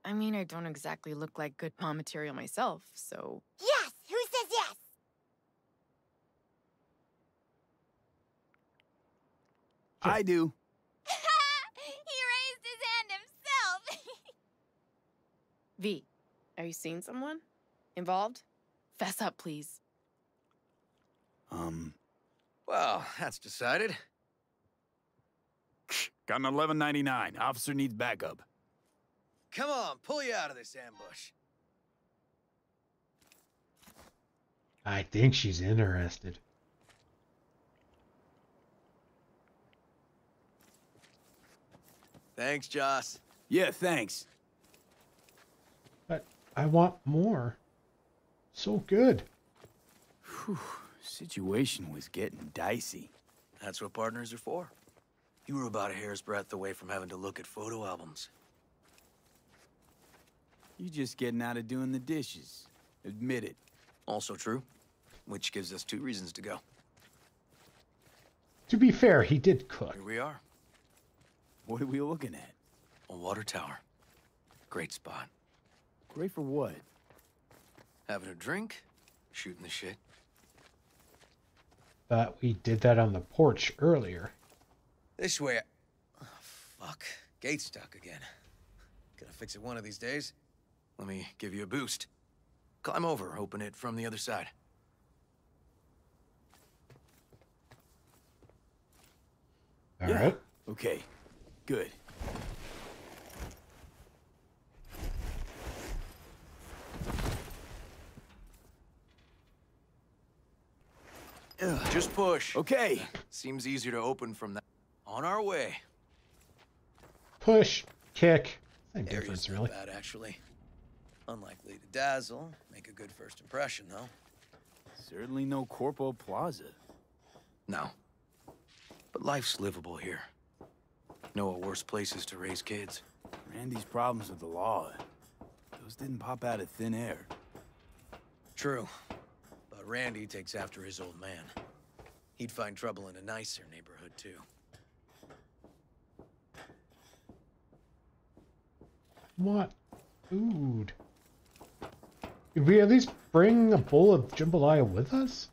I mean, I don't exactly look like good mom material myself, so... Yes! Who says yes? I do. He raised his hand himself. V, are you seeing someone? Involved? Fess up, please. Well, that's decided. Got an 1199. Officer needs backup. Come on, pull you out of this ambush. I think she's interested. Thanks, Joss. Yeah, thanks. But I want more. So good. Whew. Situation was getting dicey. That's what partners are for. You were about a hair's breadth away from having to look at photo albums. You just getting out of doing the dishes. Admit it. Also true. Which gives us 2 reasons to go. To be fair, he did cook. Here we are. What are we looking at? A water tower. Great spot. Great for what? Having a drink, shooting the shit. But we did that on the porch earlier. This way. Oh, fuck. Gate's stuck again. Gonna fix it one of these days. Let me give you a boost. Climb over, open it from the other side. All right. Okay. Good. Just push. Okay. Seems easier to open from that. On our way. Push, kick. Same Area's difference, not really. bad, actually. Unlikely to dazzle. Make a good first impression, though. Certainly no Corpo Plaza. No. But life's livable here. Know of worse places to raise kids. Randy's problems with the law. Those didn't pop out of thin air. True. But Randy takes after his old man. He'd find trouble in a nicer neighborhood, too. What? Food. Did we at least bring a bowl of jambalaya with us?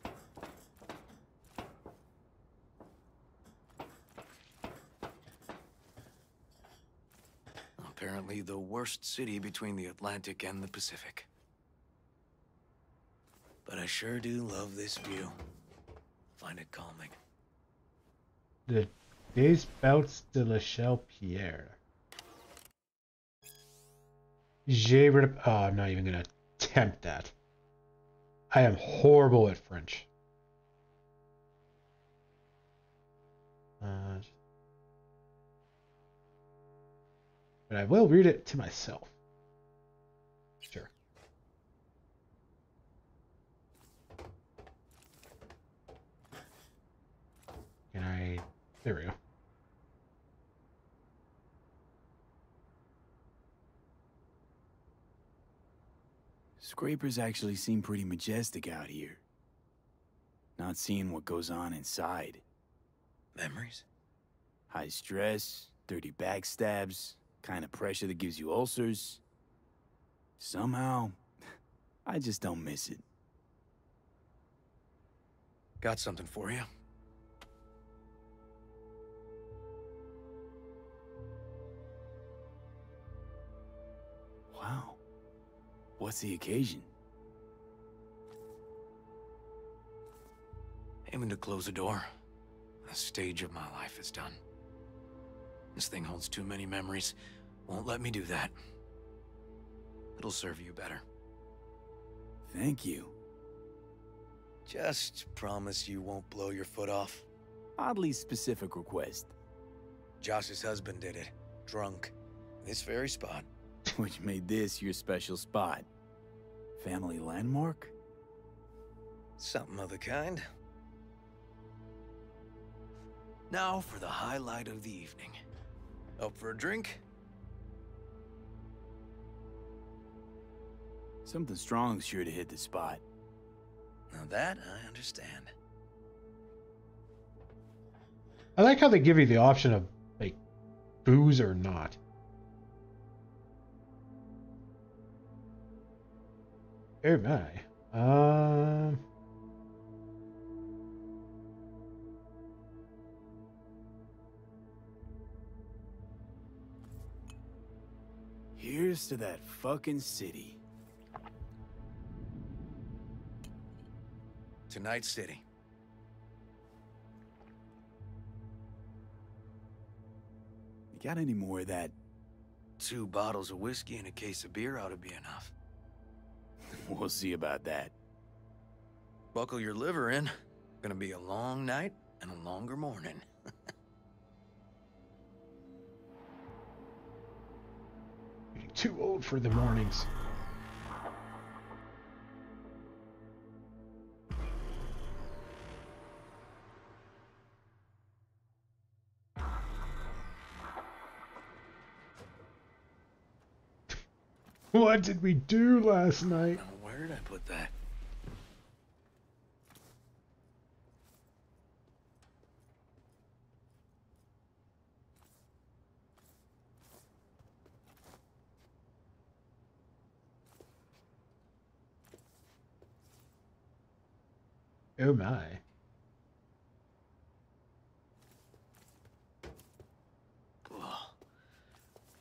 Apparently the worst city between the Atlantic and the Pacific. But I sure do love this view. Find it calming. The Des Bouts de la Chelle Pierre. Oh, I'm not even gonna attempt that. I am horrible at French. But I will read it to myself. Can I... There we go. Scrapers actually seem pretty majestic out here. Not seeing what goes on inside. Memories? High stress, dirty backstabs, kind of pressure that gives you ulcers. Somehow, I just don't miss it. Got something for you. Wow. What's the occasion? Aiming to close the door. A stage of my life is done. This thing holds too many memories. Won't let me do that. It'll serve you better. Thank you. Just promise you won't blow your foot off. Oddly specific request. Josh's husband did it. Drunk. This very spot. Which made this your special spot. Family landmark? Something of the kind. Now for the highlight of the evening. Up for a drink? Something strong's sure to hit the spot. Now that I understand. I like how they give you the option of, like, booze or not. Oh my. Here's to that fucking city. To Night City. You got any more of that? 2 bottles of whiskey and a case of beer ought to be enough. We'll see about that. Buckle your liver in. Gonna be a long night and a longer morning. Getting too old for the mornings. What did we do last night? Now, where did I put that? Oh my.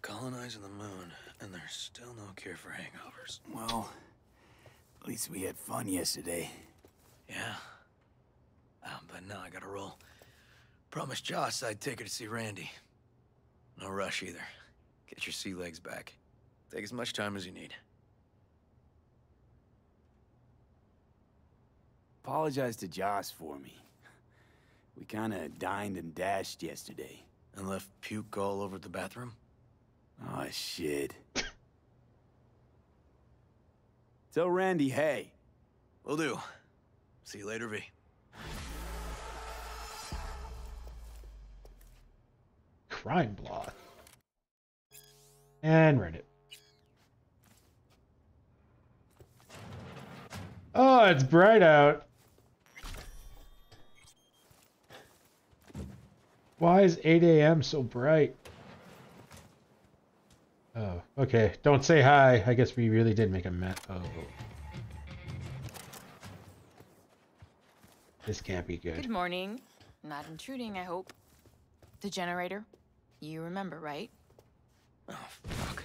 Colonizing the moon, and there's still no cure for hangovers. Well, at least we had fun yesterday. Yeah. But now I gotta roll. Promised Joss I'd take her to see Randy. No rush either. Get your sea legs back. Take as much time as you need. Apologize to Joss for me. We kinda dined and dashed yesterday. And left puke all over the bathroom? Oh, shit. Tell Randy, hey. Will do. See you later, V. Crime block. And Reddit. Oh, it's bright out. Why is 8 a.m. so bright? Oh, okay. Don't say hi. I guess we really did make a mess. Oh. This can't be good. Good morning. Not intruding, I hope. The generator. You remember, right? Oh, fuck.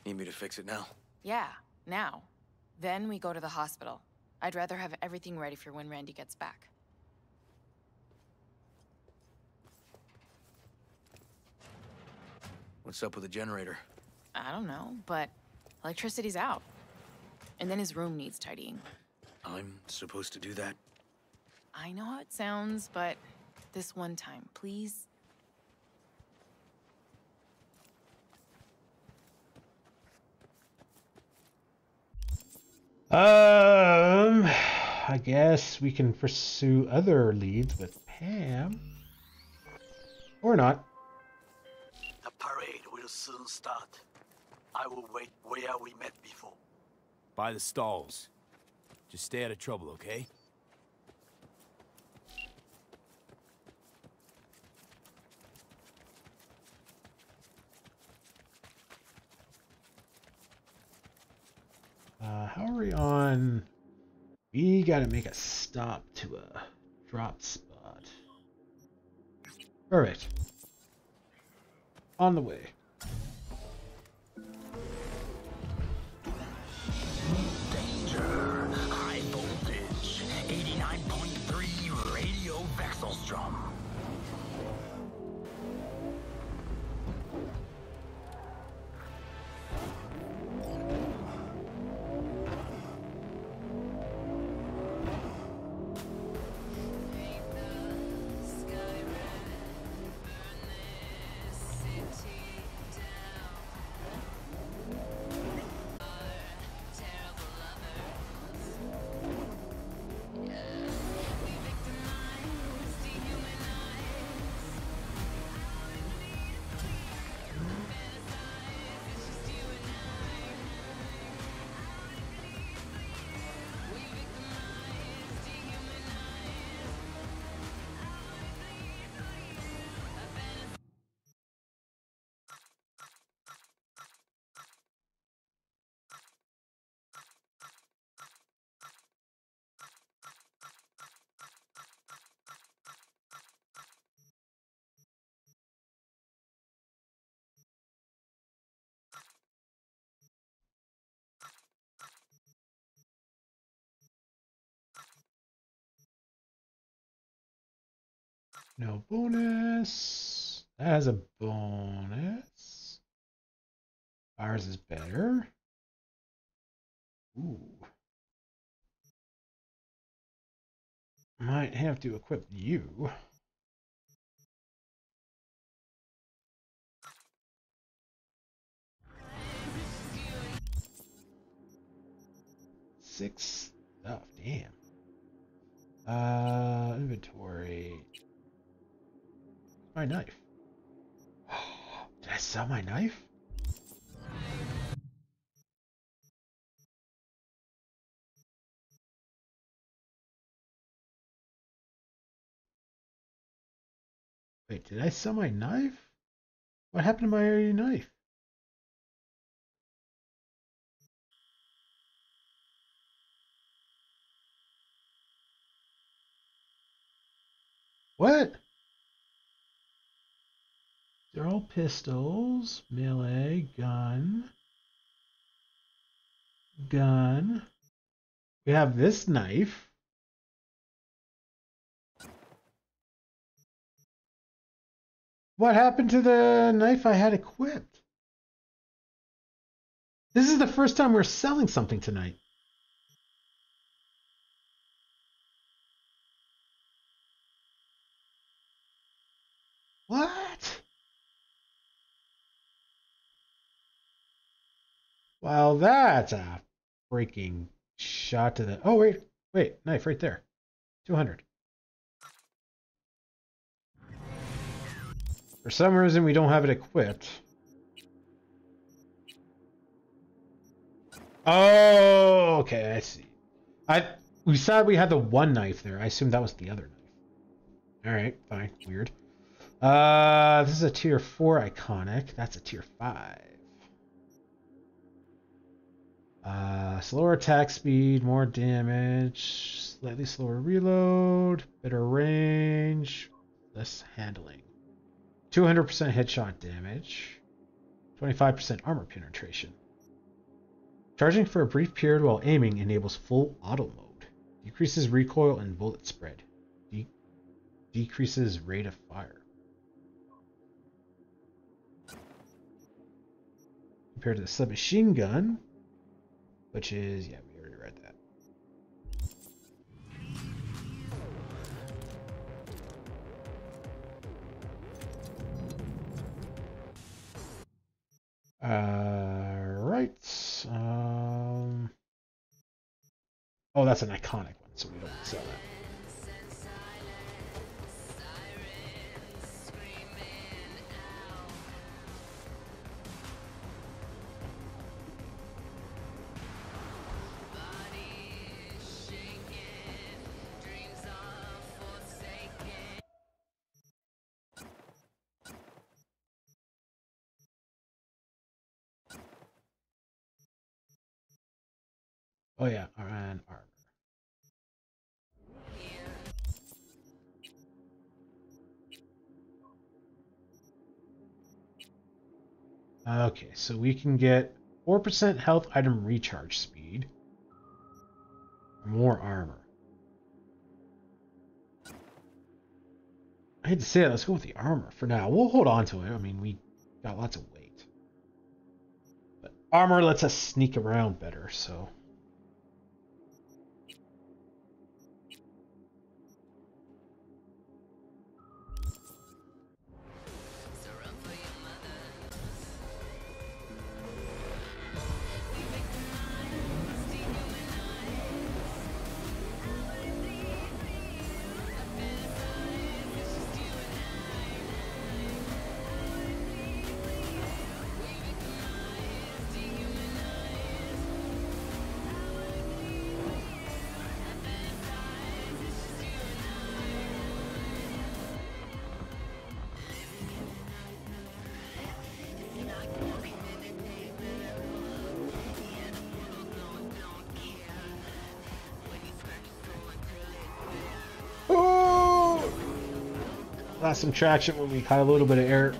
Need me to fix it now? Yeah, now. Then we go to the hospital. I'd rather have everything ready for when Randy gets back. What's up with the generator? I don't know, but electricity's out. And then his room needs tidying. I'm supposed to do that? I know how it sounds, but this one time, please. I guess we can pursue other leads with Pam. or not. The parade will soon start. I will wait where we met before. By the stalls. Just stay out of trouble, okay? How are we on? We gotta make a stop to a drop spot. Perfect. On the way. Danger. High voltage. 89.3 radio Vexelstrom. No bonus. That has a bonus. Ours is better. Ooh. Might have to equip you. Six stuff, damn. Inventory. My knife. Did I sell my knife? Wait, did I sell my knife? What happened to my knife? What? They're all pistols, melee, gun. We have this knife. What happened to the knife I had equipped? This is the first time we're selling something tonight. What? Well, that's a freaking shot to the... Oh, wait, knife right there. 200. For some reason, we don't have it equipped. Oh, okay, I see. We said we had the one knife there. I assumed that was the other knife. Alright, fine. Weird. This is a tier 4 iconic. That's a tier 5. Slower attack speed, more damage, slightly slower reload, better range, less handling. 200% headshot damage, 25% armor penetration. Charging for a brief period while aiming enables full auto mode. Decreases recoil and bullet spread. Decreases rate of fire. Compared to the submachine gun, which is, yeah, we already read that. Right. Oh, that's an iconic one, so we don't sell that. Oh yeah, and armor. Okay, so we can get 4% health item recharge speed. More armor. I hate to say it, let's go with the armor for now. We'll hold on to it. I mean, we got lots of weight. But armor lets us sneak around better, so... Lost some traction when we caught a little bit of air.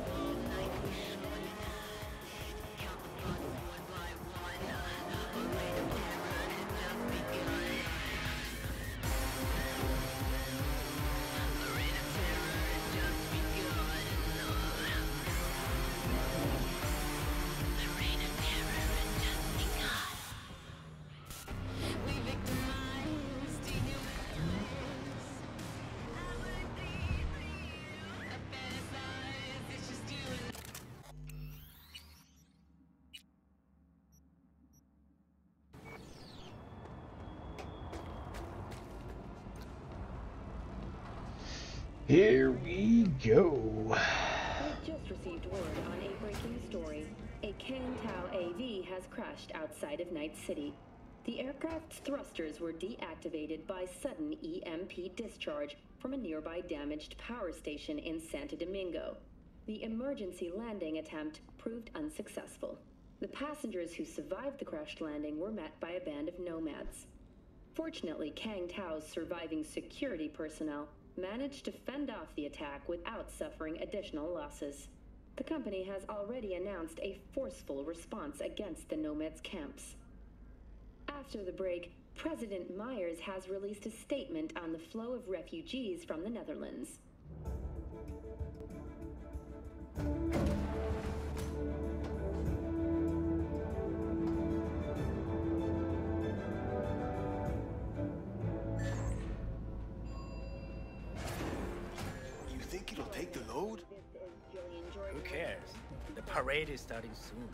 Here we go. We've just received word on a breaking story. A Kang Tao AV has crashed outside of Night City. The aircraft's thrusters were deactivated by sudden EMP discharge from a nearby damaged power station in Santo Domingo. The emergency landing attempt proved unsuccessful. The passengers who survived the crashed landing were met by a band of nomads. Fortunately, Kang Tao's surviving security personnel managed to fend off the attack without suffering additional losses. The company has already announced a forceful response against the nomads' camps. After the break, President Myers has released a statement on the flow of refugees from the Netherlands. It'll take the load? Who cares? The parade is starting soon.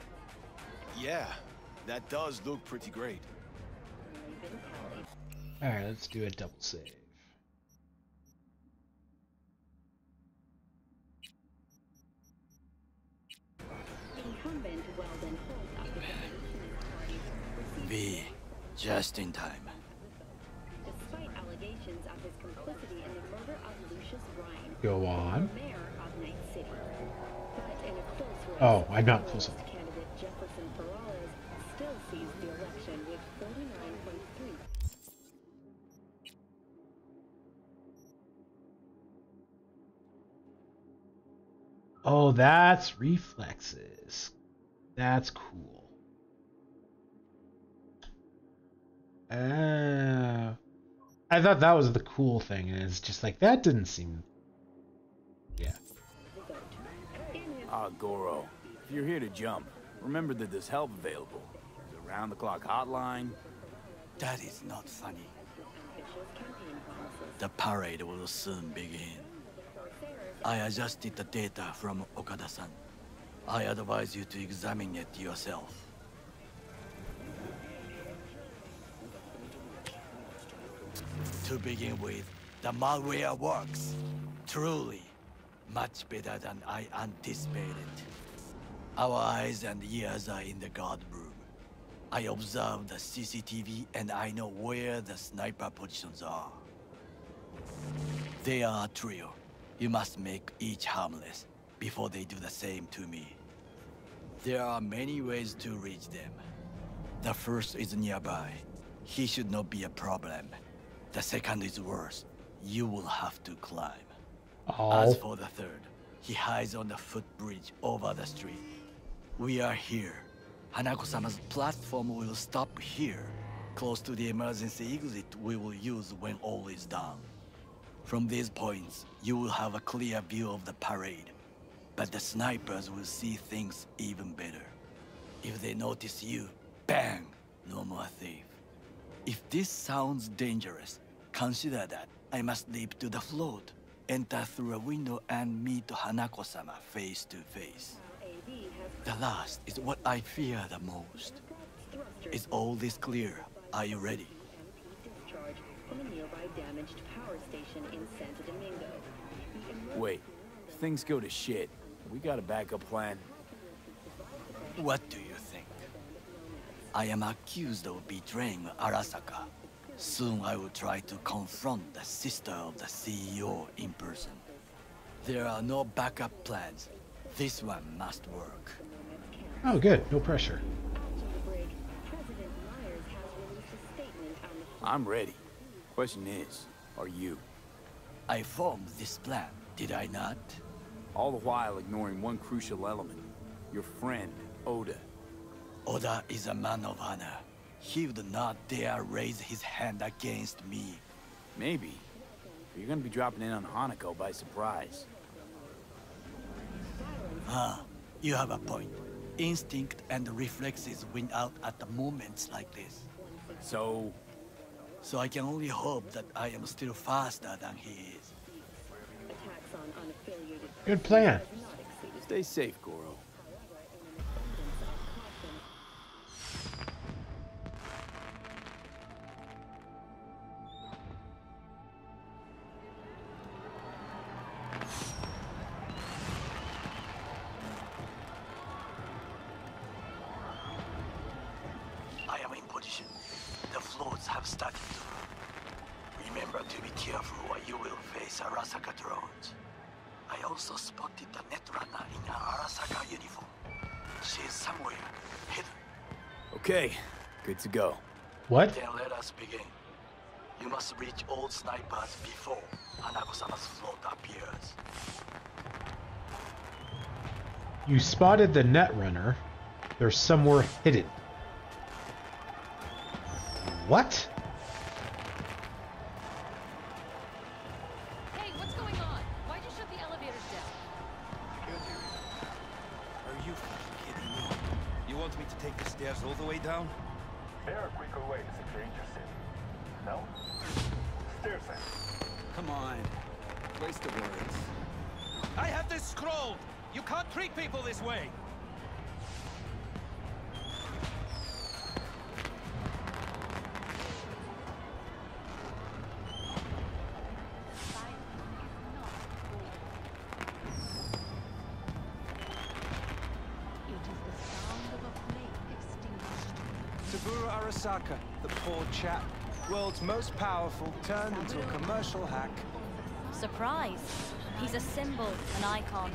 Yeah, that does look pretty great. Alright, let's do a double save. Incumbent Weldon Holt of the Defense V, just in time. Despite allegations of his complicity in the murder of Lucius Ryan, Go on. mayor of Night City. But in a close race, Oh, I'm not close enough. candidate Jefferson Peralez still seized the election with 49.3%. Oh, that's reflexes. That's cool. I thought that was the cool thing, and it's just like, that didn't seem... Yeah. Ah, Goro, if you're here to jump, remember that there's help available. There's a round-the-clock hotline. That is not funny. The parade will soon begin. I adjusted the data from Okada-san. I advise you to examine it yourself. To begin with, the malware works. Truly, much better than I anticipated. Our eyes and ears are in the guard room. I observed the CCTV and I know where the sniper positions are. They are a trio. You must make each harmless before they do the same to me. There are many ways to reach them. The first is nearby. He should not be a problem. The second is worse. You will have to climb. Oh. As for the third, he hides on the footbridge over the street. We are here. Hanako-sama's platform will stop here, close to the emergency exit we will use when all is done. From these points, you will have a clear view of the parade, but the snipers will see things even better. If they notice you, bang! No more thief. If this sounds dangerous, consider that I must leap to the float, enter through a window and meet Hanako-sama face to face. The last is what I fear the most. Is all this clear? Are you ready? From a nearby damaged power station in Santo Domingo. Wait, if things go to shit, we got a backup plan. What do you think? I am accused of betraying Arasaka. Soon I will try to confront the sister of the CEO in person. There are no backup plans. This one must work. Oh, good. No pressure. I'm ready. Question is, are you? I formed this plan, did I not? All the while ignoring one crucial element. Your friend, Oda. Oda is a man of honor. He would not dare raise his hand against me. Maybe. But you're gonna be dropping in on Hanako by surprise. Ah, you have a point. Instinct and reflexes win out at the moments like this. So I can only hope that I am still faster than he is. Good plan. Stay safe, Goro. I am in position. The floats have started to move. Remember to be careful or you will face Arasaka drones. I also spotted the Netrunner in an Arasaka uniform. She is somewhere, hidden. Okay, good to go. What? Then let us begin. You must reach all snipers before Hanako-sama's float appears. You spotted the Netrunner. They're somewhere hidden. What? Hey, what's going on? Why'd you shut the elevators down? Are you fucking kidding me? You want me to take the stairs all the way down? There are quicker ways if you're interested. No? Stairs then. Come on. Waste of words. I have this scroll! You can't treat people this way! Saburo Arasaka, the poor chap. World's most powerful, turned into a commercial hack. Surprise! He's a symbol, an icon.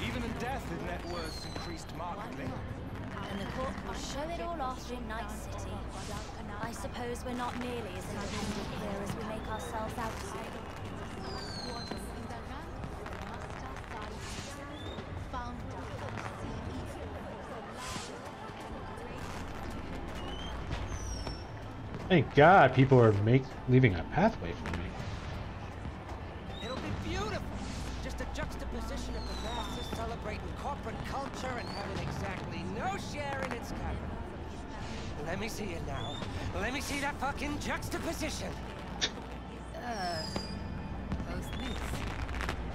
Even in death, his net worth's increased markedly. And the court will show it all off in Night City. I suppose we're not nearly as independent here as we make ourselves out to be. Thank God people are leaving a pathway for me. It'll be beautiful. Just a juxtaposition of the masses celebrating corporate culture and having exactly no share in its capital. Let me see it now. Let me see that fucking juxtaposition. Those things.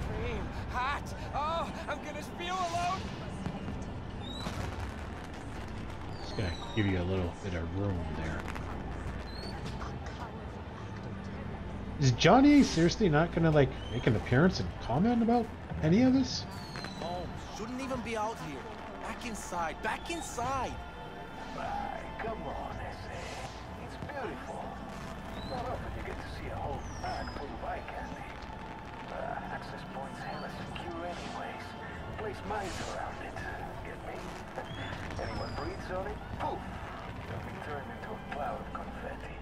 Cream, hot. Oh, I'm gonna spew alone. Just gonna give you a little bit of room there. Is Johnny seriously not gonna like make an appearance and comment about any of this? Holmes shouldn't even be out here. Back inside. Back inside. Right, come on, S.A. It's beautiful. Not often you get to see a whole bag full of eye candy. Access point's hella secure anyways. Place mines around it. Get me? Anyone breathes on it? Poof! They'll be turned into a cloud of confetti.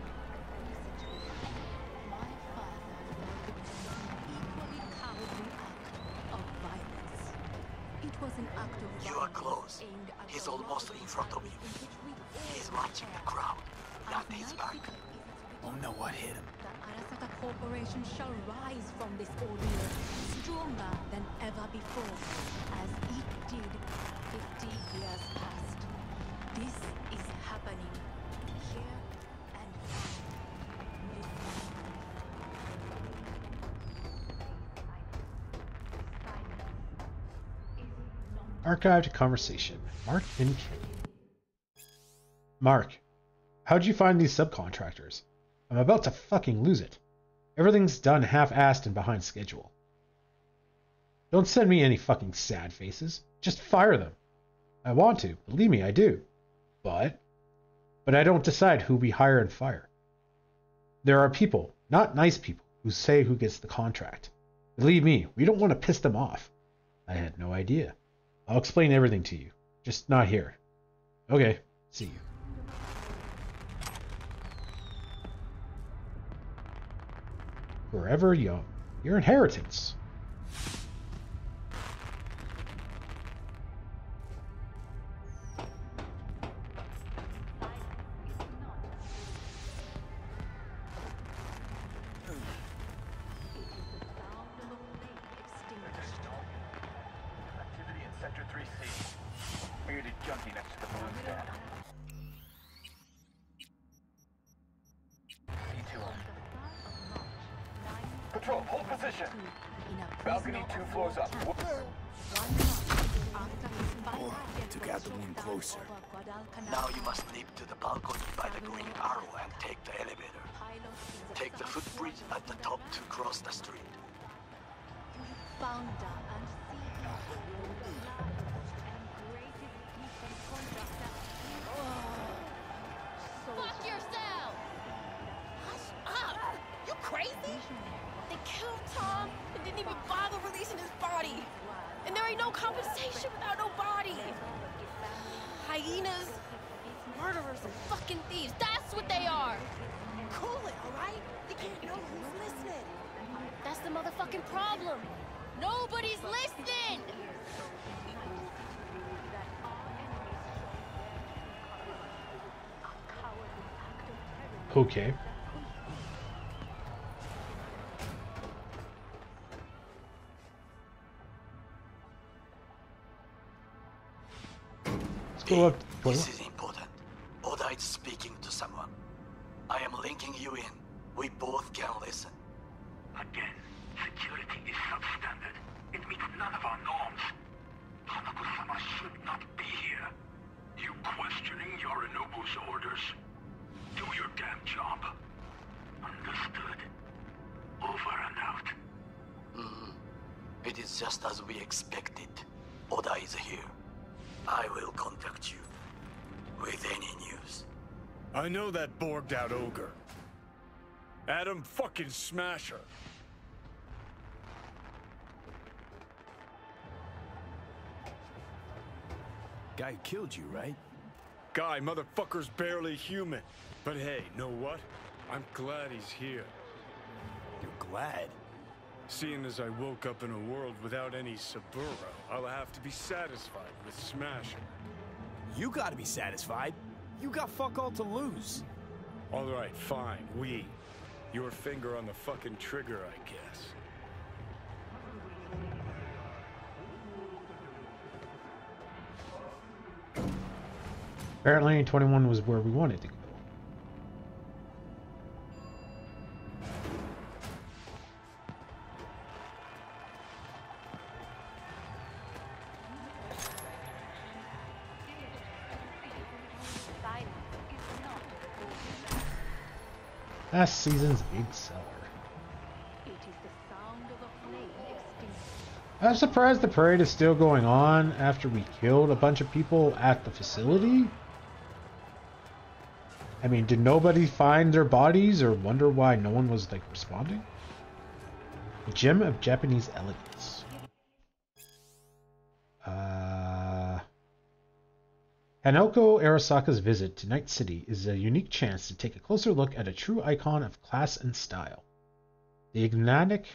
You are close. He's almost in front of you. He's watching the crowd. That is back. Oh no, what hit him? The Arasaka Corporation shall rise from this ordeal, stronger than ever before, as it did 50 years past. This is happening here and now. Archived conversation. Mark and Kenny. Mark, how'd you find these subcontractors? I'm about to fucking lose it. Everything's done half-assed and behind schedule. Don't send me any fucking sad faces. Just fire them. I want to. Believe me, I do. But I don't decide who we hire and fire. There are people, not nice people, who say who gets the contract. Believe me, we don't want to piss them off. I had no idea. I'll explain everything to you. Just not here. Okay, see you. Forever young. Your inheritance. Activity in Sector 3C. Bearded junkie next to the balloon stand. C2 on. Patrol, hold position. Balcony 2 floors up. Took out the one closer. Now you must leap to the balcony by the green arrow and take the elevator. Take the footbridge at the top to cross the street. Founder and CEO of the largest and greatest defense contractor. Fuck yourself! Hush up! You crazy? They killed Tom and didn't even bother releasing his body. And there ain't no compensation without no body. Hyenas, murderers, and fucking thieves. That's what they are. Cool it, alright? They can't know who's listening. That's the motherfucking problem. Nobody's listening! Okay. Let's go up. This is important. Oda is speaking to someone. I am linking you in. We both can listen. Again, security is substandard. It meets none of our norms. Hanako-sama should not be here. You questioning Yorinobu's orders? Do your damn job. Understood. Over and out. It is just as we expected. Oda is here. I will contact you with any news. I know that borged out ogre. Adam fucking Smasher. Guy who killed you, right? Guy, motherfucker's barely human. But hey, know what? I'm glad he's here. You're glad? Seeing as I woke up in a world without any Saburo, I'll have to be satisfied with Smasher. You gotta be satisfied. You got fuck all to lose. Alright, fine, your finger on the fucking trigger, I guess. Apparently 21 was where we wanted to go. Last season's big seller. I'm surprised the parade is still going on after we killed a bunch of people at the facility. I mean, did nobody find their bodies or wonder why no one was, like, responding? The Gem of Japanese Elegance. Hanako Arasaka's visit to Night City is a unique chance to take a closer look at a true icon of class and style. The enigmatic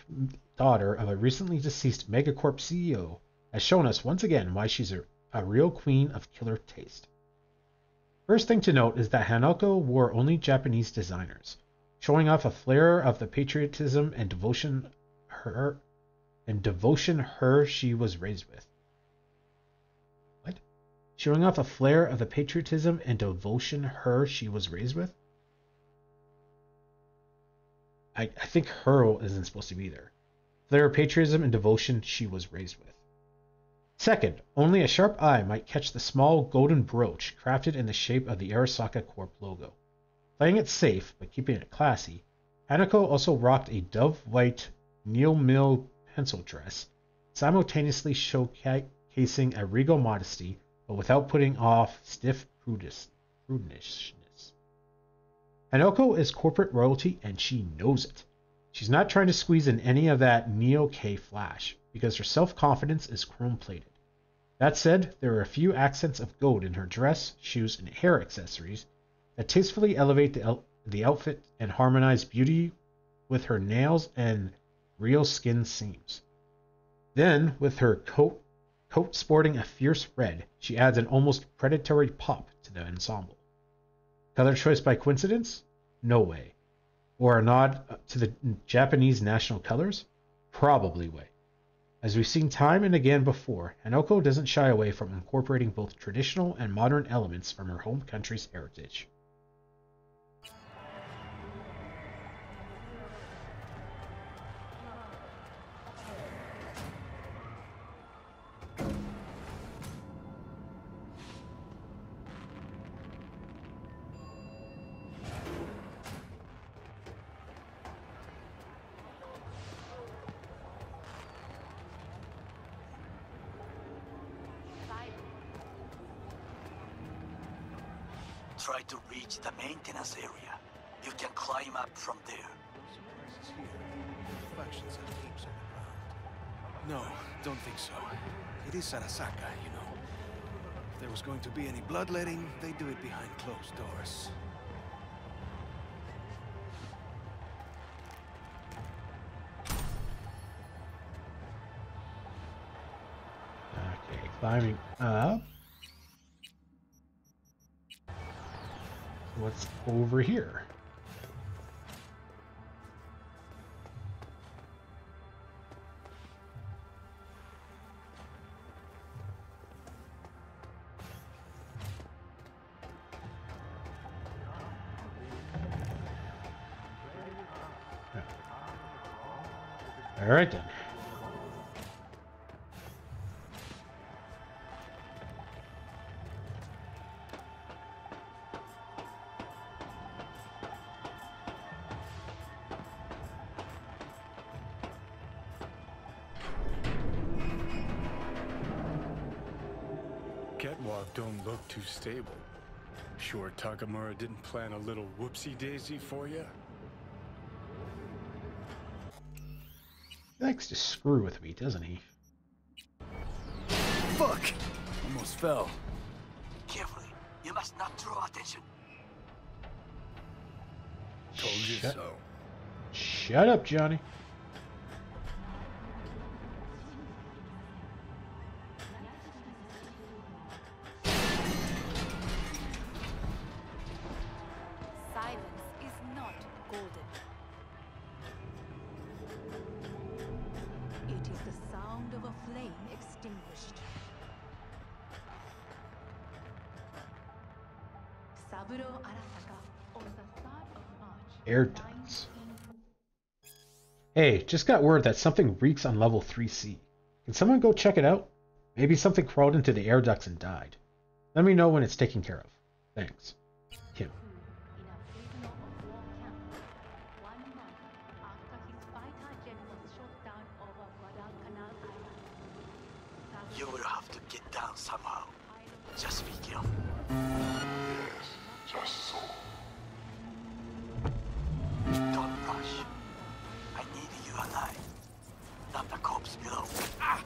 daughter of a recently deceased Megacorp CEO has shown us once again why she's a a real queen of killer taste. First thing to note is that Hanako wore only Japanese designers, showing off a flair of the patriotism and devotion her she was raised with. What? Showing off a flair of the patriotism and devotion she was raised with? I think her isn't supposed to be there. Flair of patriotism and devotion she was raised with. Second, only a sharp eye might catch the small golden brooch crafted in the shape of the Arasaka Corp logo. Playing it safe, but keeping it classy, Hanako also rocked a dove-white Neil Mill pencil dress, simultaneously showcasing a regal modesty, but without putting off stiff prudishness. Hanako is corporate royalty, and she knows it. She's not trying to squeeze in any of that Neo-K flash, because her self-confidence is chrome-plated. That said, there are a few accents of gold in her dress, shoes, and hair accessories that tastefully elevate the outfit and harmonize beauty with her nails and real skin seams. Then, with her coat sporting a fierce red, she adds an almost predatory pop to the ensemble. Color choice by coincidence? No way. Or a nod to the Japanese national colors? Probably way. As we've seen time and again before, Hanako doesn't shy away from incorporating both traditional and modern elements from her home country's heritage. Try to reach the maintenance area. You can climb up from there. No, don't think so. It is Arasaka, you know. If there was going to be any bloodletting, they'd do it behind closed doors. Okay, climbing up. What's over here? All right then. Catwalk don't look too stable. Sure Takamura didn't plan a little whoopsie-daisy for you? He likes to screw with me, doesn't he? Fuck! Almost fell. Carefully. You must not draw attention. Told you so. Shut up, Johnny. Air ducts. Hey, just got word that something reeks on level 3C. Can someone go check it out? Maybe something crawled into the air ducts and died. Let me know when it's taken care of. Thanks. Kim. You will have to get down somehow. Just be careful. Yes, just so. Don't rush. I need you alive. Not the corpse below. Ah!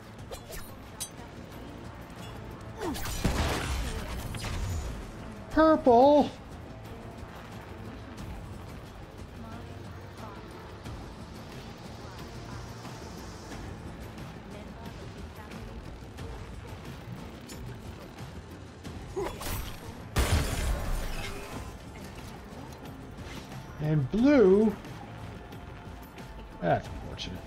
Purple! And blue. That's unfortunate.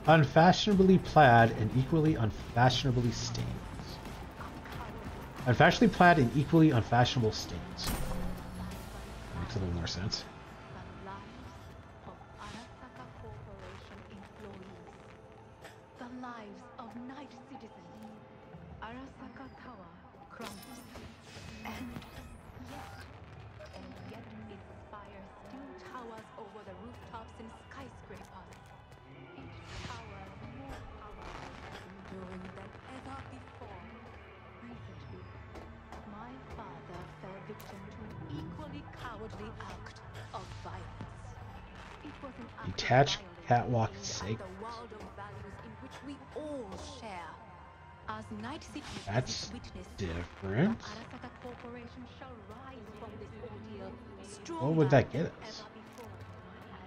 Unfashionably plaid and equally unfashionably stains. Unfashionably plaid and equally unfashionable stains. That makes a little more sense. The lives of night citizens. Arasaka Tower crumbles. And yet its spire still towers over the rooftops and skyscrapers. Each tower more powerful and enduring than ever before. Recently, my father fell victim to an equally cowardly act of violence. It was an act of Detached violence catwalk aimed at sake. the world of values in which we all share. As Night City That's is witnessed, different. Arasaka Corporation shall rise from this ordeal What would that get stronger than us? ever before. As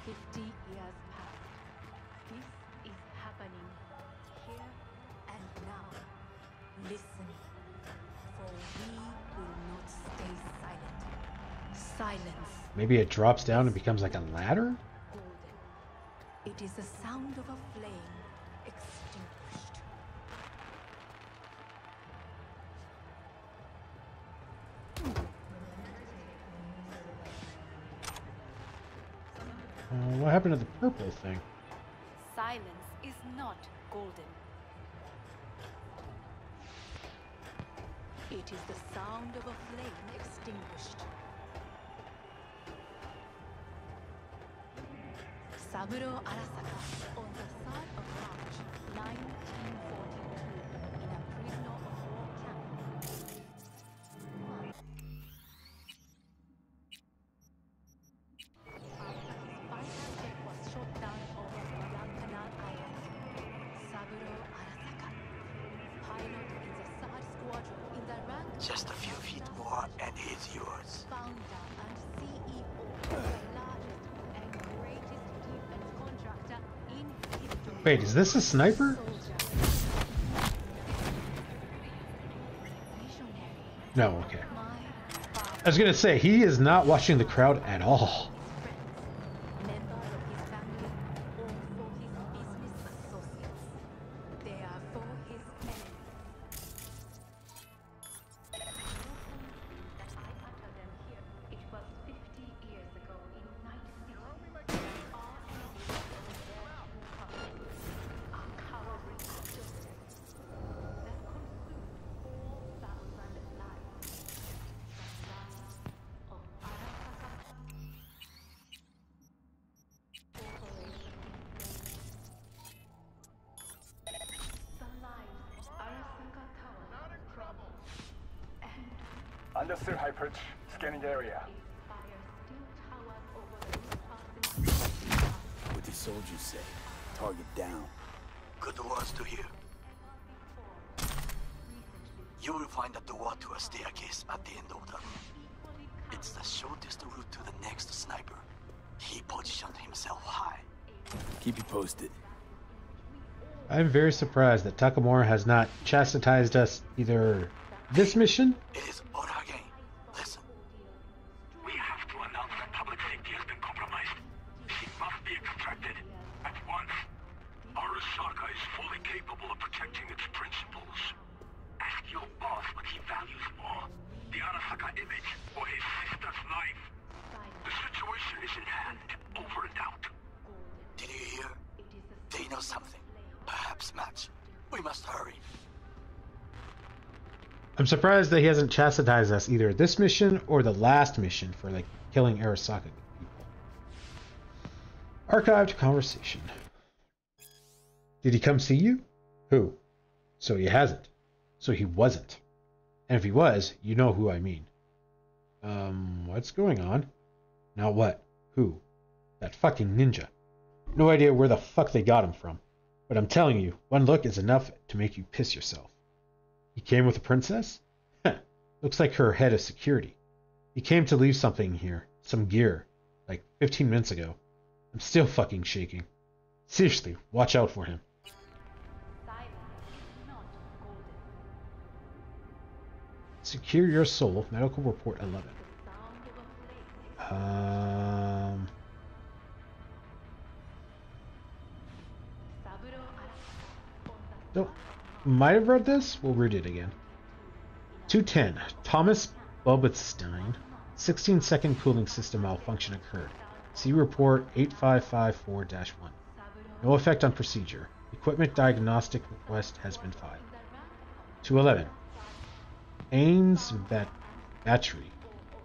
it did 50 years past. This is happening here and now. Listen, for we will not stay silent. Silence. Maybe it drops down and becomes like a ladder? It is the sound of a flame extinguished. What happened to the purple thing? Silence is not golden. It is the sound of a flame extinguished. Saburo Arasaka on the 3rd of March, 1942, in a prisoner of war camp. After his fighter jet was shot down over Guadalcanal Island, Saburo Arasaka, pilot in the 3rd Squadron in the rank Just a few feet more and he's yours. founder and CEO of the largest and greatest defense contractor in history. Wait, is this a sniper? No, okay. I was gonna say, he is not watching the crowd at all. They are for his enemies. That I uttered them here. It was 50 years ago in Night City. Our enemies are cowardly actors that consumed 4,000 lives. The lives of Arasaka Corporation. The lives of Arasaka Tower crumble. And Understood, High Perch. Scanning area. What do soldiers say? Target down. Good words to hear. You will find a door to a staircase at the end of the room. It's the shortest route to the next sniper. He positioned himself high. Keep you posted. I'm very surprised that Takamura has not chastised us either this mission. It is Orage. Listen. We have to announce that public safety has been compromised. She must be extracted at once. Arasaka is fully capable of protecting its principles. Ask your boss what he values more, the Arasaka image or his sister's life. The situation is in hand. Over and out. Did you hear? They know something. Perhaps match. We must hurry. I'm surprised that he hasn't chastised us either this mission or the last mission for like killing Arasaka people. Archived conversation. Did he come see you? Who? So he hasn't. So he wasn't. And if he was, you know who I mean. What's going on? Now what? Who? That fucking ninja. No idea where the fuck they got him from. But I'm telling you, one look is enough to make you piss yourself. He came with a princess? Looks like her head of security. He came to leave something here. Some gear. Like 15 minutes ago. I'm still fucking shaking. Seriously, watch out for him. Secure your soul. Medical report 11. Nope. Might have read this. We'll read it again. 210. Thomas Bobenstein. 16-second cooling system malfunction occurred. See report 8554-1. No effect on procedure. Equipment diagnostic request has been filed. 211. Ains battery.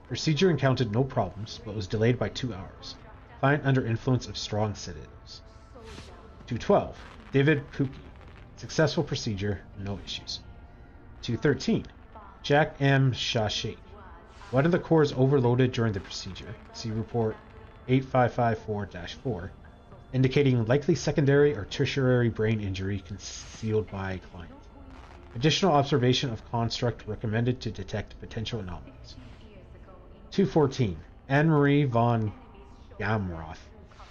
Procedure encountered no problems, but was delayed by 2 hours. Client under influence of strong sedatives. 212. David Pookie. Successful procedure, no issues. 213. Jack M. Shashik. One of the cores overloaded during the procedure. See report 8554-4, indicating likely secondary or tertiary brain injury concealed by client. Additional observation of construct recommended to detect potential anomalies. 214. Anne-Marie von Gamroth.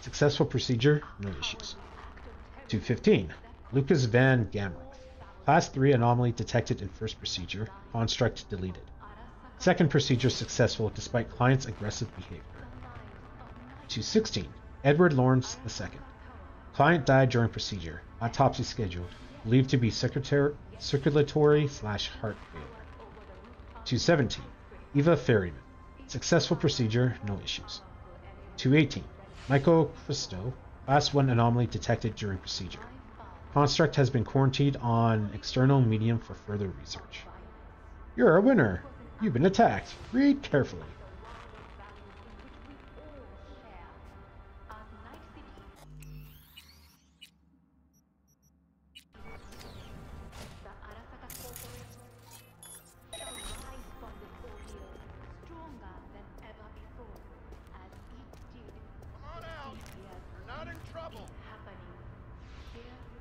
Successful procedure, no issues. 215. Lucas van Gamroth. Class 3 anomaly detected in first procedure. Construct deleted. Second procedure successful despite client's aggressive behavior. 216. Edward Lawrence II. Client died during procedure. Autopsy scheduled. Believed to be circulatory/heart failure. 217. Eva Ferryman. Successful procedure, no issues. 218. Michael Christo. Class 1 anomaly detected during procedure. Construct has been quarantined on external medium for further research. You're a winner. You've been attacked. Read carefully.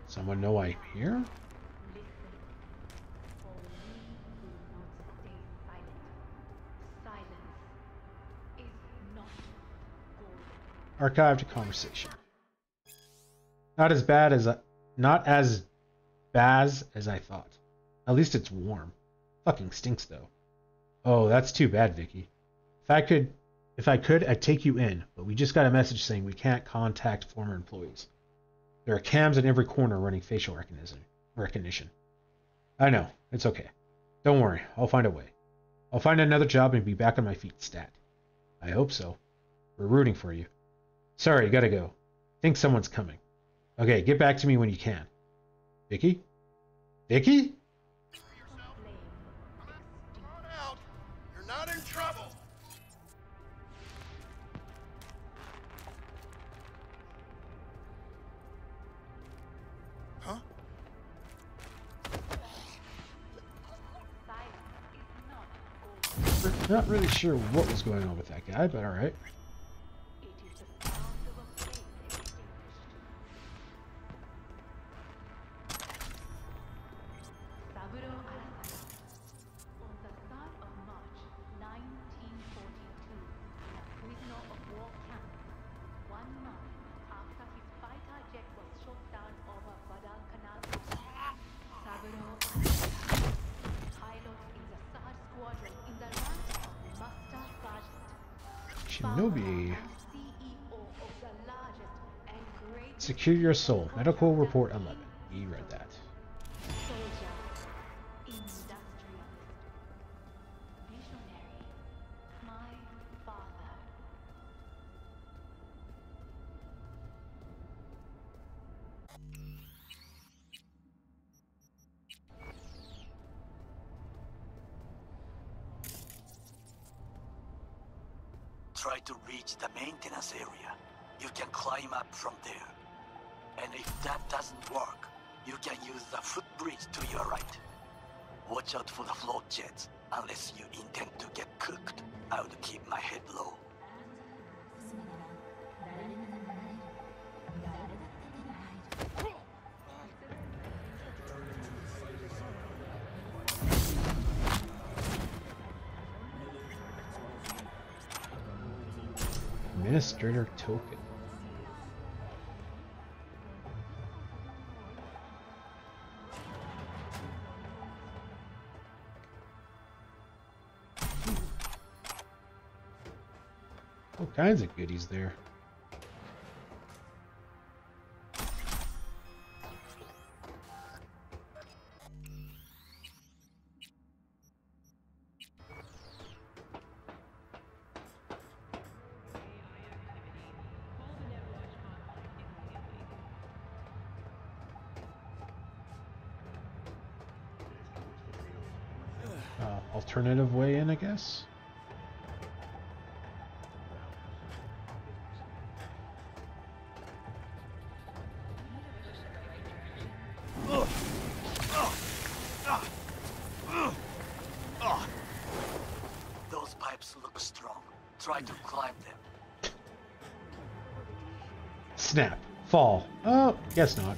Someone know I'm here? Archived conversation. Not as bad as I thought. At least it's warm. Fucking stinks though. Oh, that's too bad, Vicky. If I could, I'd take you in, but we just got a message saying we can't contact former employees. There are cams in every corner running facial recognition. I know, it's okay. Don't worry, I'll find a way. I'll find another job and be back on my feet, stat. I hope so. We're rooting for you. Sorry, gotta go. Think someone's coming. Okay, get back to me when you can. Vicky? Vicky? You're not in trouble. Huh? Not really sure what was going on with that guy, but alright. Shinobi. Secure your soul. Medical report 11. You read that. Try to reach the maintenance area. You can climb up from there. And if that doesn't work, you can use the footbridge to your right. Watch out for the float jets. Unless you intend to get cooked, I would keep my head low. Administrator token. All kinds of goodies there. Alternative way in, I guess. Those pipes look strong. Try to climb them. Snap. Fall. Oh, guess not.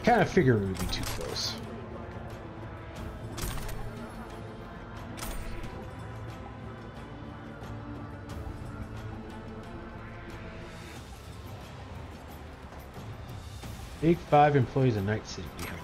Kind of figured it would be too close. Big 5 employees in Night City. We have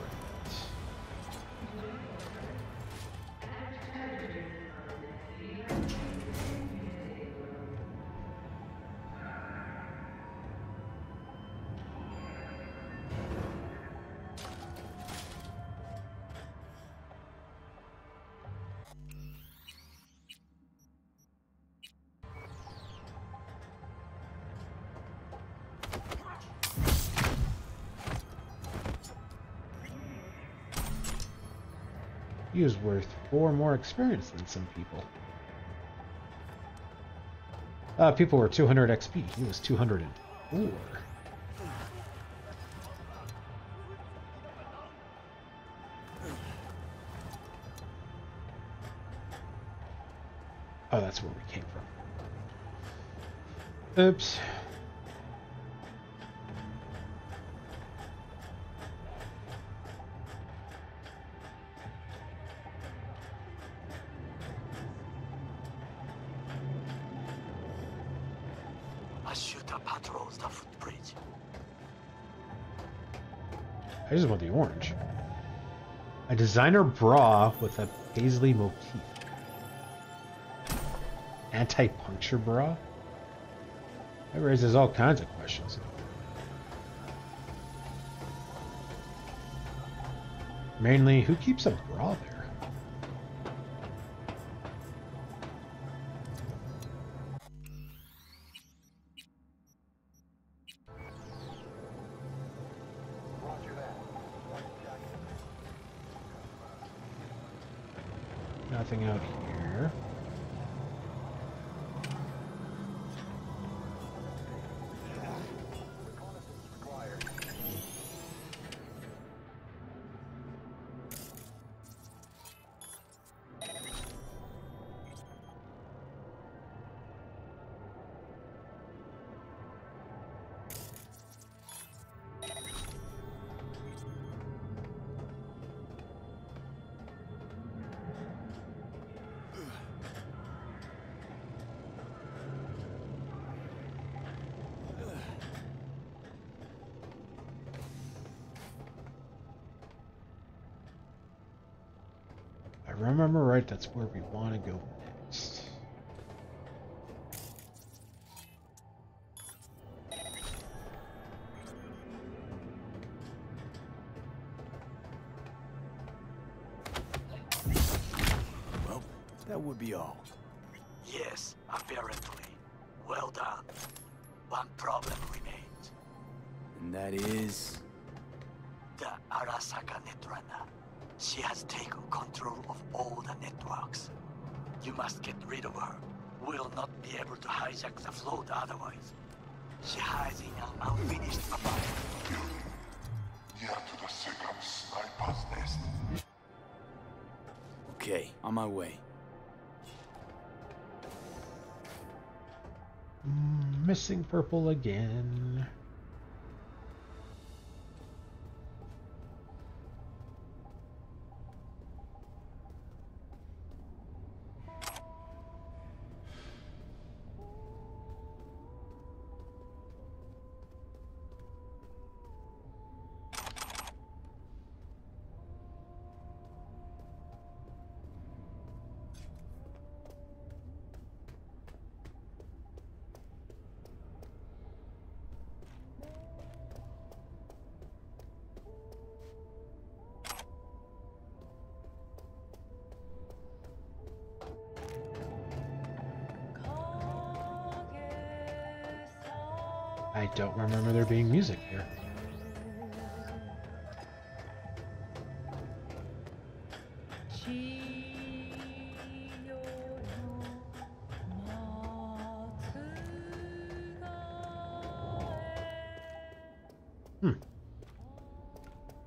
He was worth 4 more experience than some people. People were 200 XP. He was 204. Oh, that's where we came from. Oops. I just want the orange. A designer bra with a paisley motif. Anti-puncture bra? That raises all kinds of questions. Mainly, who keeps a bra there? Nothing out here. If I remember right, that's where we want to go next. Well, that would be all. Yes, apparently. Well done. One problem remains. And that is... the Arasaka Netrunner. She has taken control of all the networks. You must get rid of her. We'll not be able to hijack the float otherwise. She hides in an unfinished apartment. Near to the second sniper's nest. Okay, on my way. Missing purple again. I don't remember there being music here.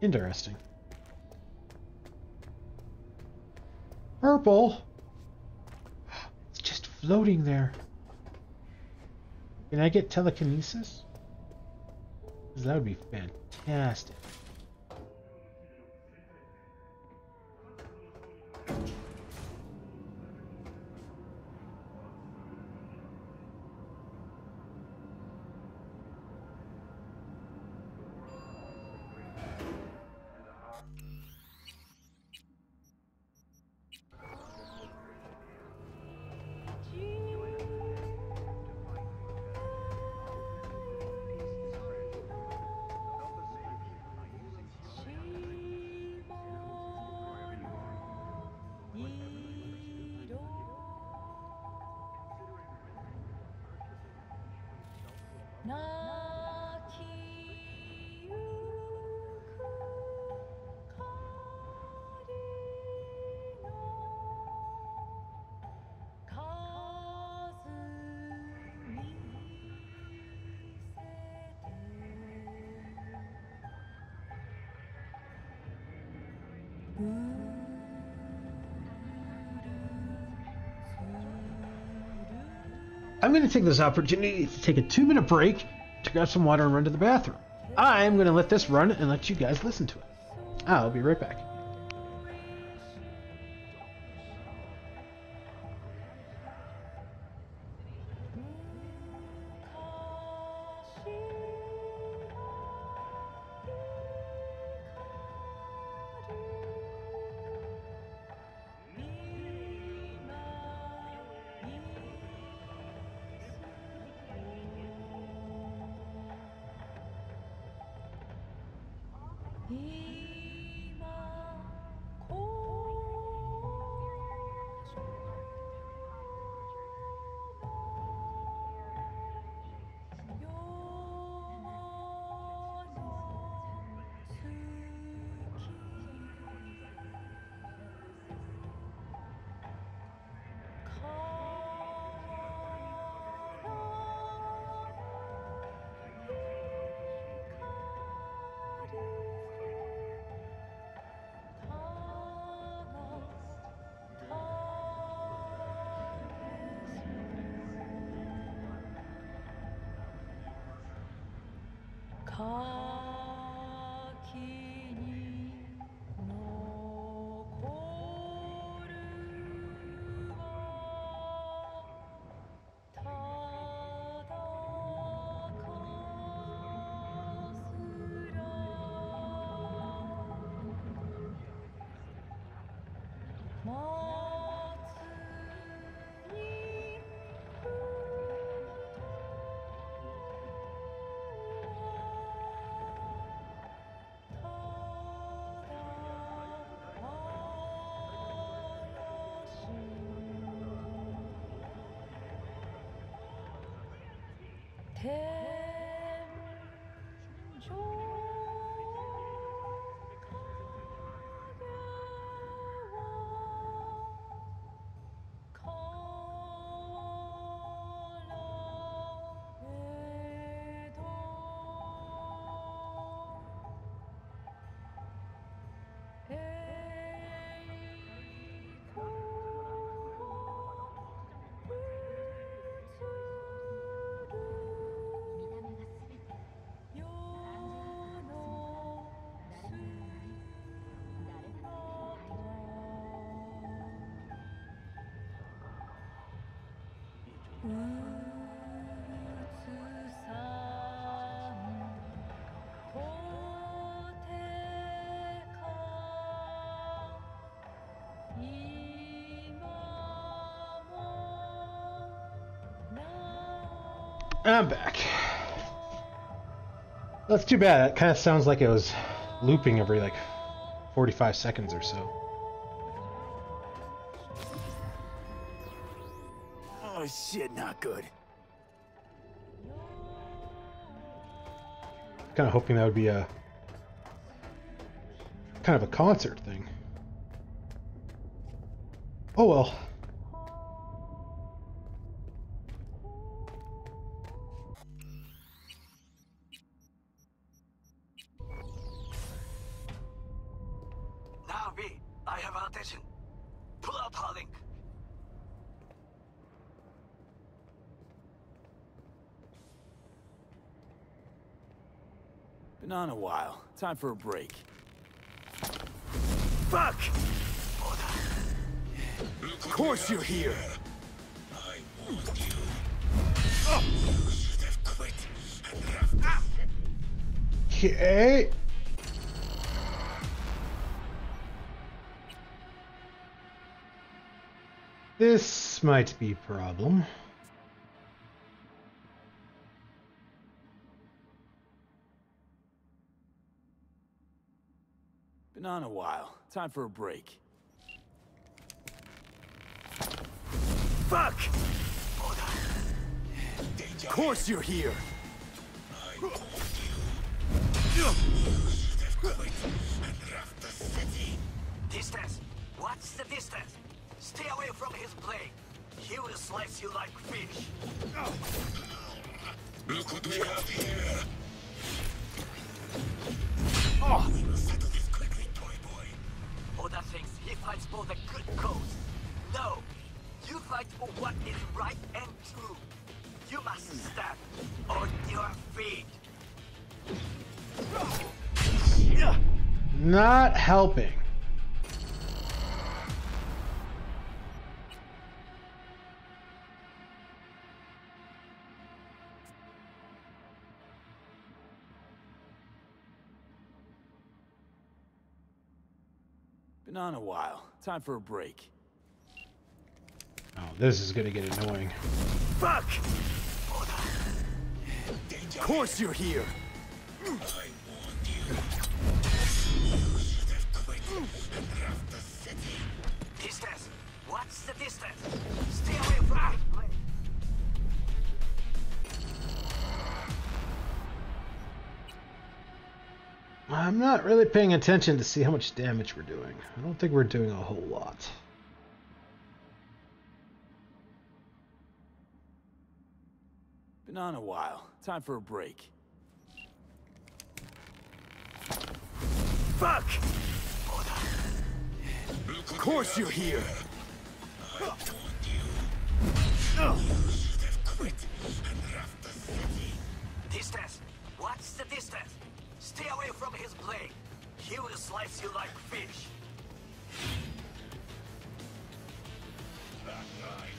Interesting. Purple? It's just floating there. Can I get telekinesis? 'Cause that would be fantastic. I'm going to take this opportunity to take a 2-minute break to grab some water and run to the bathroom. I'm going to let this run and let you guys listen to it. I'll be right back. I'm back. That's too bad. That kind of sounds like it was looping every like 45 seconds or so. Oh shit, not good. Kind of hoping that would be a kind of a concert thing. Oh well. Now, V, I have our attention. Pull out our link. Been on a while. Time for a break. Fuck! Of course you're here. I warned you. You should have quit and left. Okay. This might be a problem. Been on a while. Time for a break. Fuck! Of course you're here. I warned you. You should have quit and left the city. Distance. What's the distance? Stay away from his blade. He will slice you like fish. Look what we have here. Oh. We will settle this quickly, toy boy. Oda thinks he fights for the good cause. No. You fight for what is right and true. You must stand on your feet. Not helping. Been on a while. Time for a break. Oh, this is gonna get annoying. Fuck! Of course you're here. I warned you. You should have quit and left the city. Distance. What's the distance? Stay away from his blade. I'm not really paying attention to see how much damage we're doing. I don't think we're doing a whole lot. Been on a while. Time for a break. Fuck! Of course you're here. I warned you. You should have quit and left the city. Distance. What's the distance? Stay away from his blade. He will slice you like fish. That's right.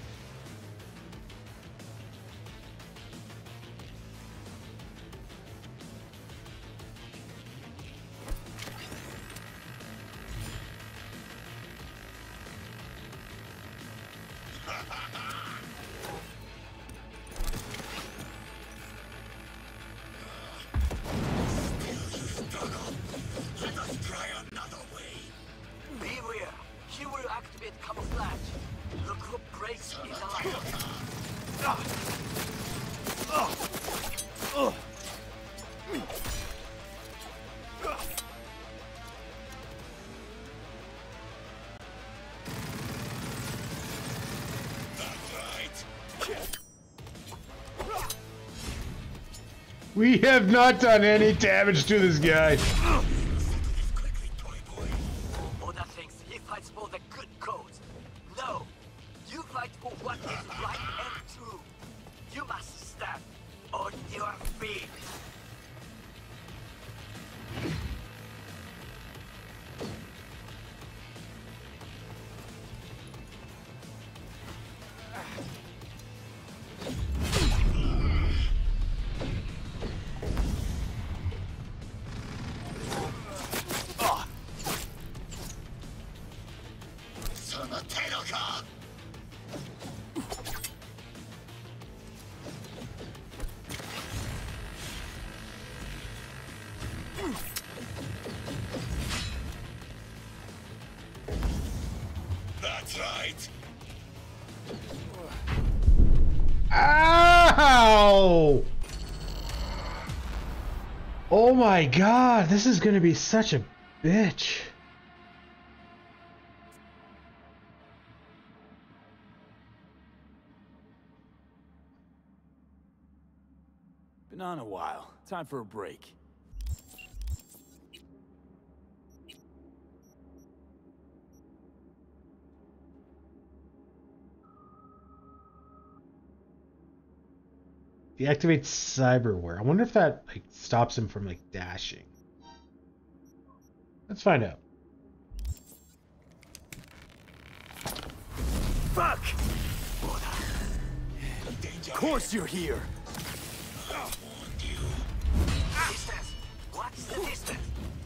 Let us try another way. Beware. He will activate camouflage. The group breaks in alliance. We have not done any damage to this guy. Oda thinks he fights for the good cause. No. You fight for what is right and true. You must stand on your feet. That's right. Ow! Oh my god, this is gonna be such a bitch. Been on a while. Time for a break. Deactivate cyberware. I wonder if that like stops him from like dashing. Let's find out. Fuck! Of course you're here. Distance. What's the distance?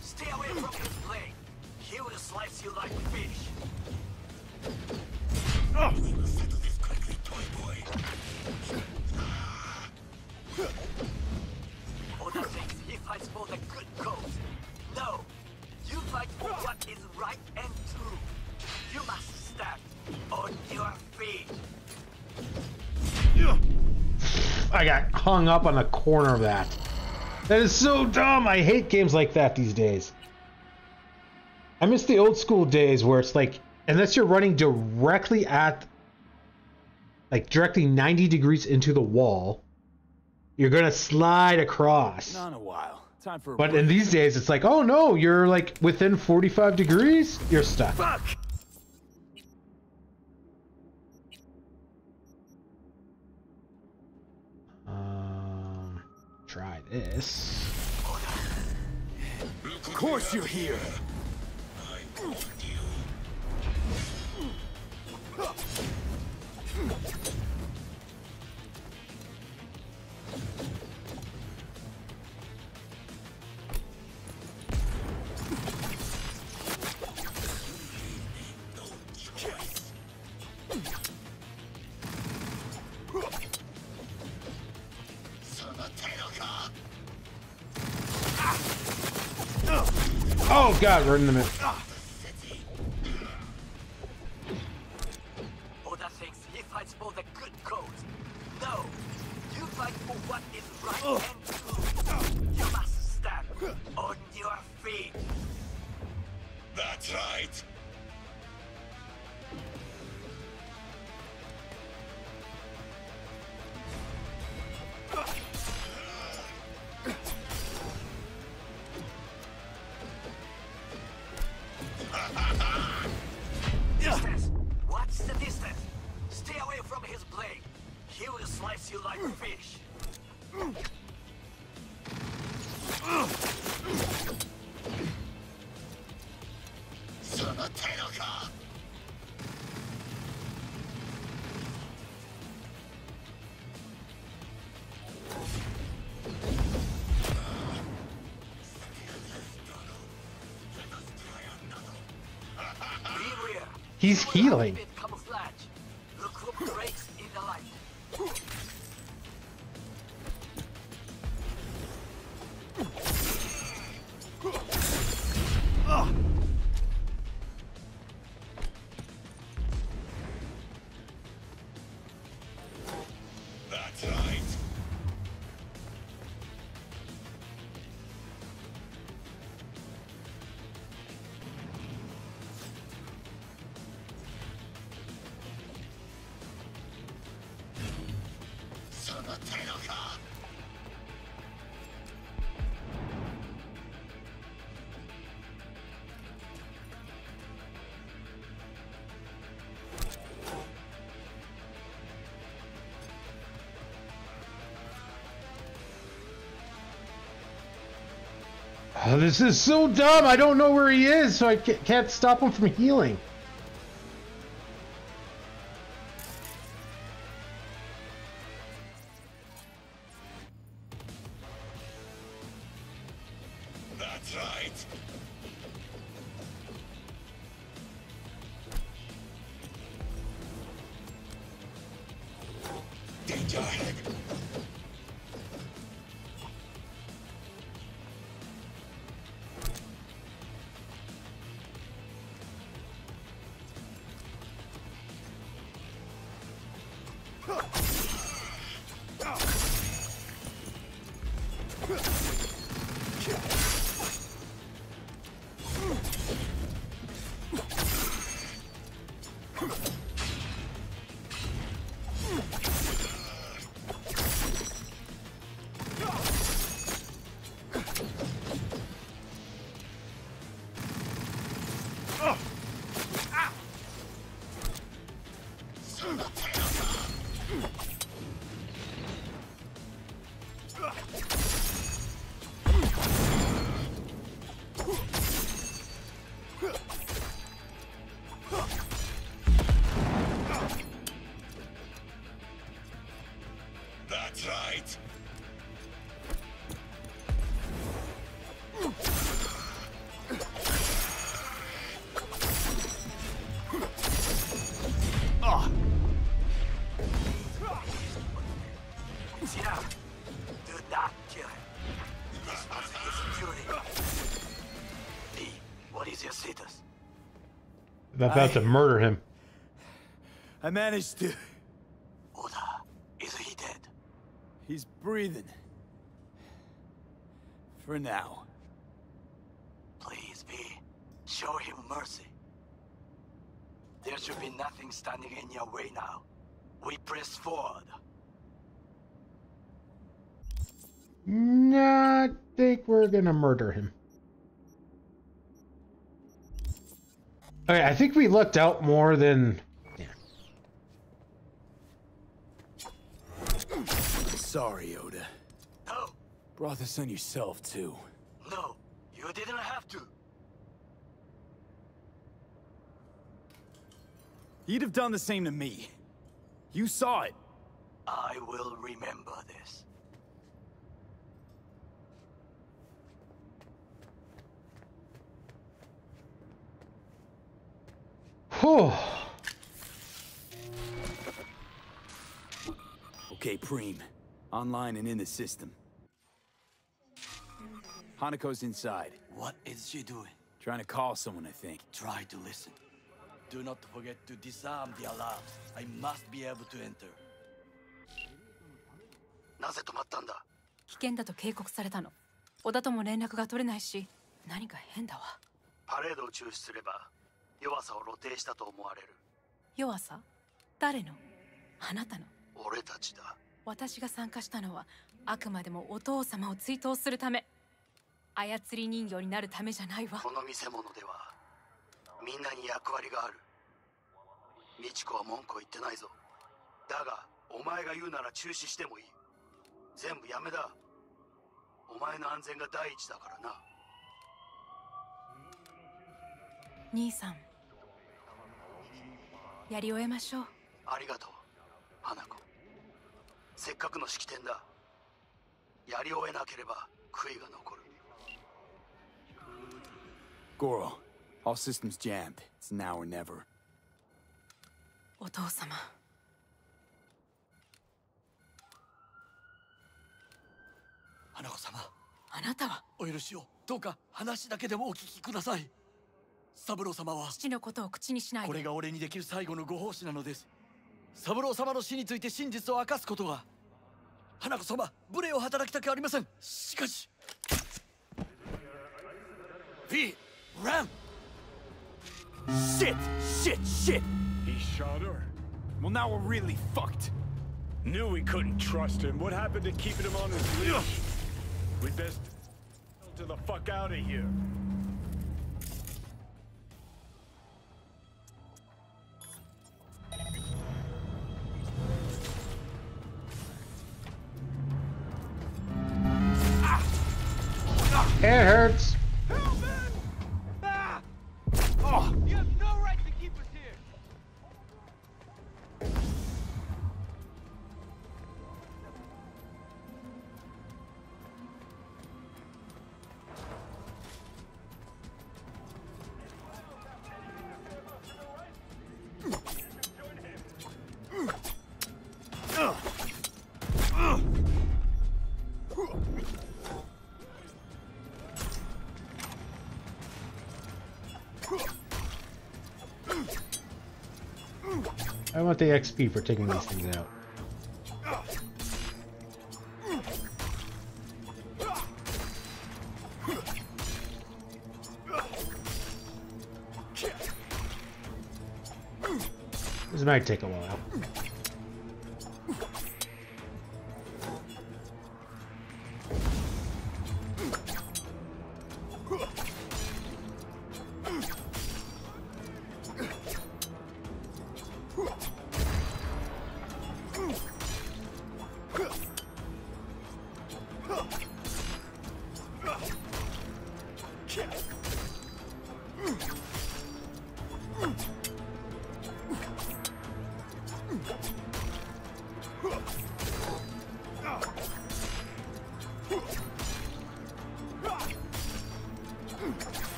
Stay away from his blade. He will slice you like fish. We will settle this quickly, toy boy. Oda thinks he fights for the good cause. No, you fight for what is right and true. You must stand on your feet. I got hung up on the corner of that. That is so dumb. I hate games like that these days. I miss the old school days where it's like, unless you're running directly at, like directly 90 degrees into the wall, you're gonna slide across. Been on a while. Time for a But break. in these days, it's like, oh no, you're like within 45 degrees, you're stuck. Fuck! Try this. Of course you're here. I warned you. Oh god, we're in the middle. Oda thinks he fights for the good cause. No, you fight for what is right and true. You must stand on your feet. That's right. Distance. What's the distance? Stay away from his blade. He will slice you like fish. Beware. He's healing. Bit camouflage. Look for breaks in the light. That's right. Oh, this is so dumb. I don't know where he is, so I can't stop him from healing. That's right. Danger ahead. That's right. Yeah. Do not kill him. This must be security. P, what is your status? I'm about to murder him. I managed to. Oda, is he dead? He's breathing. For now. Please, P, show him mercy. There should be nothing standing in your way now. We press forward. Nah, I think we're gonna murder him. Okay, I think we lucked out more than... Sorry, Oda. No. Brought this on yourself, too. No, you didn't have to. You'd have done the same to me. You saw it. I will remember this. Whew. Okay, Preem. Online and in the system. Hanako's inside. What is she doing? Trying to call someone, I think. Try to listen. Do not forget to disarm the alarms. I must be able to enter. なぜ止まったんだ? 危険だと警告されたの。小田とも連絡が取れないし、何か変だわ。パレードを中止すれば、弱さを露呈したと思われる。弱さ？誰の？あなたの。俺たちだ。私が参加したのは、あくまでもお父様を追悼するため。操り人形になるためじゃないわ。この見せ物では、みんなに役割がある。美智子は文句を言ってないぞ。だが、お前が言うなら中止してもいい。全部やめだ。お前の安全が第一だからな。兄さん、やり終えましょう。ありがとう、花子。せっかくの式典だ。やり終えなければ悔いが残る。Goro, all systems jammed. It's now or never. お父様。花子様。あなたは。お許しを。どうか話だけでもお聞きください。三郎様は父のことを口にしないで。これが俺にできる最後のご奉仕なのです。三郎様の死について真実を明かすことが。花子様、無礼を働きたくありません。しかし。V, run! Shit! Shit! Shit! He shot her. Well, now we're really fucked. Knew we couldn't trust him. What happened to keeping him on his leash? We best to the fuck out of here. It hurts. Oh. You have no right to keep us here. I want the XP for taking these things out. This might take a while.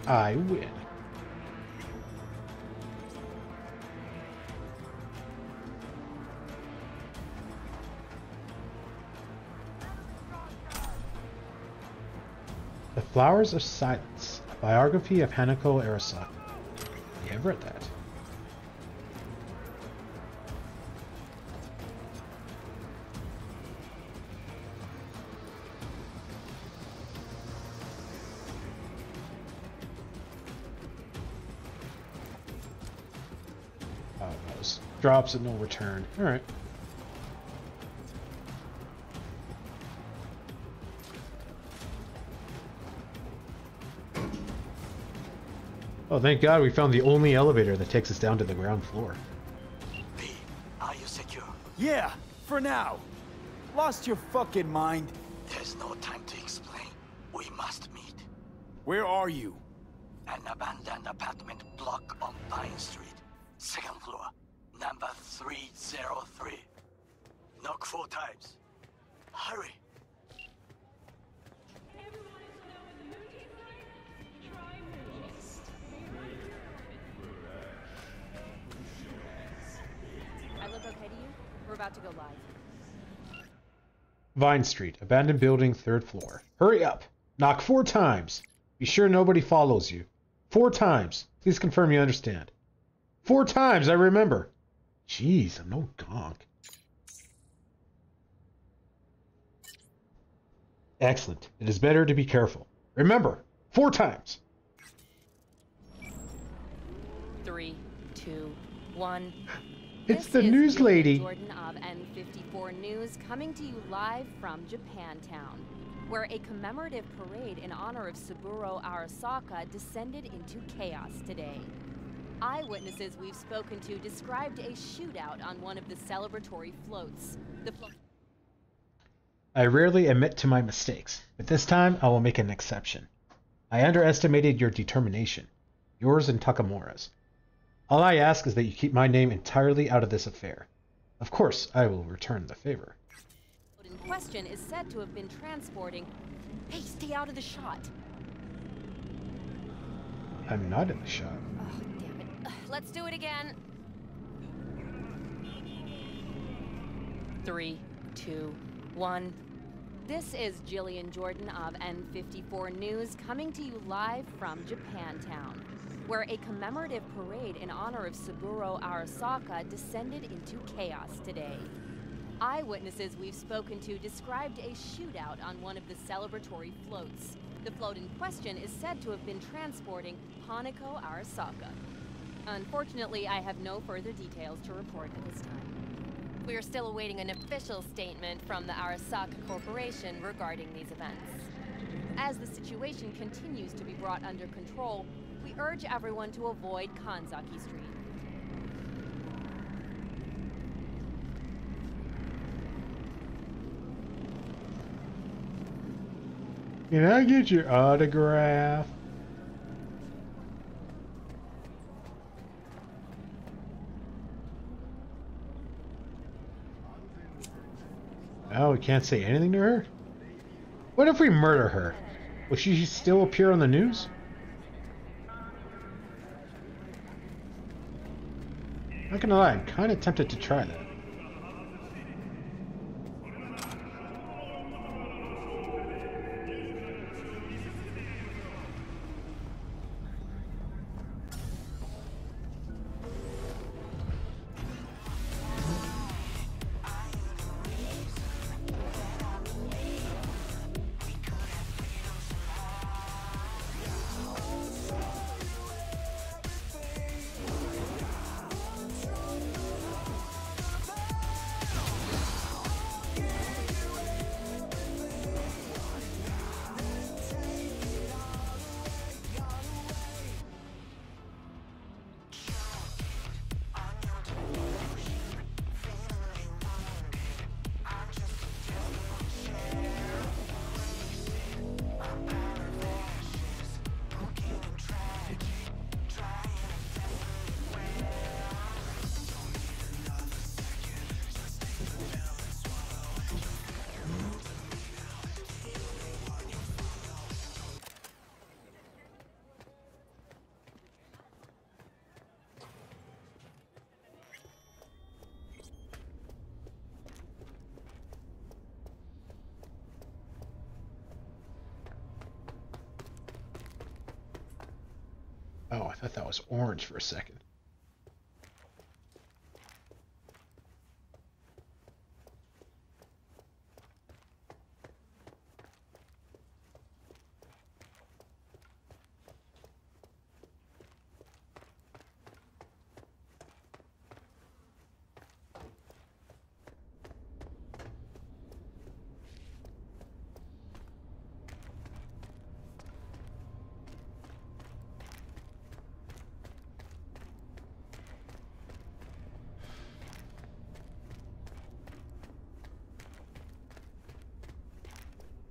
I win. The Flowers of Silence, a biography of Hanako Arasaka. Yeah, I've read that. Drops at no return. Alright. Oh, thank God we found the only elevator that takes us down to the ground floor. Are you secure? Yeah, for now. Lost your fucking mind? There's no time to explain. We must meet. Where are you? An abandoned apartment block on Pine Street. Second floor. Number 303. Knock 4 times. Hurry. I look okay to you? We're about to go live. Vine Street, abandoned building, 3rd floor. Hurry up. Knock 4 times. Be sure nobody follows you. 4 times. Please confirm you understand. 4 times, I remember. Jeez, I'm no gonk. Excellent. It is better to be careful. Remember, 4 times. 3, 2, 1. It's the news lady. Jordan of N54 News coming to you live from Japantown, where a commemorative parade in honor of Saburo Arasaka descended into chaos today. Eyewitnesses we've spoken to described a shootout on one of the celebratory floats. I rarely admit to my mistakes, but this time I will make an exception. I underestimated your determination, yours and Takamura's. All I ask is that you keep my name entirely out of this affair. Of course, I will return the favor. The float in question is said to have been transporting... Hey, stay out of the shot. I'm not in the shot. Oh, damn it. Let's do it again. 3, 2, 1. This is Jillian Jordan of N54 News coming to you live from Japantown, where a commemorative parade in honor of Saburo Arasaka descended into chaos today. Eyewitnesses we've spoken to described a shootout on one of the celebratory floats. The float in question is said to have been transporting Hanako Arasaka. Unfortunately, I have no further details to report at this time. We are still awaiting an official statement from the Arasaka Corporation regarding these events. As the situation continues to be brought under control, we urge everyone to avoid Kanzaki Street. Can I get your autograph? Oh, we can't say anything to her? What if we murder her? Will she still appear on the news? Not gonna lie, I'm kinda tempted to try that. Oh, I thought that was orange for a second.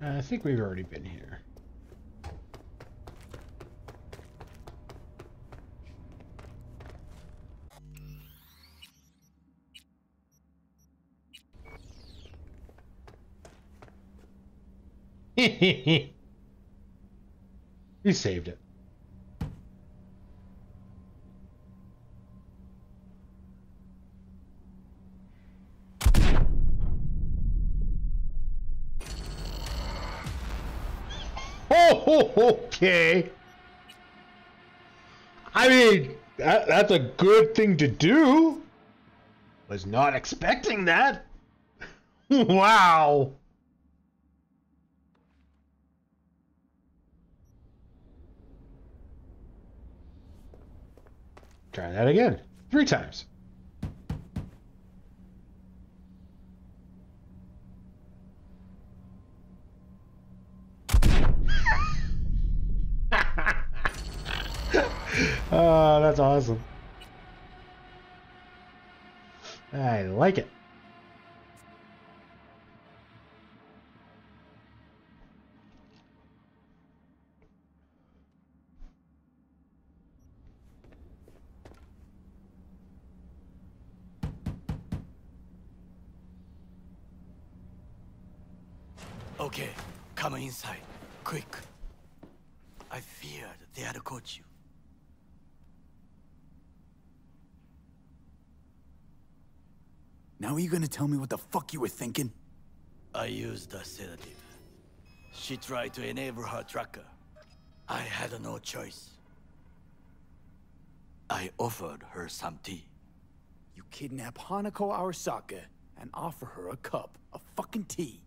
I think we've already been here. He saved it. Oh, okay. I mean, that's a good thing to do. Was not expecting that. Wow. Try that again. 3 times. Oh, that's awesome. I like it. Okay, come inside, quick. I feared they had caught you. Now are you gonna tell me what the fuck you were thinking? I used a sedative. She tried to enable her tracker. I had no choice. I offered her some tea. You kidnap Hanako Arasaka and offer her a cup of fucking tea.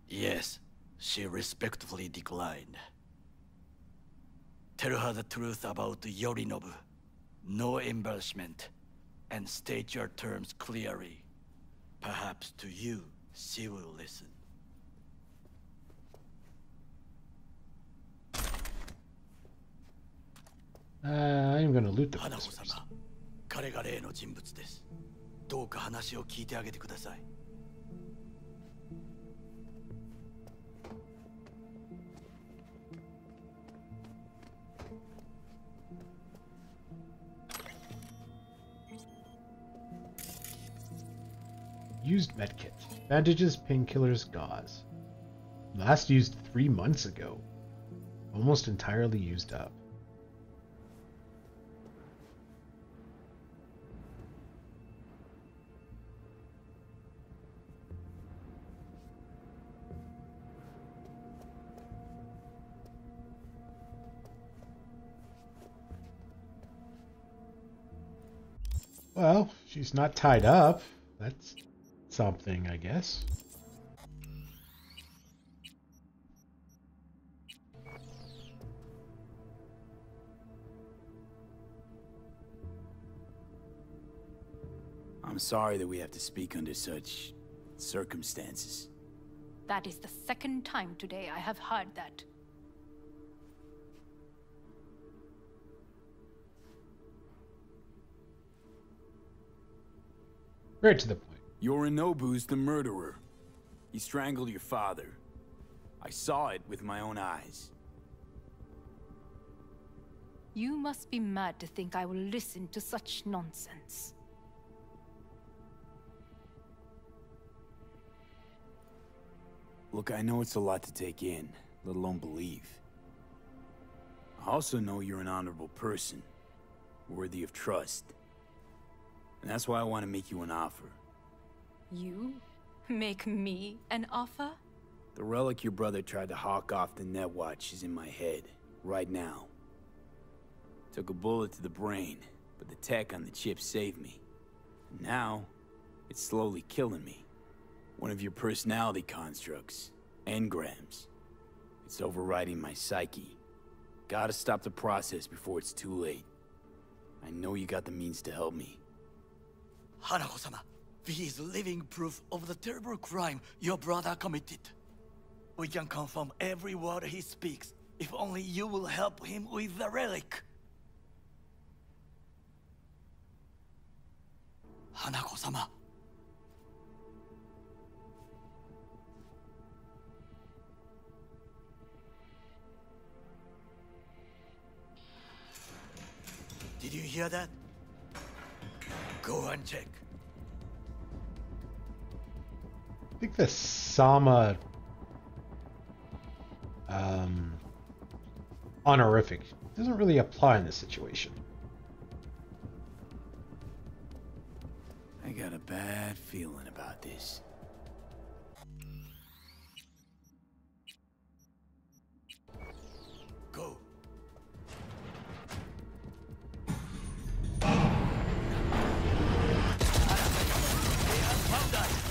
Yes, she respectfully declined. Tell her the truth about Yorinobu. No embellishment. And state your terms clearly. Perhaps to you, she will listen. I'm gonna loot the place first. 彼が例の人物です。どうか話を聞いてあげてください。Used medkit. Bandages, painkillers, gauze. Last used 3 months ago. Almost entirely used up. Well, she's not tied up. That's something, I guess. I'm sorry that we have to speak under such circumstances. That is the second time today I have heard that. Right to the point. Yorinobu's the murderer. He strangled your father. I saw it with my own eyes. You must be mad to think I will listen to such nonsense. Look, I know it's a lot to take in, let alone believe. I also know you're an honorable person, worthy of trust. And that's why I want to make you an offer. You? Make me an offer? The relic your brother tried to hawk off the Netwatch is in my head, right now. Took a bullet to the brain, but the tech on the chip saved me. Now, it's slowly killing me. One of your personality constructs, engrams. It's overriding my psyche. Gotta stop the process before it's too late. I know you got the means to help me. Hanako-sama, V is living proof of the terrible crime your brother committed. We can confirm every word he speaks, if only you will help him with the relic. Hanako-sama. Did you hear that? Go and check. I think the Sama honorific doesn't really apply in this situation. I got a bad feeling about this. Go.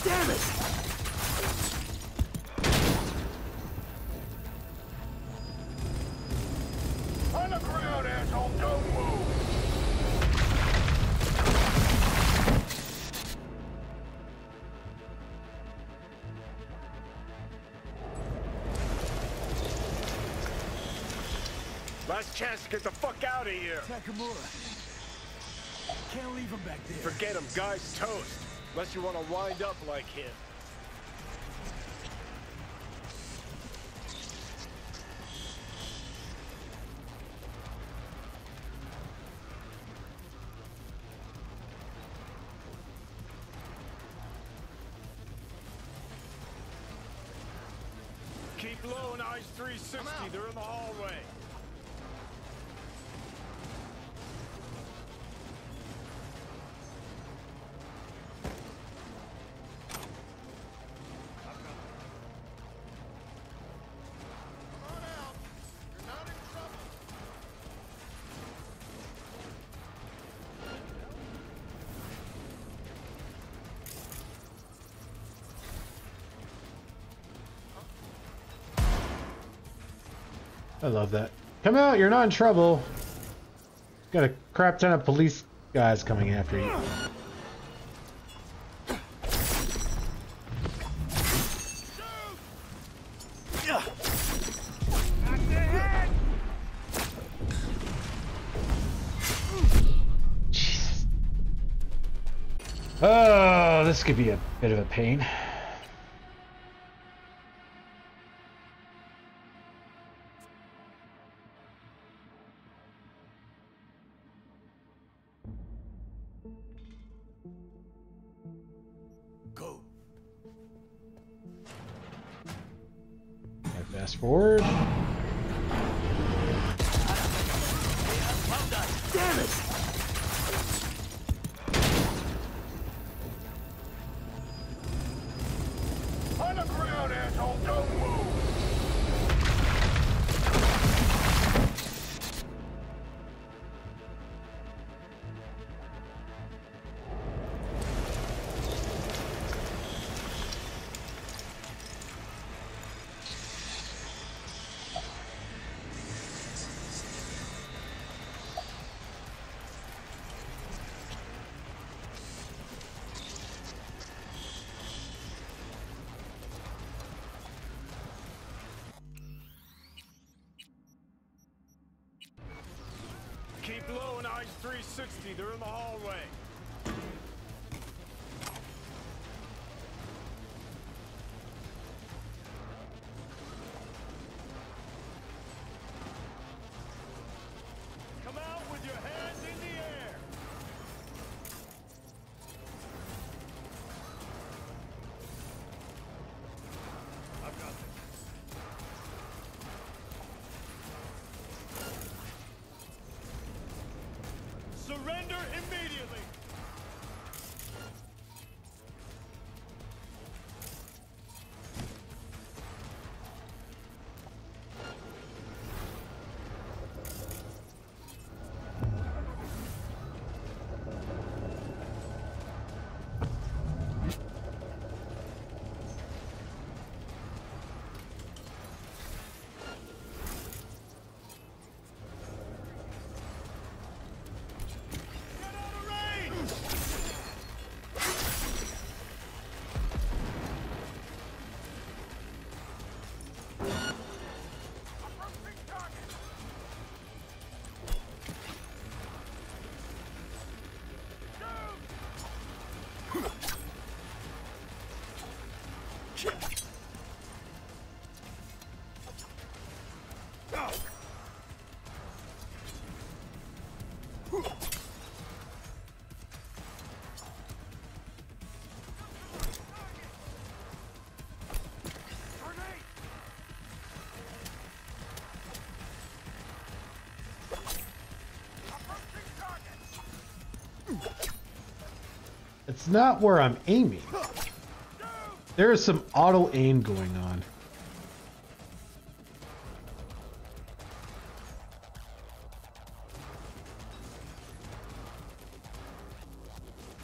Damn it! On the ground, asshole! Don't move! Last chance to get the fuck out of here! Takamura. Can't leave him back there. Forget him, guy's toast. Unless you want to wind up like him. Keep low and eyes 360. They're in the hallway. I love that. Come out, you're not in trouble. Got a crap ton of police guys coming after you. Jesus. Oh, this could be a bit of a pain. Fast forward. Damn it! On the ground, asshole! Don't move! Keep low and eyes 360. They're in the hallway. Come out with your hands in the air. I've got this. Surrender immediately! It's not where I'm aiming. There is some auto aim going on.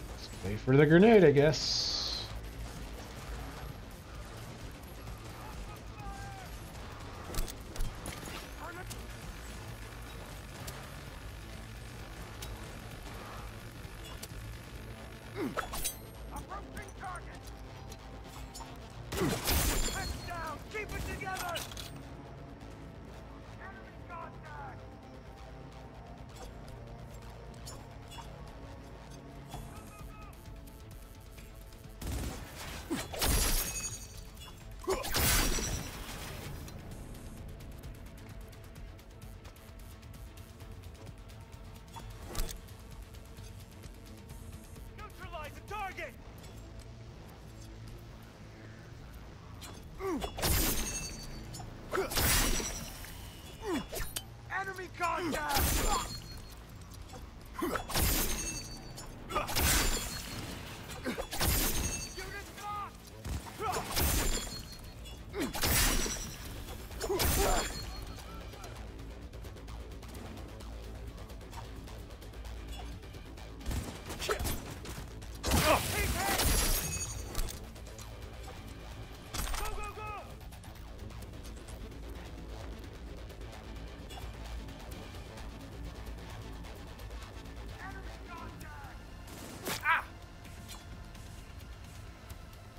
Let's wait for the grenade, I guess. Enemy contact!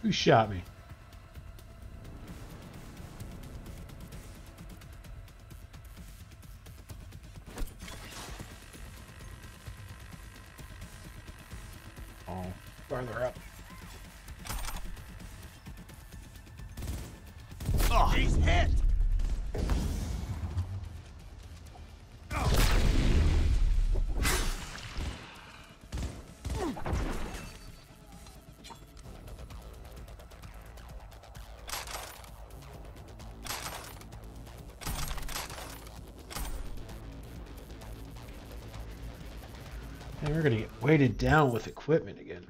Who shot me? Oh, farther up. Oh, he's hit! And we're gonna get weighted down with equipment again.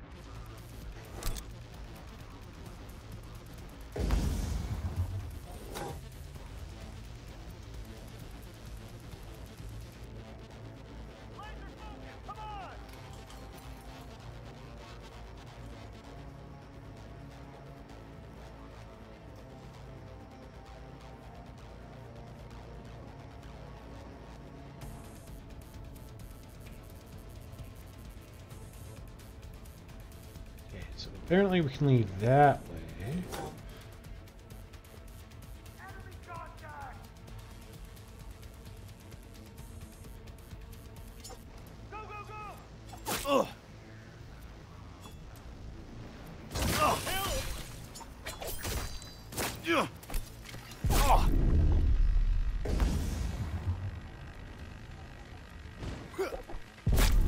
So apparently we can leave that way. Ugh.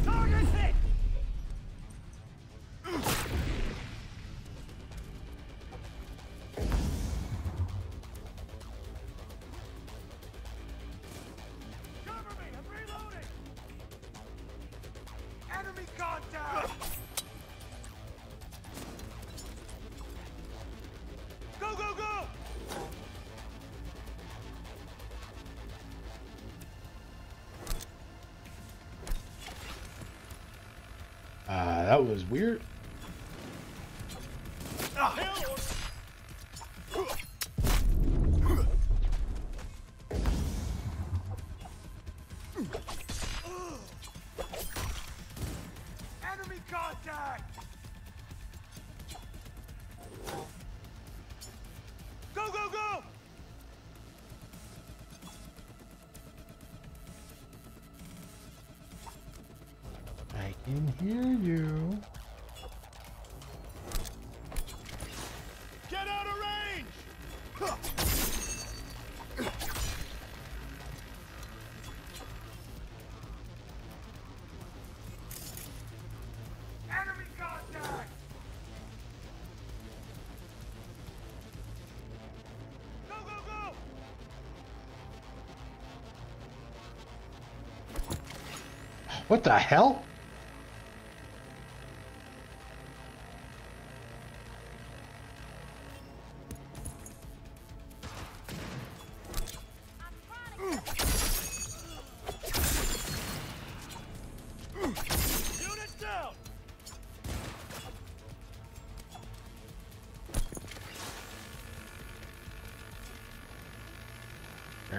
Target hit! Cover me! I'm reloading! Enemy contact! Go, go, go! That was weird. Enemy contact! Go, go, go! I can hear you. Get out of range! Enemy contact! Go, go, go! What the hell?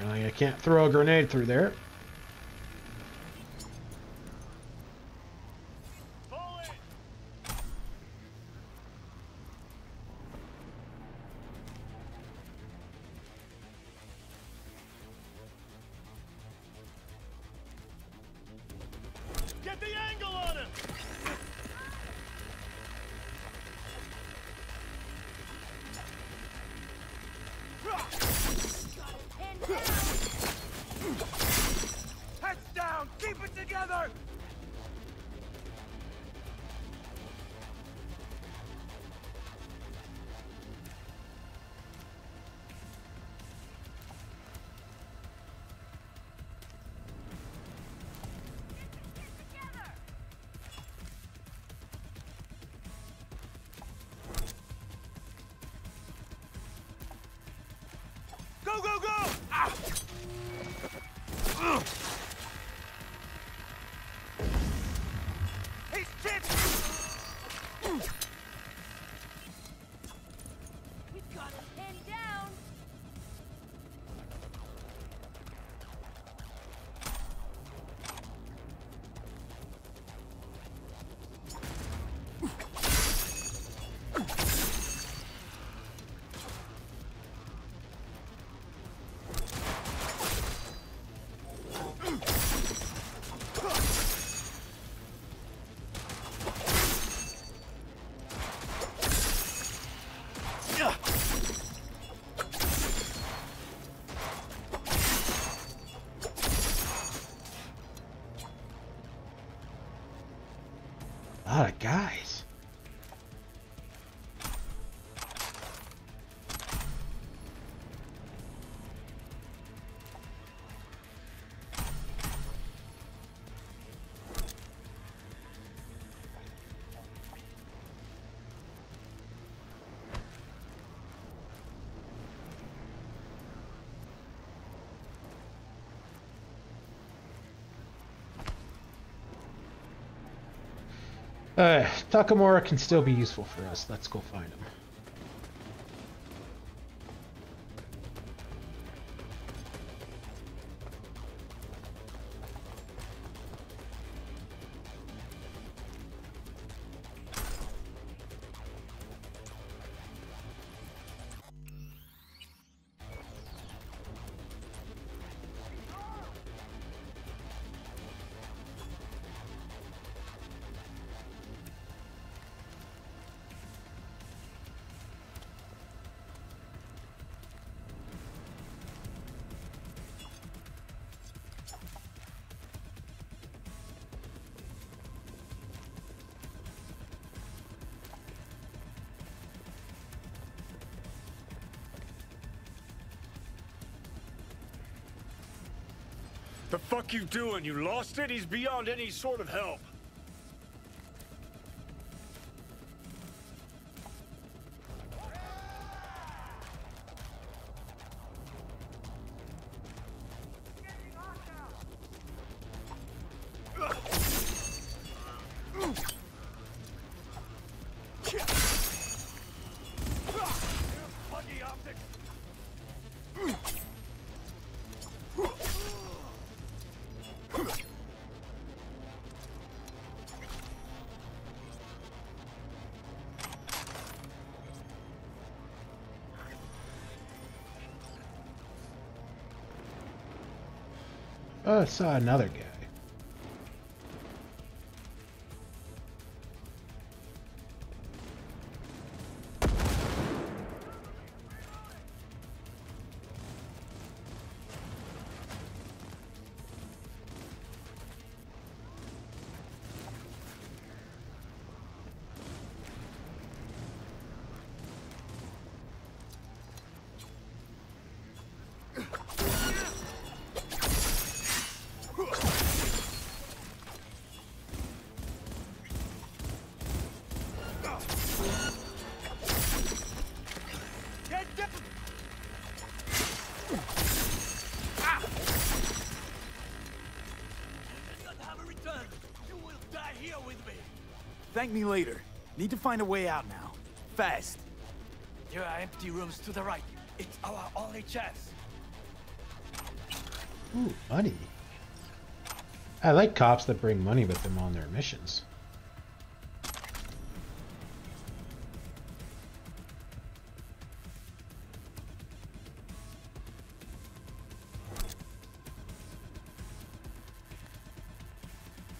Apparently I can't throw a grenade through there. Get the angle on him! Heads down! Keep it together! Go, go, go! Ah! He's tipped! We've got him pinned down. A lot of guys. Takamura can still be useful for us. Let's go find him. The fuck you doing? You lost it? He's beyond any sort of help. Oh, I saw another guy. Thank me later. Need to find a way out now. Fast. There are empty rooms to the right. It's our only chance. Ooh, money. I like cops that bring money with them on their missions.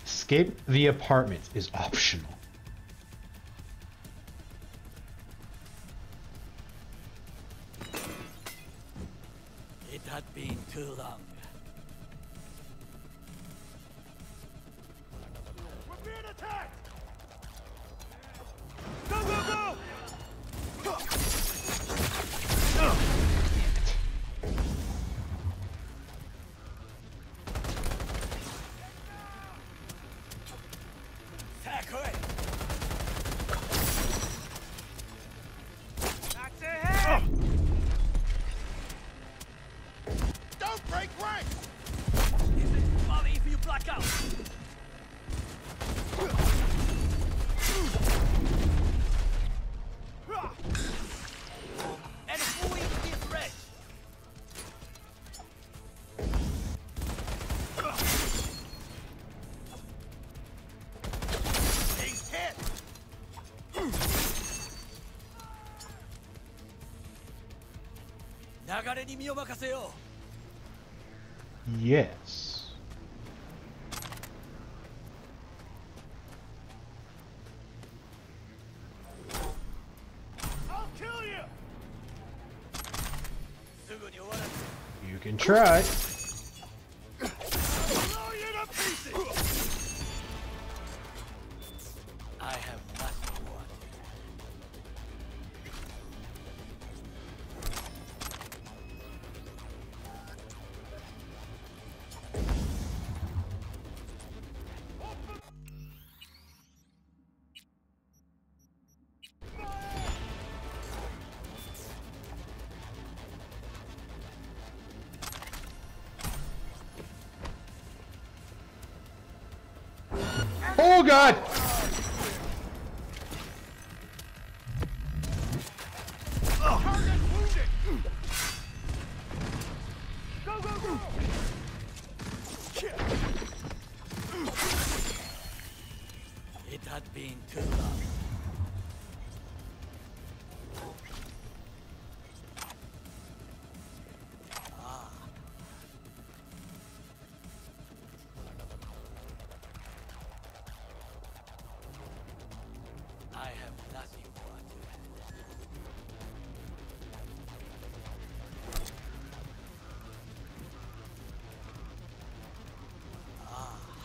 Escape the apartment is optional. It had been too long. We're being attacked! Go, go, go! Don't break ranks! Is it funny if you black out? And who is this wretch? He's hit! Nagare ni mi o makase yo. Yes. I'll kill you! You can try. Blow you to pieces! I have nothing more. Oh God! Target wounded! Go, go, go! It had been too long. I have nothing more to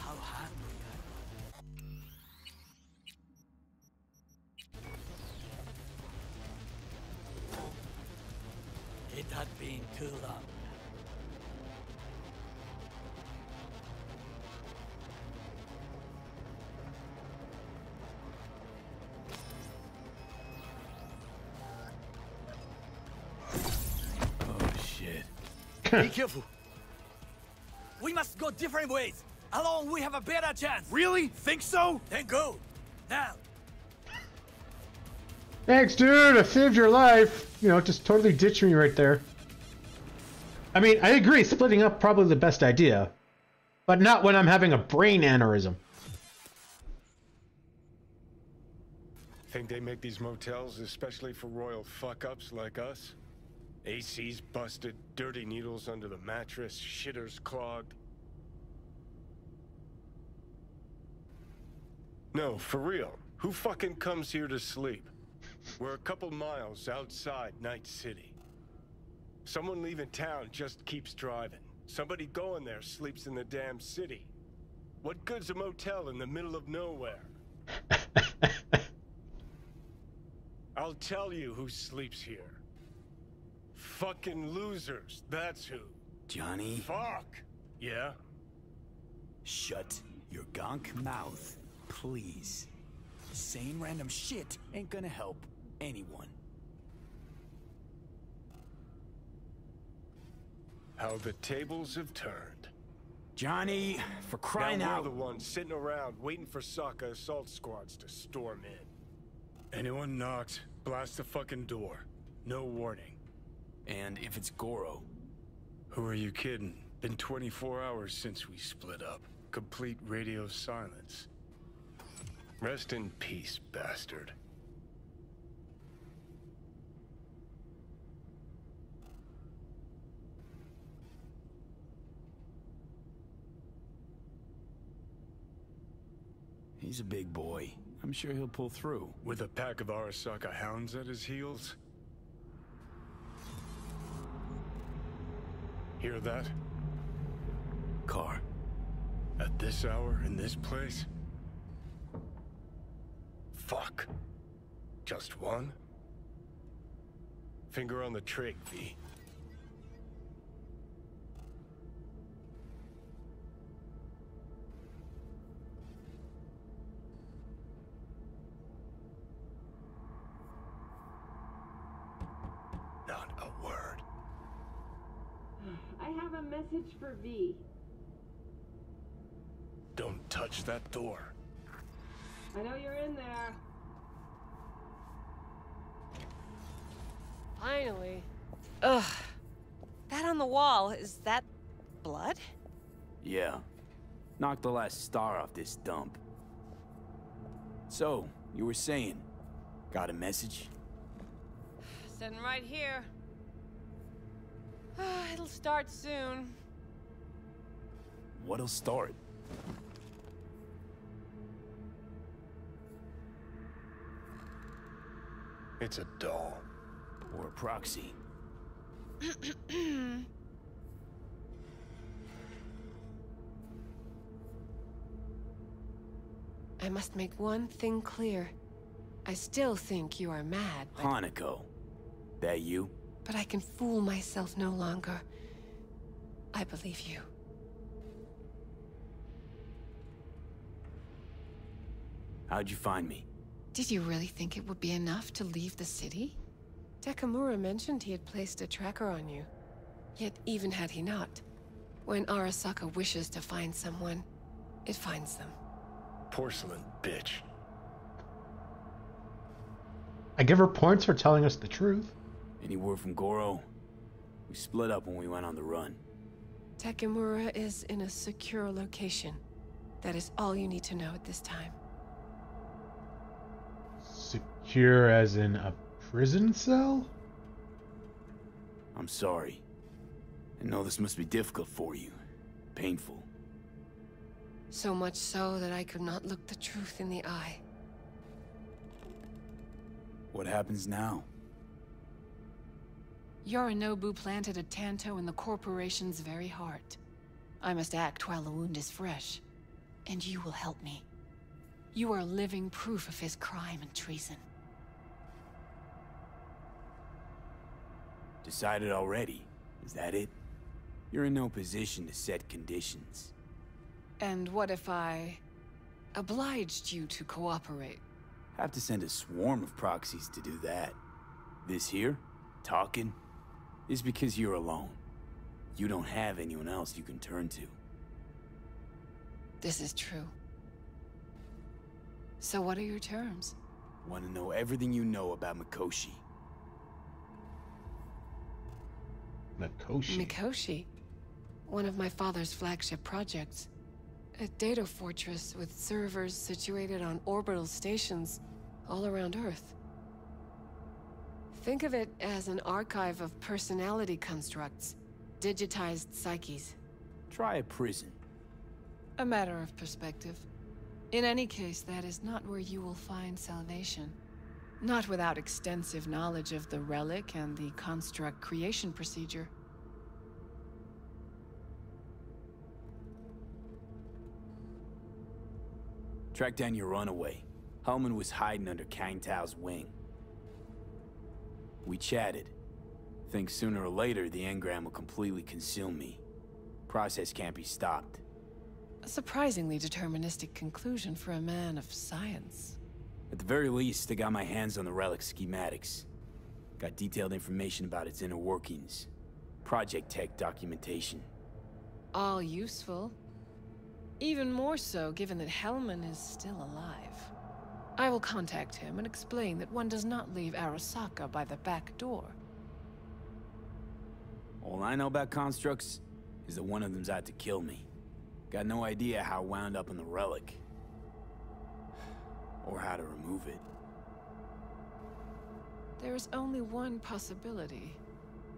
how hungry I am. It had been too long. Oh shit. Be careful. We must go different ways. Alone we have a better chance. Really? Think so? Then go. Now. Thanks, dude. I saved your life. You know, just totally ditched me right there. I mean, I agree. Splitting up probably the best idea, but not when I'm having a brain aneurysm. Think they make these motels especially for royal fuck-ups like us? AC's busted, dirty needles under the mattress, shitters clogged. No, for real. Who fucking comes here to sleep? We're a couple miles outside Night City. Someone leaving town just keeps driving. Somebody going there sleeps in the damn city. What good's a motel in the middle of nowhere? I'll tell you who sleeps here. Fucking losers, that's who. Johnny? Fuck! Yeah? Shut your gonk mouth, please. Saying random shit ain't gonna help anyone. How the tables have turned. Johnny, for crying now out. we're the ones sitting around waiting for Sokka assault squads to storm in. Anyone knocks, blast the fucking door. No warning. And if it's Goro? Who are you kidding? Been 24 hours since we split up. Complete radio silence. Rest in peace, bastard. He's a big boy. I'm sure he'll pull through. With a pack of Arasaka hounds at his heels? Hear that? Car. At this hour, in this place? Fuck. Just one? Finger on the trig, V. Not a word. I have a message for V. Don't touch that door. I know you're in there. Finally. Ugh. That on the wall, is that blood? Yeah. Knocked the last star off this dump. So, you were saying, got a message? Sitting right here. It'll start soon. What'll start? It's a doll. Or a proxy. I must make one thing clear. I still think you are mad, but... Hanako. That you? But I can fool myself no longer. I believe you. How'd you find me? Did you really think it would be enough to leave the city? Takamura mentioned he had placed a tracker on you. Yet even had he not, when Arasaka wishes to find someone, it finds them. Porcelain bitch. I give her points for telling us the truth. Any word from Goro? We split up when we went on the run. Takamura is in a secure location. That is all you need to know at this time. Secure as in a prison cell? I'm sorry. I know this must be difficult for you. Painful. So much so that I could not look the truth in the eye. What happens now? Yorinobu planted a Tanto in the corporation's very heart. I must act while the wound is fresh. And you will help me. You are living proof of his crime and treason. Decided already? Is that it? You're in no position to set conditions. And what if I obliged you to cooperate? Have to send a swarm of proxies to do that. This here, talking, is because you're alone. You don't have anyone else you can turn to. This is true. So what are your terms? Want to know everything you know about Mikoshi. Mikoshi? Mikoshi? One of my father's flagship projects. A data fortress with servers situated on orbital stations all around Earth. Think of it as an archive of personality constructs, digitized psyches. Try a prison. A matter of perspective. In any case, that is not where you will find salvation. Not without extensive knowledge of the relic and the construct creation procedure. Track down your runaway. Hellman was hiding under Kang Tao's wing. We chatted. Think sooner or later the engram will completely consume me. Process can't be stopped. A surprisingly deterministic conclusion for a man of science. At the very least, I got my hands on the relic schematics. Got detailed information about its inner workings. Project tech documentation. All useful. Even more so given that Hellman is still alive. I will contact him and explain that one does not leave Arasaka by the back door. All I know about constructs is that one of them's out to kill me. Got no idea how wound up in the relic. Or how to remove it. There's only one possibility.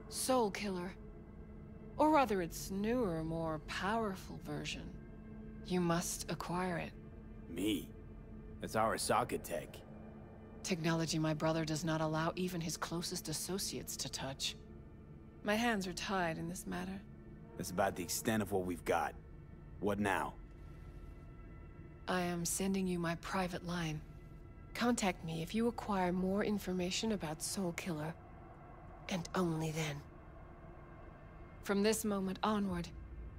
Soul Killer. Or rather its newer, more powerful version. You must acquire it. Me? That's Arasaka tech. Technology my brother does not allow even his closest associates to touch. My hands are tied in this matter. That's about the extent of what we've got. What now? I am sending you my private line. Contact me if you acquire more information about Soul Killer. And only then. From this moment onward,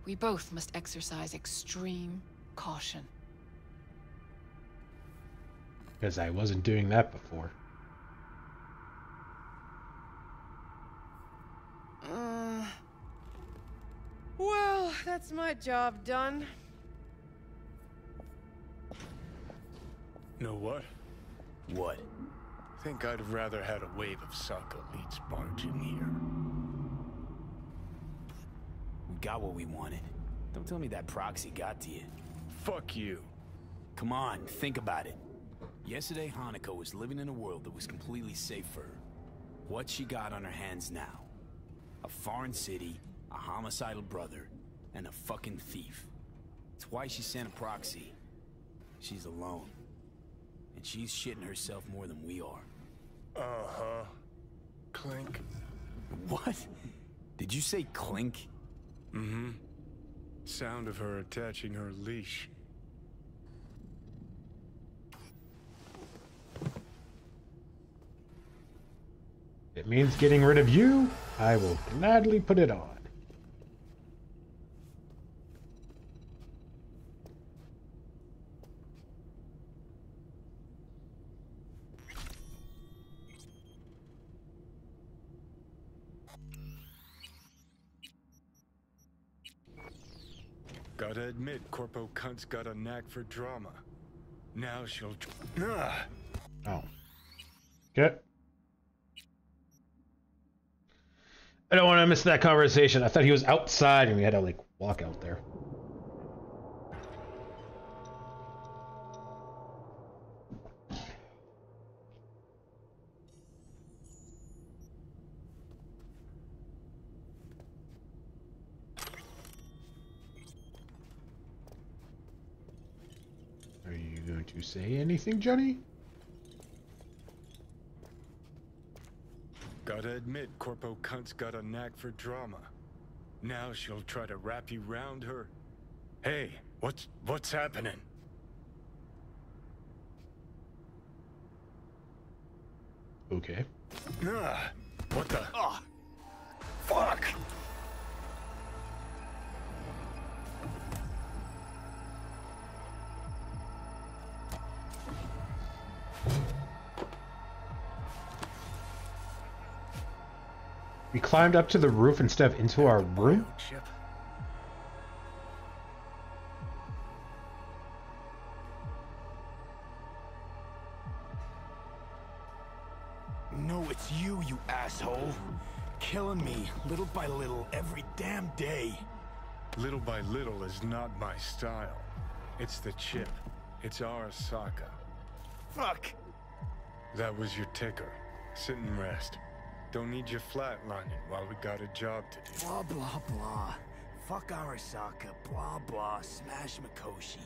we both must exercise extreme caution. Because I wasn't doing that before. Well, that's my job done. Know what? What? Think I'd have rather had a wave of Saka elites barge in here. We got what we wanted. Don't tell me that proxy got to you. Fuck you. Come on, think about it. Yesterday, Hanako was living in a world that was completely safe for her. What's she got on her hands now? A foreign city, a homicidal brother, and a fucking thief. It's why she sent a proxy. She's alone. And she's shitting herself more than we are. Uh-huh. Clink. What? Did you say clink? Mm-hmm. Sound of her attaching her leash. It means getting rid of you. I will gladly put it on. Gotta admit, Corpo Cunt's got a knack for drama. Now she'll... Oh. Okay. I don't want to miss that conversation. I thought he was outside and we had to, like, walk out there. Are you going to say anything, Johnny? Gotta admit, Corpo Cunt's got a knack for drama. Now she'll try to wrap you round her. Hey, what's happening? Okay. What the? Oh, fuck! We climbed up to the roof instead of into our room? Chip. No, it's you, you asshole. Killing me, little by little, every damn day. Little by little is not my style. It's the chip. It's Arasaka. Fuck! That was your ticker. Sit and rest. Don't need you flatlining while we got a job to do. Blah, blah, blah. Fuck Arasaka, blah, blah, smash Mikoshi.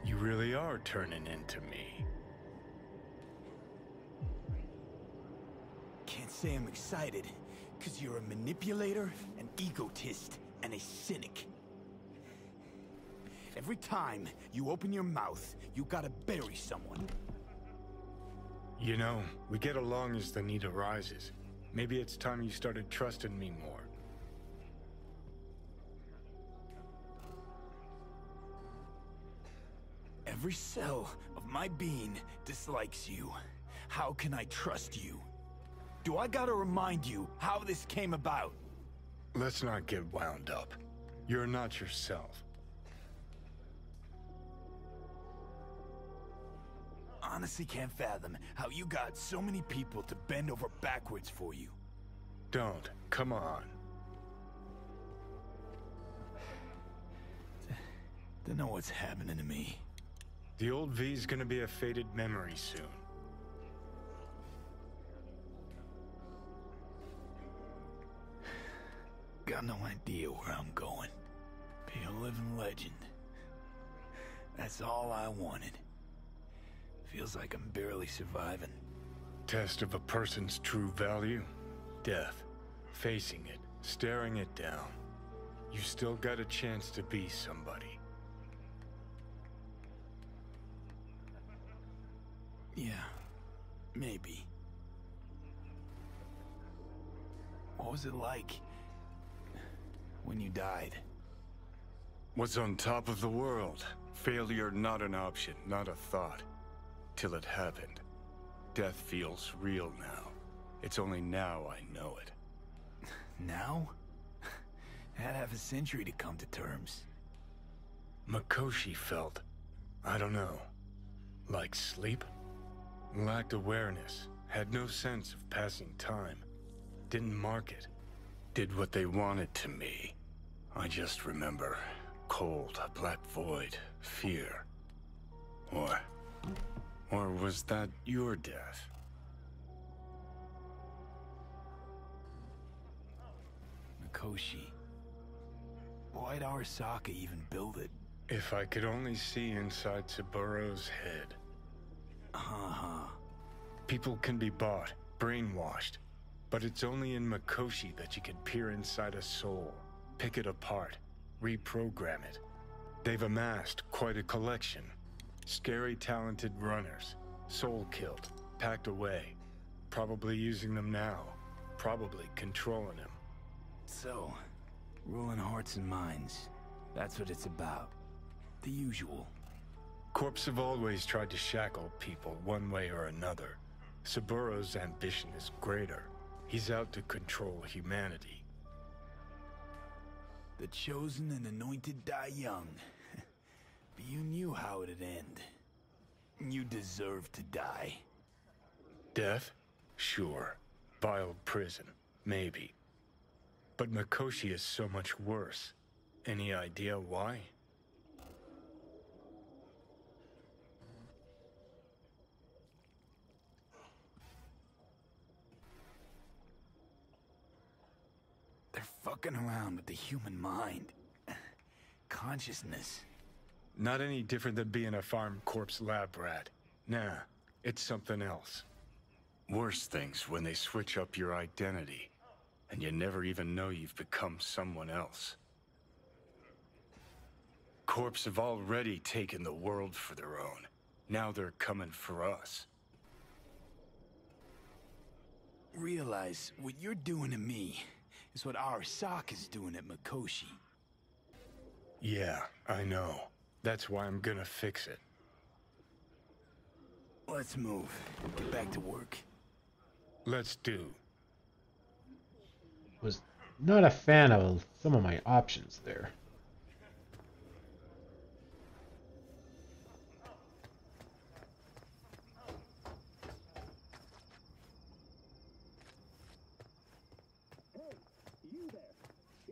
You really are turning into me. Can't say I'm excited, because you're a manipulator, an egotist, and a cynic. Every time you open your mouth, you gotta bury someone. You know, we get along as the need arises. Maybe it's time you started trusting me more. Every cell of my being dislikes you. How can I trust you? Do I gotta remind you how this came about? Let's not get wound up. You're not yourself. Honestly can't fathom how you got so many people to bend over backwards for you. Don't. Come on. Don't know what's happening to me. The old V's gonna be a faded memory soon. Got no idea where I'm going. Be a living legend. That's all I wanted. Feels like I'm barely surviving. Test of a person's true value? Death. Facing it, staring it down. You still got a chance to be somebody. Yeah, maybe. What was it like when you died? What's on top of the world? Failure not an option, not a thought. Till it happened. Death feels real now. It's only now I know it. Now? Had half a century to come to terms. Mikoshi felt, I don't know, like sleep? Lacked awareness, had no sense of passing time. Didn't mark it. Did what they wanted to me. I just remember cold, a black void, fear. Or was that your death? Mikoshi. Why'd Arasaka even build it? If I could only see inside Saburo's head. People can be bought, brainwashed. But it's only in Mikoshi that you can peer inside a soul, pick it apart, reprogram it. They've amassed quite a collection. Scary, talented runners, soul-killed, packed away. Probably using them now, probably controlling them. So, ruling hearts and minds. That's what it's about. The usual. Corps have always tried to shackle people one way or another. Saburo's ambition is greater. He's out to control humanity. The chosen and anointed die young. But you knew how it'd end. You deserve to die. Death? Sure. Vile prison. Maybe. But Mikoshi is so much worse. Any idea why? They're fucking around with the human mind. Consciousness. Not any different than being a farm corpse lab rat. Nah, it's something else. Worse things when they switch up your identity, and you never even know you've become someone else. Corps have already taken the world for their own. Now they're coming for us. Realize what you're doing to me is what Arasaka's doing at Mikoshi. Yeah, I know. That's why I'm gonna fix it. Let's move. Get back to work. Let's do. Was not a fan of some of my options there.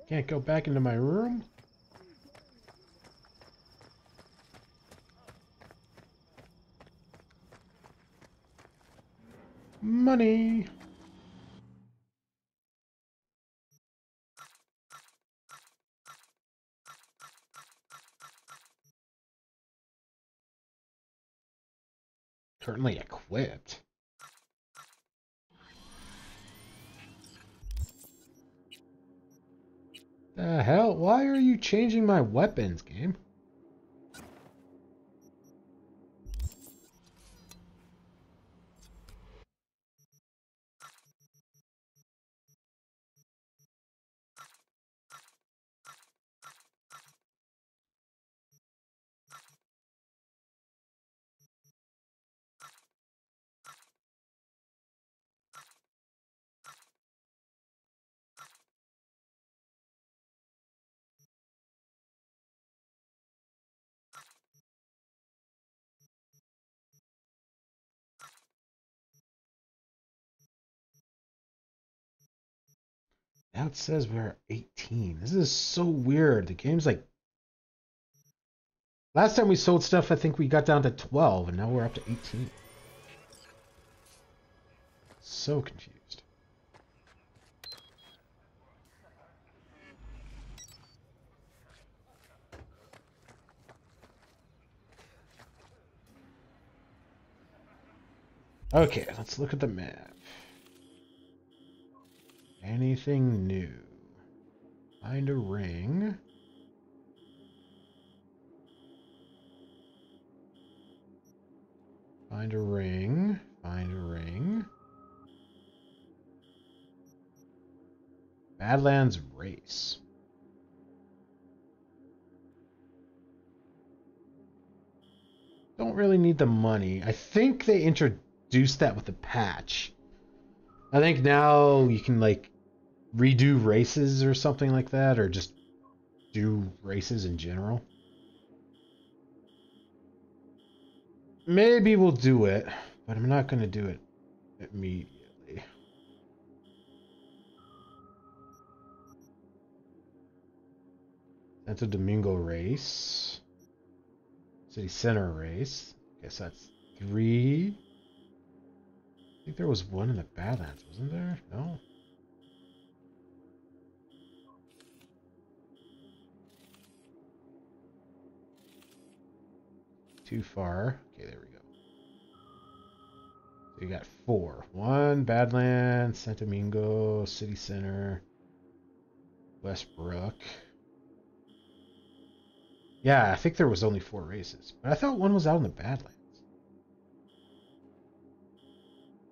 Can't go back into my room? Money! Currently equipped. The hell? Why are you changing my weapons, game? Now it says we're 18. This is so weird. The game's like Last time we sold stuff, I think we got down to 12, and now we're up to 18. So confused. Okay, let's look at the map. Anything new? Find a ring. Find a ring. Find a ring. Badlands Race. Don't really need the money. I think they introduced that with the patch. I think now you can like redo races or something like that, or just do races in general. Maybe we'll do it, but I'm not going to do it immediately. Santo Domingo race. City Center race. Guess that's 3. I think there was one in the Badlands, wasn't there? No. Too far. Okay, there we go. So you got 4. 1, Badlands, Santo Domingo, City Center, Westbrook. Yeah, I think there was only 4 races. But I thought one was out in the Badlands.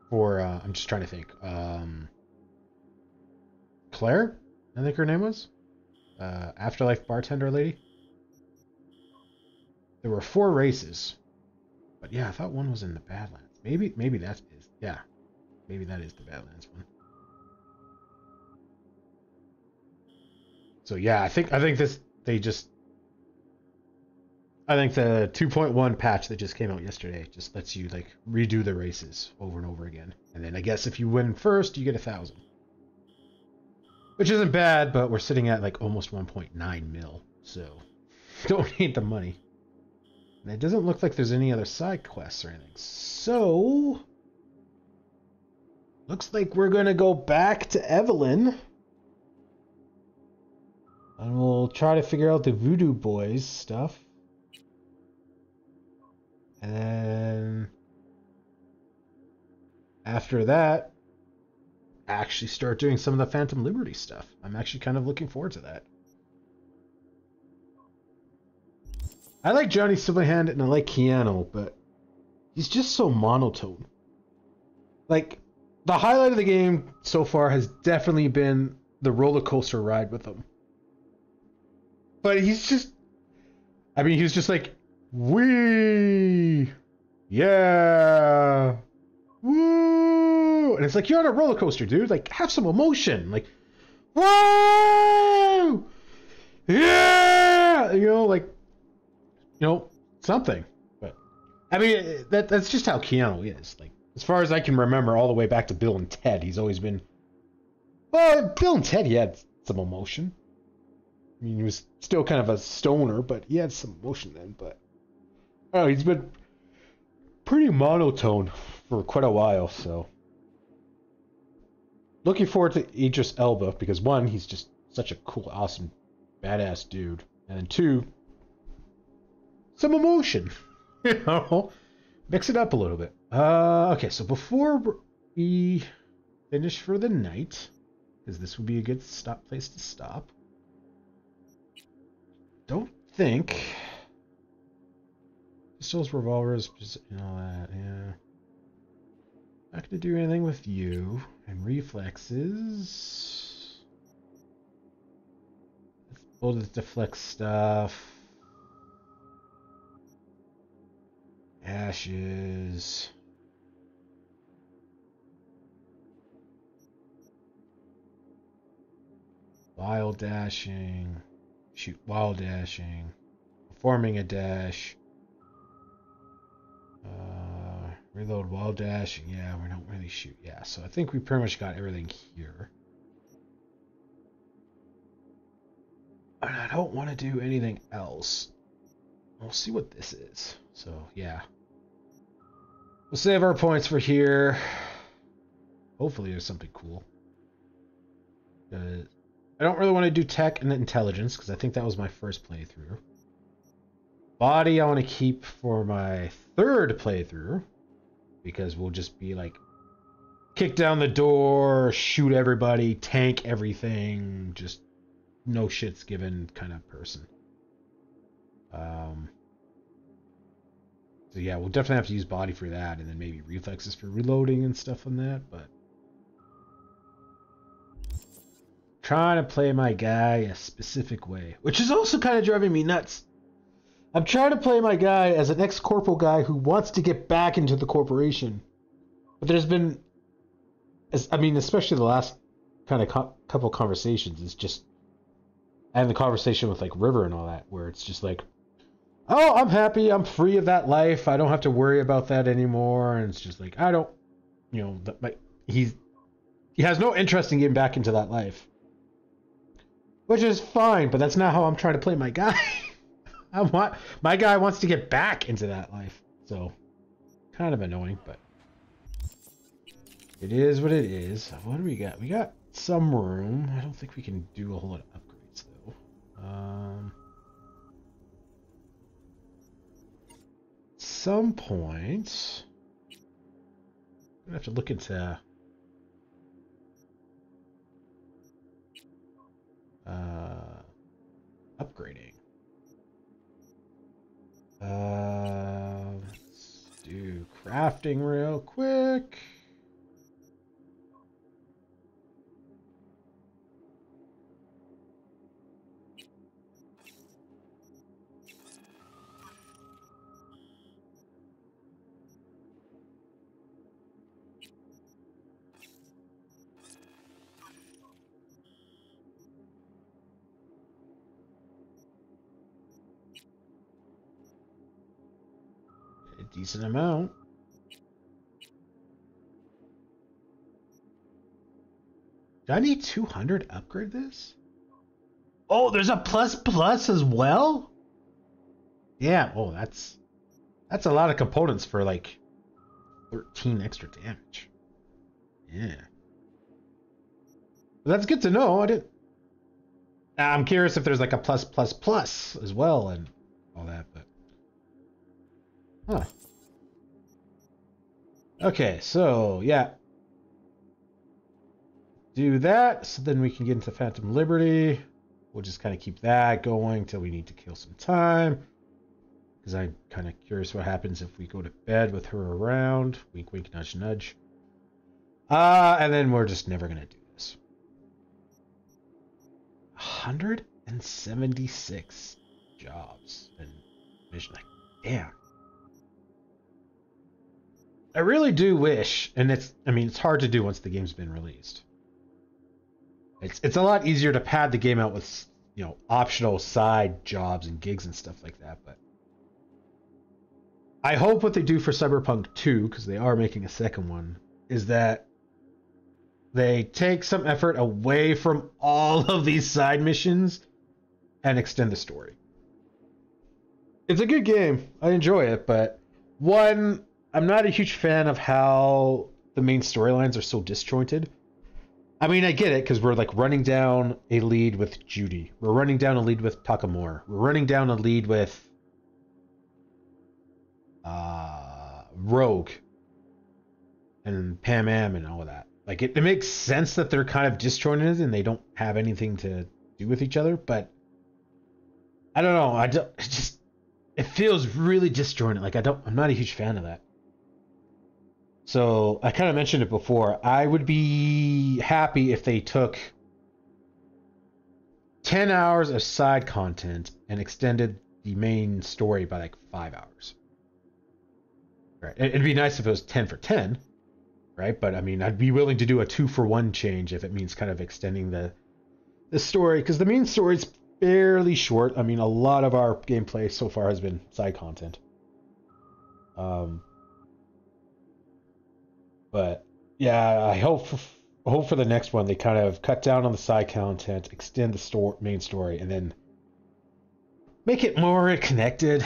For, I'm just trying to think. Claire? I think her name was? Afterlife bartender lady? There were 4 races. But yeah, I thought one was in the Badlands. Maybe that is, yeah. Maybe that is the Badlands one. So yeah, I think this, I think the 2.1 patch that just came out yesterday just lets you like redo the races over and over again. And then I guess if you win first, you get 1,000. Which isn't bad, but we're sitting at like almost 1.9 mil. So don't need the money. And it doesn't look like there's any other side quests or anything. So looks like we're going to go back to Evelyn. And we'll try to figure out the Voodoo Boys stuff. And then after that, actually start doing some of the Phantom Liberty stuff. I'm actually kind of looking forward to that. I like Johnny Silverhand and I like Keanu, but he's just so monotone. Like, the highlight of the game so far has definitely been the roller coaster ride with him. But he's just, I mean, he's just like, wee, yeah, woo, and it's like, you're on a roller coaster, dude. Like, have some emotion. Like, woo, yeah, you know, like, you know, something. But I mean, that's just how Keanu is. Like, as far as I can remember, all the way back to Bill and Ted, he's always been. Well, Bill and Ted, he had some emotion. I mean, he was still kind of a stoner, but he had some emotion then. But oh, he's been pretty monotone for quite a while. So looking forward to Idris Elba because 1, he's just such a cool, awesome, badass dude, and 2, some emotion. You know, mix it up a little bit. Okay, so before we finish for the night, because this would be a good place to stop. Don't think pistols, revolvers, and all that. Yeah, not gonna do anything with you and reflexes. Let's pull the deflect stuff. Ashes. Wild dashing. Shoot wild dashing. Performing a dash. Reload wild dashing. Yeah, we don't really shoot. Yeah, so I think we pretty much got everything here. And I don't want to do anything else. we'll see what this is. So, yeah. We'll save our points for here. Hopefully there's something cool. I don't really want to do tech and intelligence, because I think that was my first playthrough. Body I want to keep for my third playthrough, because we'll just be like, kick down the door, shoot everybody, tank everything, just no shits given kind of person. So yeah, we'll definitely have to use body for that, and then maybe reflexes for reloading and stuff on that, but trying to play my guy a specific way, which is also kind of driving me nuts. I'm trying to play my guy as an ex-corporal guy who wants to get back into the corporation, but there's been, I mean, especially the last kind of couple conversations, is just, and the conversation with like River and all that, where it's just like, oh, I'm happy, I'm free of that life, I don't have to worry about that anymore, and it's just like, I don't, you know, he has no interest in getting back into that life. Which is fine, but that's not how I'm trying to play my guy. My guy wants to get back into that life. So, kind of annoying, but it is what it is. What do we got? We got some room. I don't think we can do a whole lot of upgrades, though. Some point, I'm gonna have to look into upgrading. Let's do crafting real quick. Decent amount. Do I need 200 to upgrade this? Oh, there's a plus as well? Yeah, oh, that's a lot of components for like 13 extra damage. Yeah. But that's good to know. I'm curious if there's like a plus as well and all that, but huh. Okay, so yeah. Do that, so then we can get into Phantom Liberty. We'll just kind of keep that going till we need to kill some time. Because I'm kind of curious what happens if we go to bed with her around. Wink, wink, nudge, nudge. And then we're just never going to do this. 176 jobs and mission. Like, damn. I really do wish, and it's hard to do once the game's been released. It's a lot easier to pad the game out with, you know, optional side jobs and gigs and stuff like that, but I hope what they do for Cyberpunk 2, because they are making a second one, is that they take some effort away from all of these side missions and extend the story. It's a good game. I enjoy it, but one, I'm not a huge fan of how the main storylines are so disjointed. I mean, I get it, because we're like running down a lead with Judy. We're running down a lead with Takamura. We're running down a lead with Rogue and Pam Am and all of that. Like, it makes sense that they're kind of disjointed and they don't have anything to do with each other, but I don't know. It feels really disjointed. Like, I'm not a huge fan of that. So I kind of mentioned it before. I would be happy if they took 10 hours of side content and extended the main story by like 5 hours. Right. It'd be nice if it was 10 for 10, right? But I mean, I'd be willing to do a 2-for-1 change if it means kind of extending the story, because the main story's fairly short. I mean, a lot of our gameplay so far has been side content. But yeah, I hope for the next one they kind of cut down on the side content, extend the main story, and then make it more connected.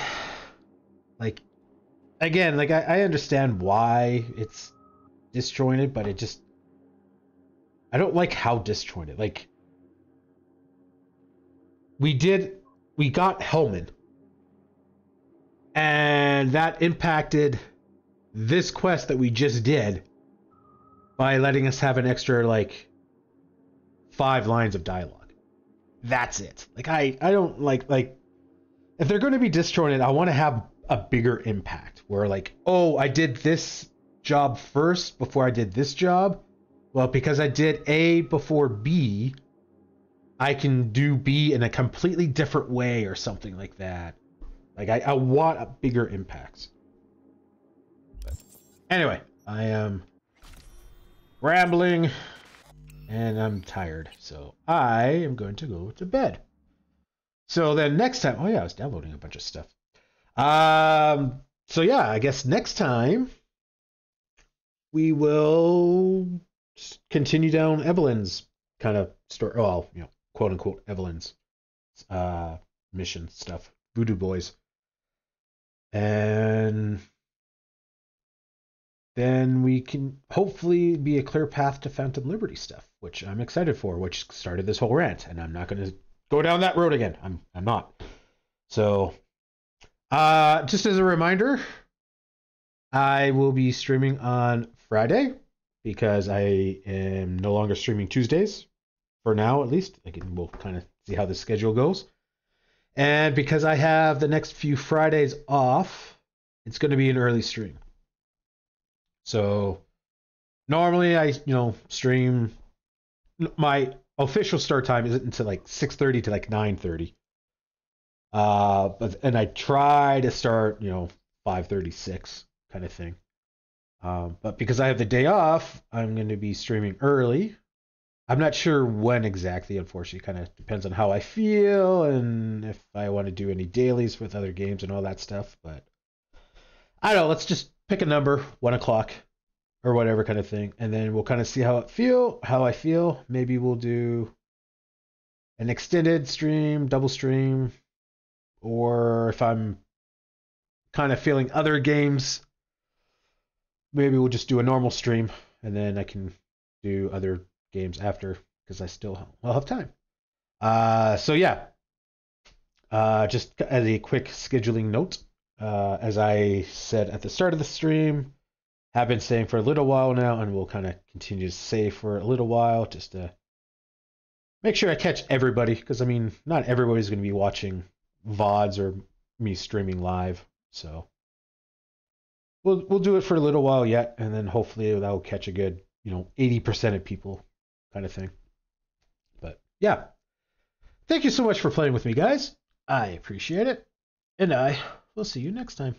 Like, again, like I understand why it's disjointed, but it just, I don't like how disjointed. Like, we got Hellman, and that impacted this quest that we just did by letting us have an extra, like, 5 lines of dialogue. That's it. Like, I don't like, if they're going to be disjointed, I want to have a bigger impact where, like, oh, I did this job first before I did this job. Well, because I did A before B, I can do B in a completely different way or something like that. Like, I want a bigger impacts. But anyway, I am rambling and I'm tired, so I am going to go to bed. So then next time, oh yeah, I was downloading a bunch of stuff. So yeah, I guess next time we will continue down Evelyn's kind of story. Well, you know, quote unquote Evelyn's mission stuff, Voodoo Boys, and then we can hopefully be a clear path to Phantom Liberty stuff, which I'm excited for, which started this whole rant, and I'm not going to go down that road again. I'm not. So, just as a reminder, I will be streaming on Friday because I am no longer streaming Tuesdays for now, at least. Again, we'll kind of see how the schedule goes. And because I have the next few Fridays off, it's going to be an early stream. So normally I, stream, my official start time isn't until like 6:30 to like 9:30. And I try to start, 5:36 kind of thing. But because I have the day off, I'm going to be streaming early. I'm not sure when exactly, unfortunately. Kind of depends on how I feel and if I want to do any dailies with other games and all that stuff. But I don't know, let's just pick a number, 1 o'clock or whatever kind of thing. And then we'll kind of see how I feel. Maybe we'll do an extended stream, double stream, or if I'm kind of feeling other games, maybe we'll just do a normal stream and then I can do other games after because I still will have time. So yeah, just as a quick scheduling note, as I said at the start of the stream, have been saying for a little while now, and we'll kind of continue to say for a little while, just to make sure I catch everybody, because I mean, not everybody's going to be watching VODs or me streaming live, so we'll do it for a little while yet, and then hopefully that will catch a good 80% of people kind of thing. But yeah, thank you so much for playing with me, guys. I appreciate it, and I will see you next time.